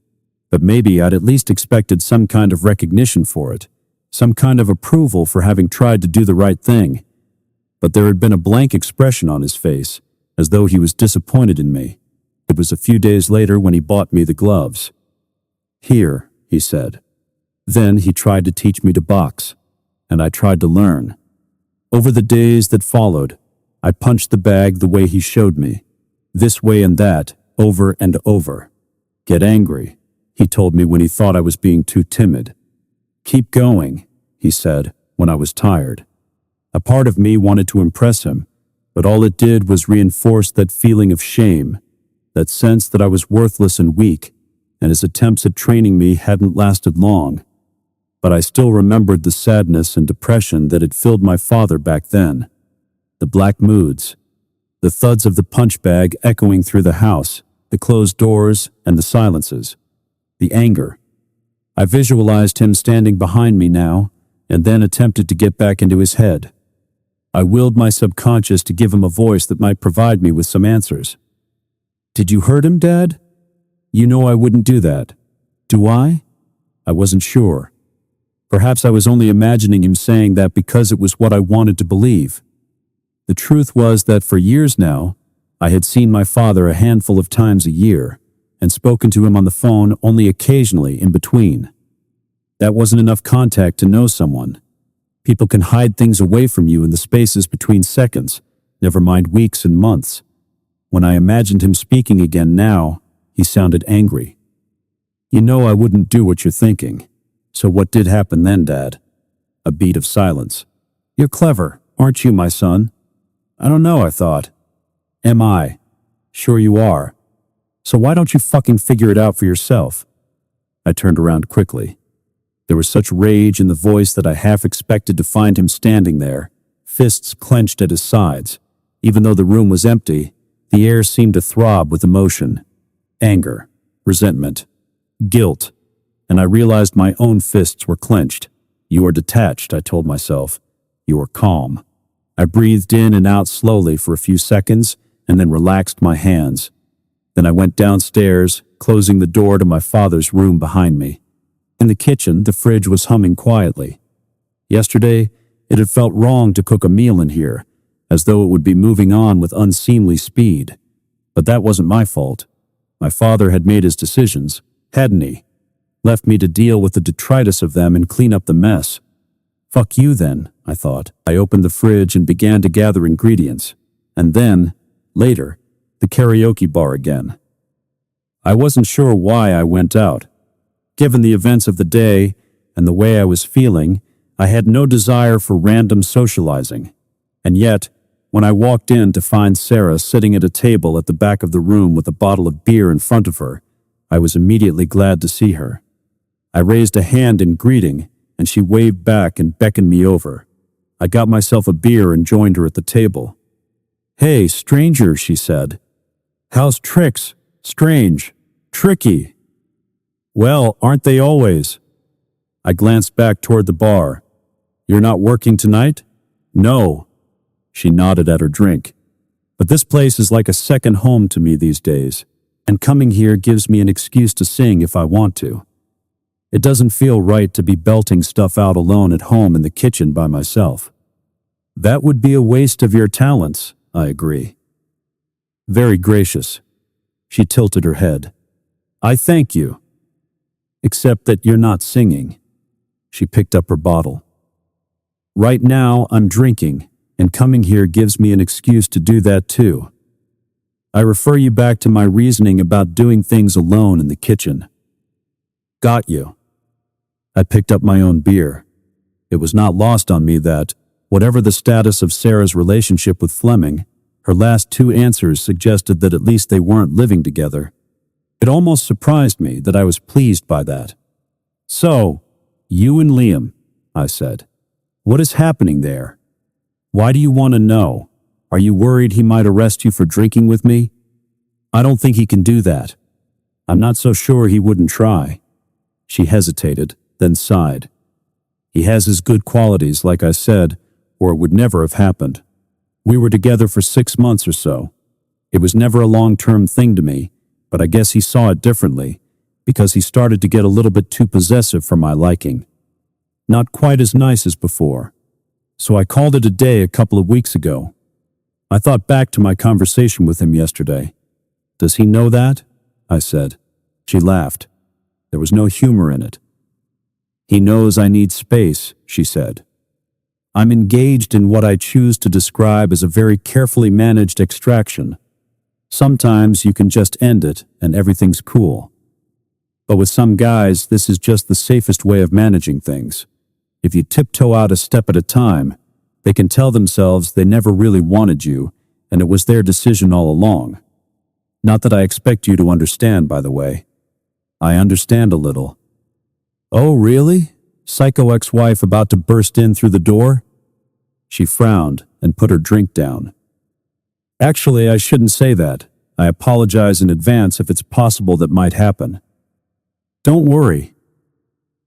But maybe I'd at least expected some kind of recognition for it, some kind of approval for having tried to do the right thing. But there had been a blank expression on his face, as though he was disappointed in me. It was a few days later when he bought me the gloves. Here, he said. Then he tried to teach me to box, and I tried to learn. Over the days that followed, I punched the bag the way he showed me, this way and that, over and over. Get angry, he told me when he thought I was being too timid. Keep going, he said, when I was tired. A part of me wanted to impress him, but all it did was reinforce that feeling of shame, that sense that I was worthless and weak, and his attempts at training me hadn't lasted long. But I still remembered the sadness and depression that had filled my father back then. The black moods, the thuds of the punch bag echoing through the house, the closed doors and the silences, the anger. I visualized him standing behind me now, and then attempted to get back into his head. I willed my subconscious to give him a voice that might provide me with some answers. Did you hurt him, Dad? You know I wouldn't do that. Do I? I wasn't sure. Perhaps I was only imagining him saying that because it was what I wanted to believe. The truth was that for years now, I had seen my father a handful of times a year and spoken to him on the phone only occasionally in between. That wasn't enough contact to know someone. People can hide things away from you in the spaces between seconds, never mind weeks and months. When I imagined him speaking again now, He sounded angry. You know I wouldn't do what you're thinking. So what did happen then, Dad? A beat of silence. You're clever, aren't you, my son? I don't know, I thought. Am I? Sure you are. So why don't you fucking figure it out for yourself? I turned around quickly. There was such rage in the voice that I half expected to find him standing there, fists clenched at his sides. Even though the room was empty, the air seemed to throb with emotion. Anger, resentment, guilt, and I realized my own fists were clenched. You are detached, I told myself. You are calm. I breathed in and out slowly for a few seconds and then relaxed my hands. Then I went downstairs, closing the door to my father's room behind me. In the kitchen, the fridge was humming quietly. Yesterday, it had felt wrong to cook a meal in here, as though it would be moving on with unseemly speed. But that wasn't my fault. My father had made his decisions, hadn't he? Left me to deal with the detritus of them and clean up the mess. Fuck you then, I thought. I opened the fridge and began to gather ingredients. And then, later, the karaoke bar again. I wasn't sure why I went out. Given the events of the day and the way I was feeling, I had no desire for random socializing. And yet, when I walked in to find Sarah sitting at a table at the back of the room with a bottle of beer in front of her, I was immediately glad to see her. I raised a hand in greeting, and she waved back and beckoned me over. I got myself a beer and joined her at the table. Hey, stranger, she said. How's tricks? Strange. Tricky. Well, aren't they always? I glanced back toward the bar. You're not working tonight? No. She nodded at her drink. But this place is like a second home to me these days, and coming here gives me an excuse to sing if I want to. It doesn't feel right to be belting stuff out alone at home in the kitchen by myself. That would be a waste of your talents, I agree. Very gracious. She tilted her head. I thank you. Except that you're not singing. She picked up her bottle. Right now, I'm drinking, and coming here gives me an excuse to do that too. I refer you back to my reasoning about doing things alone in the kitchen. Got you. I picked up my own beer. It was not lost on me that, whatever the status of Sarah's relationship with Fleming, her last two answers suggested that at least they weren't living together. It almost surprised me that I was pleased by that. So, you and Liam, I said. What is happening there? Why do you want to know? Are you worried he might arrest you for drinking with me? I don't think he can do that. I'm not so sure he wouldn't try. She hesitated, then sighed. He has his good qualities, like I said, or it would never have happened. We were together for 6 months or so. It was never a long-term thing to me, but I guess he saw it differently, because he started to get a little bit too possessive for my liking. Not quite as nice as before. So I called it a day a couple of weeks ago. I thought back to my conversation with him yesterday. Does he know that? I said. She laughed. There was no humor in it. He knows I need space, she said. I'm engaged in what I choose to describe as a very carefully managed extraction. Sometimes you can just end it and everything's cool. But with some guys, this is just the safest way of managing things. If you tiptoe out a step at a time, they can tell themselves they never really wanted you, and it was their decision all along. Not that I expect you to understand, by the way. I understand a little. Oh, really? Psycho ex-wife about to burst in through the door? She frowned and put her drink down. Actually, I shouldn't say that. I apologize in advance if it's possible that might happen. Don't worry.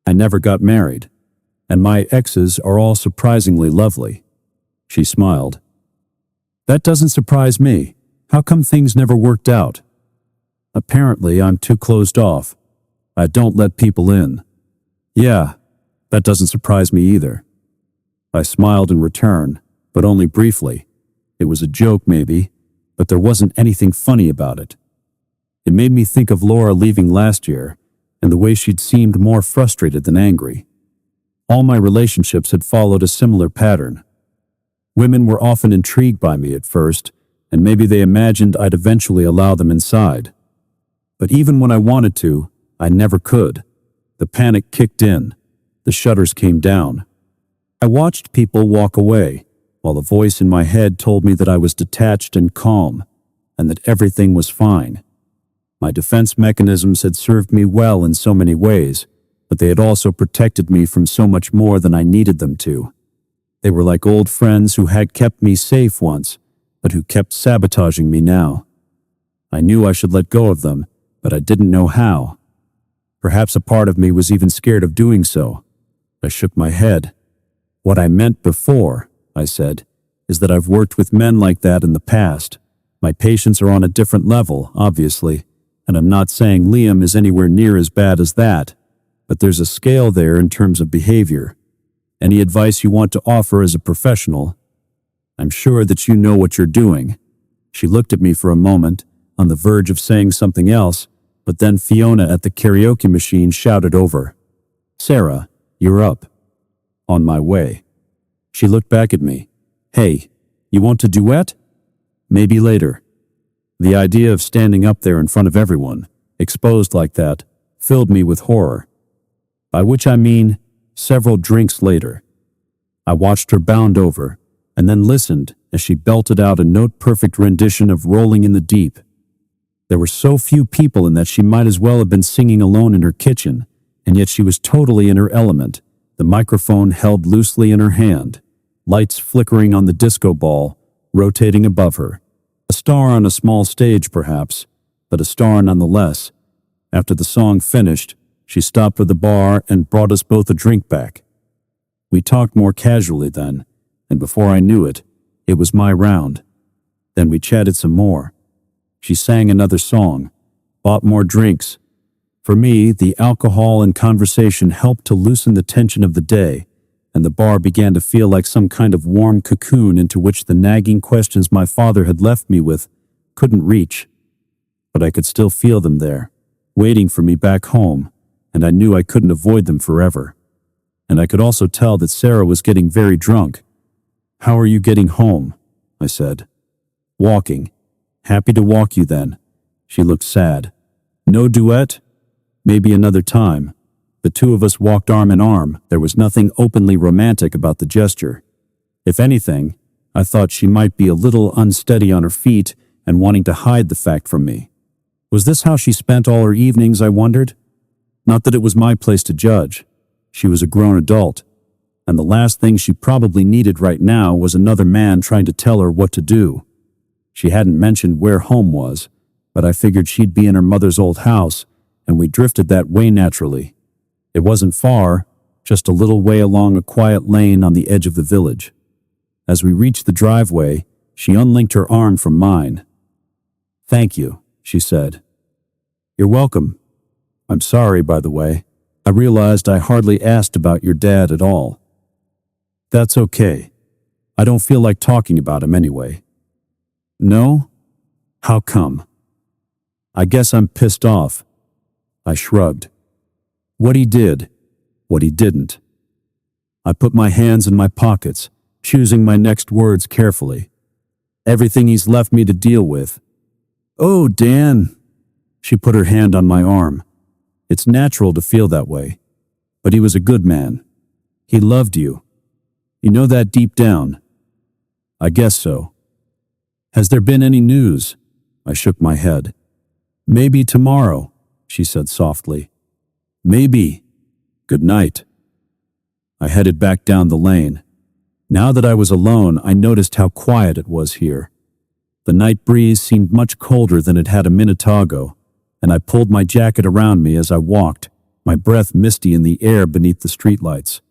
I never got married, and my exes are all surprisingly lovely. She smiled. That doesn't surprise me. How come things never worked out? Apparently, I'm too closed off. I don't let people in. Yeah, that doesn't surprise me either. I smiled in return, but only briefly. It was a joke, maybe, but there wasn't anything funny about it. It made me think of Laura leaving last year, and the way she'd seemed more frustrated than angry. All my relationships had followed a similar pattern. Women were often intrigued by me at first, and maybe they imagined I'd eventually allow them inside. But even when I wanted to, I never could. The panic kicked in. The shutters came down. I watched people walk away, while a voice in my head told me that I was detached and calm, and that everything was fine. My defense mechanisms had served me well in so many ways, but they had also protected me from so much more than I needed them to. They were like old friends who had kept me safe once, but who kept sabotaging me now. I knew I should let go of them, but I didn't know how. Perhaps a part of me was even scared of doing so. I shook my head. What I meant before, I said, is that I've worked with men like that in the past. My patients are on a different level, obviously, and I'm not saying Liam is anywhere near as bad as that, but there's a scale there in terms of behavior. Any advice you want to offer as a professional? I'm sure that you know what you're doing. She looked at me for a moment, on the verge of saying something else, but then Fiona at the karaoke machine shouted over, "Sarah, you're up." On my way. She looked back at me. "Hey, you want to duet?" "Maybe later." The idea of standing up there in front of everyone, exposed like that, filled me with horror. By which I mean several drinks later. I watched her bound over, and then listened as she belted out a note-perfect rendition of Rolling in the Deep. There were so few people in that she might as well have been singing alone in her kitchen, and yet she was totally in her element, the microphone held loosely in her hand, lights flickering on the disco ball, rotating above her. A star on a small stage, perhaps, but a star nonetheless. After the song finished, she stopped at the bar and brought us both a drink back. We talked more casually then, and before I knew it, it was my round. Then we chatted some more. She sang another song, bought more drinks. For me, the alcohol and conversation helped to loosen the tension of the day, and the bar began to feel like some kind of warm cocoon into which the nagging questions my father had left me with couldn't reach. But I could still feel them there, waiting for me back home, and I knew I couldn't avoid them forever. And I could also tell that Sarah was getting very drunk. "How are you getting home?" I said. "Walking. Happy to walk you then." She looked sad. "No duet?" "Maybe another time." The two of us walked arm in arm. There was nothing openly romantic about the gesture. If anything, I thought she might be a little unsteady on her feet and wanting to hide the fact from me. Was this how she spent all her evenings, I wondered? Not that it was my place to judge. She was a grown adult, and the last thing she probably needed right now was another man trying to tell her what to do. She hadn't mentioned where home was, but I figured she'd be in her mother's old house, and we drifted that way naturally. It wasn't far, just a little way along a quiet lane on the edge of the village. As we reached the driveway, she unlinked her arm from mine. "Thank you," she said. "You're welcome. I'm sorry, by the way. I realized I hardly asked about your dad at all." "That's okay. I don't feel like talking about him anyway." "No? How come?" "I guess I'm pissed off." I shrugged. What he did, what he didn't. I put my hands in my pockets, choosing my next words carefully. Everything he's left me to deal with. "Oh, Dan." She put her hand on my arm. "It's natural to feel that way. But he was a good man. He loved you. You know that deep down." "I guess so." "Has there been any news?" I shook my head. "Maybe tomorrow," she said softly. "Maybe. Good night." I headed back down the lane. Now that I was alone, I noticed how quiet it was here. The night breeze seemed much colder than it had a minute ago, and I pulled my jacket around me as I walked, my breath misty in the air beneath the streetlights.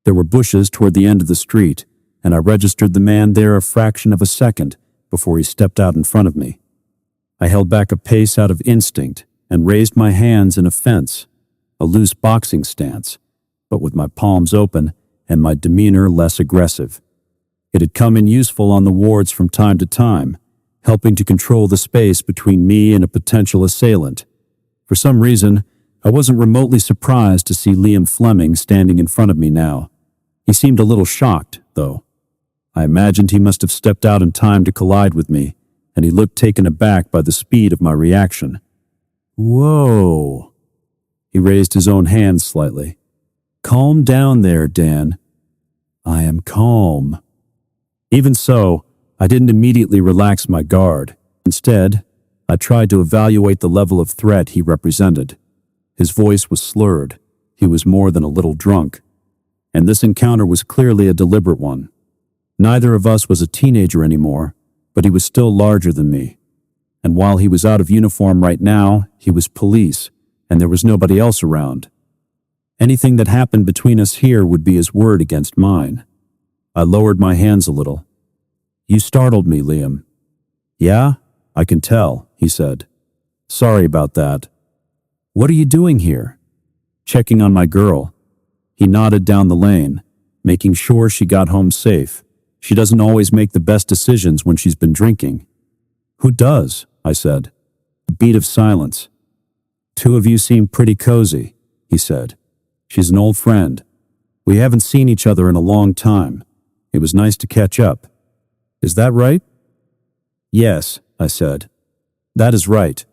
There were bushes toward the end of the street, and I registered the man there a fraction of a second before he stepped out in front of me. I held back a pace out of instinct and raised my hands in offense, a loose boxing stance, but with my palms open and my demeanor less aggressive. It had come in useful on the wards from time to time, helping to control the space between me and a potential assailant. For some reason, I wasn't remotely surprised to see Liam Fleming standing in front of me now. He seemed a little shocked, though. I imagined he must have stepped out in time to collide with me, and he looked taken aback by the speed of my reaction. Whoa. He raised his own hand slightly. Calm down there, Dan. I am calm. Even so, I didn't immediately relax my guard. Instead, I tried to evaluate the level of threat he represented. His voice was slurred. He was more than a little drunk. And this encounter was clearly a deliberate one. Neither of us was a teenager anymore, but he was still larger than me. And while he was out of uniform right now, he was police, and there was nobody else around. Anything that happened between us here would be his word against mine. I lowered my hands a little. You startled me, Liam. Yeah, I can tell, he said. Sorry about that. What are you doing here? Checking on my girl. He nodded down the lane, making sure she got home safe. She doesn't always make the best decisions when she's been drinking. Who does? I said. A beat of silence. Two of you seem pretty cozy, he said. She's an old friend. We haven't seen each other in a long time. It was nice to catch up. Is that right? Yes, I said. That is right.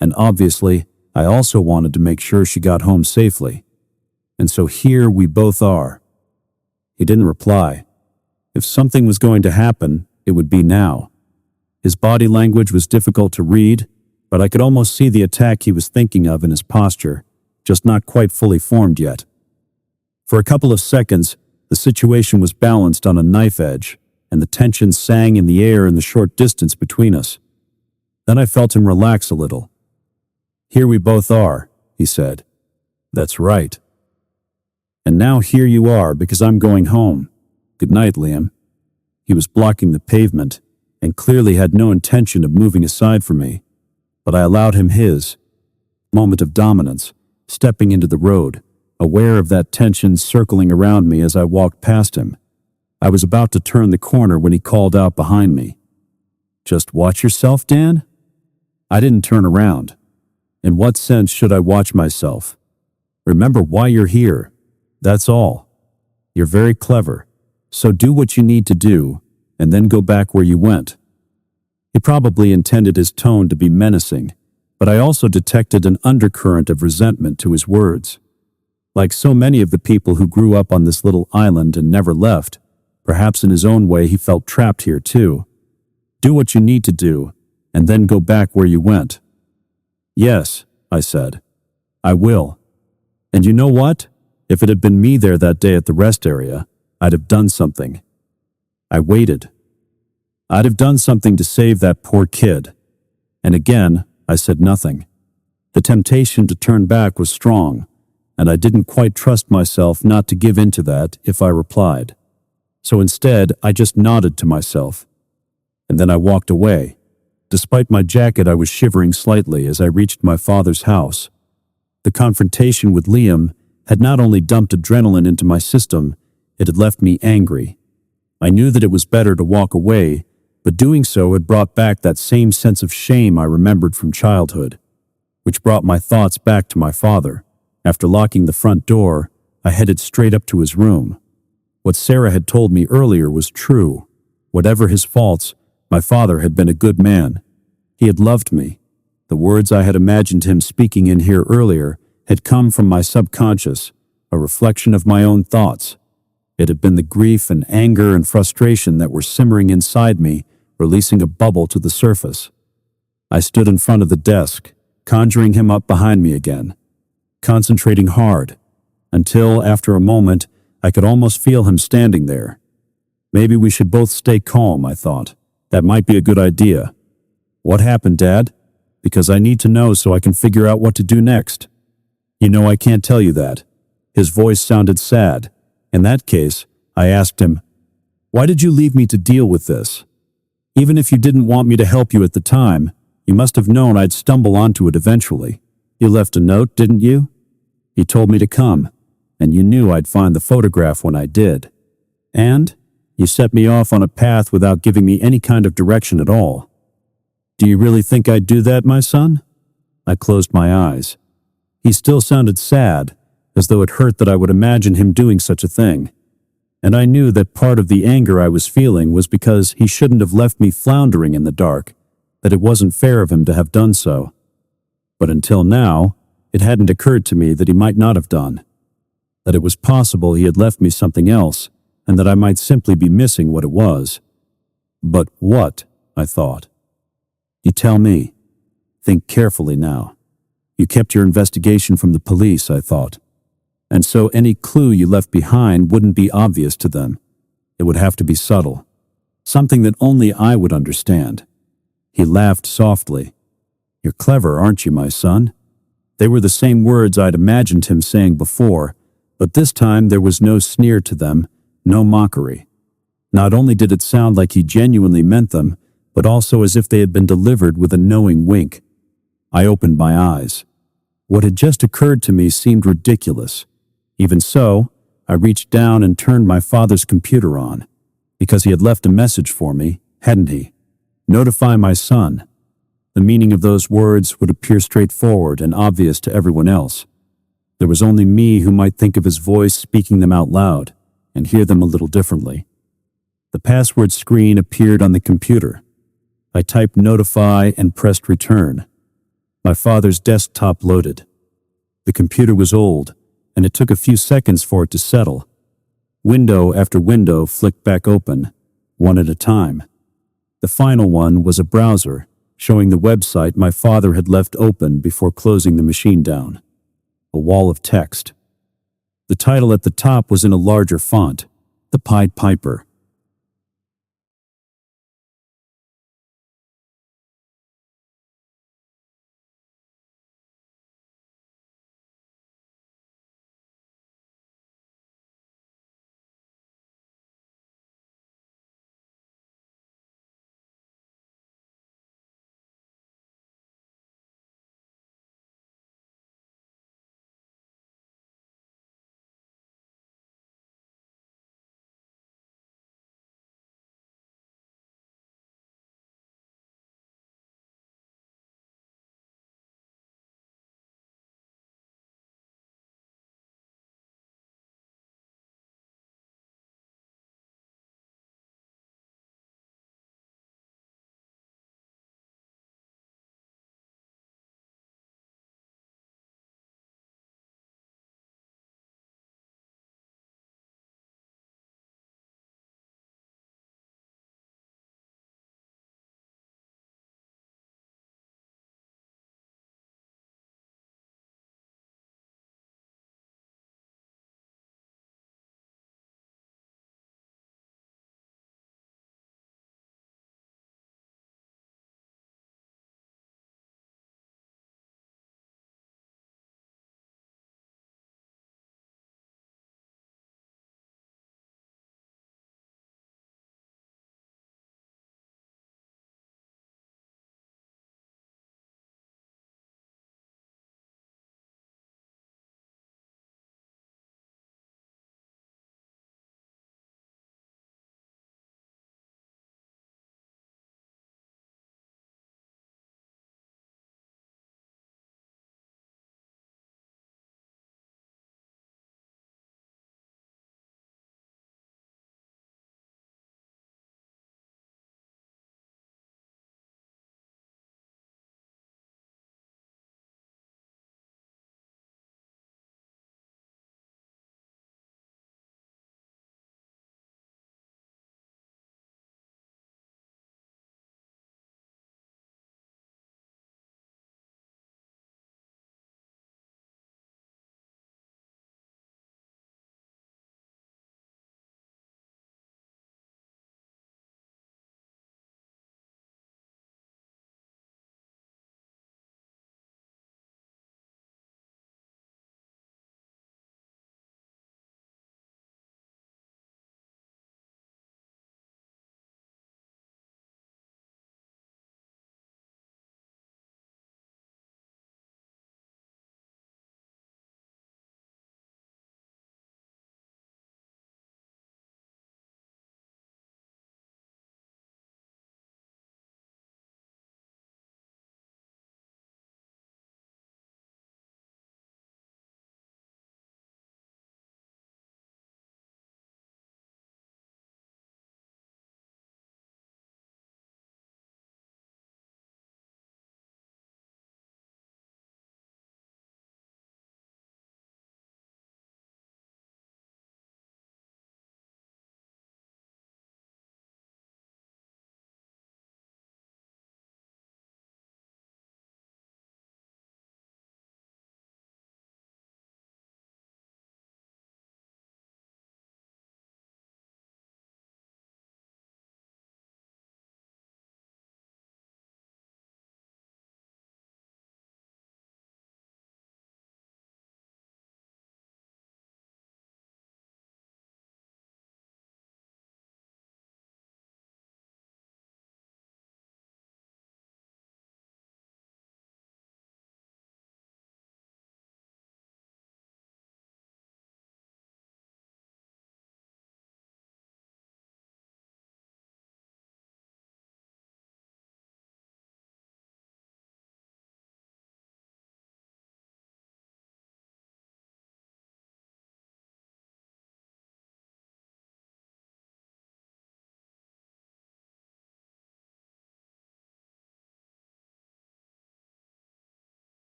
And obviously, I also wanted to make sure she got home safely. And so here we both are. He didn't reply. If something was going to happen, it would be now. His body language was difficult to read, but I could almost see the attack he was thinking of in his posture, just not quite fully formed yet. For a couple of seconds, the situation was balanced on a knife edge, and the tension sang in the air in the short distance between us. Then I felt him relax a little. Here we both are, he said. That's right. And now here you are because I'm going home. Good night, Liam. He was blocking the pavement and clearly had no intention of moving aside from me, but I allowed him his moment of dominance, stepping into the road, aware of that tension circling around me as I walked past him. I was about to turn the corner when he called out behind me. Just watch yourself, Dan? I didn't turn around. In what sense should I watch myself? Remember why you're here. That's all. You're very clever, so do what you need to do, and then go back where you went. He probably intended his tone to be menacing, but I also detected an undercurrent of resentment to his words. Like so many of the people who grew up on this little island and never left, perhaps in his own way he felt trapped here too. Do what you need to do, and then go back where you went. Yes, I said. I will. And you know what? If it had been me there that day at the rest area, I'd have done something. I waited. I'd have done something to save that poor kid. And again, I said nothing. The temptation to turn back was strong, and I didn't quite trust myself not to give in to that if I replied. So instead, I just nodded to myself. And then I walked away. Despite my jacket, I was shivering slightly as I reached my father's house. The confrontation with Liam had not only dumped adrenaline into my system, it had left me angry. I knew that it was better to walk away, but doing so had brought back that same sense of shame I remembered from childhood, which brought my thoughts back to my father. After locking the front door, I headed straight up to his room. What Sarah had told me earlier was true. Whatever his faults, my father had been a good man. He had loved me. The words I had imagined him speaking in here earlier had come from my subconscious, a reflection of my own thoughts. It had been the grief and anger and frustration that were simmering inside me, releasing a bubble to the surface. I stood in front of the desk, conjuring him up behind me again, concentrating hard, until, after a moment, I could almost feel him standing there. Maybe we should both stay calm, I thought. That might be a good idea. What happened, Dad? Because I need to know so I can figure out what to do next. You know I can't tell you that. His voice sounded sad. In that case, I asked him, why did you leave me to deal with this? Even if you didn't want me to help you at the time, you must have known I'd stumble onto it eventually. You left a note, didn't you? You told me to come, and you knew I'd find the photograph when I did. And you set me off on a path without giving me any kind of direction at all. Do you really think I'd do that, my son? I closed my eyes. He still sounded sad, as though it hurt that I would imagine him doing such a thing. And I knew that part of the anger I was feeling was because he shouldn't have left me floundering in the dark, that it wasn't fair of him to have done so. But until now, it hadn't occurred to me that he might not have done, that it was possible he had left me something else, and that I might simply be missing what it was. But what? I thought. You tell me. Think carefully now. You kept your investigation from the police, I thought. And so any clue you left behind wouldn't be obvious to them. It would have to be subtle. Something that only I would understand. He laughed softly. You're clever, aren't you, my son? They were the same words I'd imagined him saying before, but this time there was no sneer to them, no mockery. Not only did it sound like he genuinely meant them, but also as if they had been delivered with a knowing wink. I opened my eyes. What had just occurred to me seemed ridiculous. Even so, I reached down and turned my father's computer on, because he had left a message for me, hadn't he? Notify my son. The meaning of those words would appear straightforward and obvious to everyone else. There was only me who might think of his voice speaking them out loud and hear them a little differently. The password screen appeared on the computer. I typed notify and pressed return. My father's desktop loaded. The computer was old, and it took a few seconds for it to settle. Window after window flicked back open, one at a time. The final one was a browser, showing the website my father had left open before closing the machine down. A wall of text. The title at the top was in a larger font, The Pied Piper.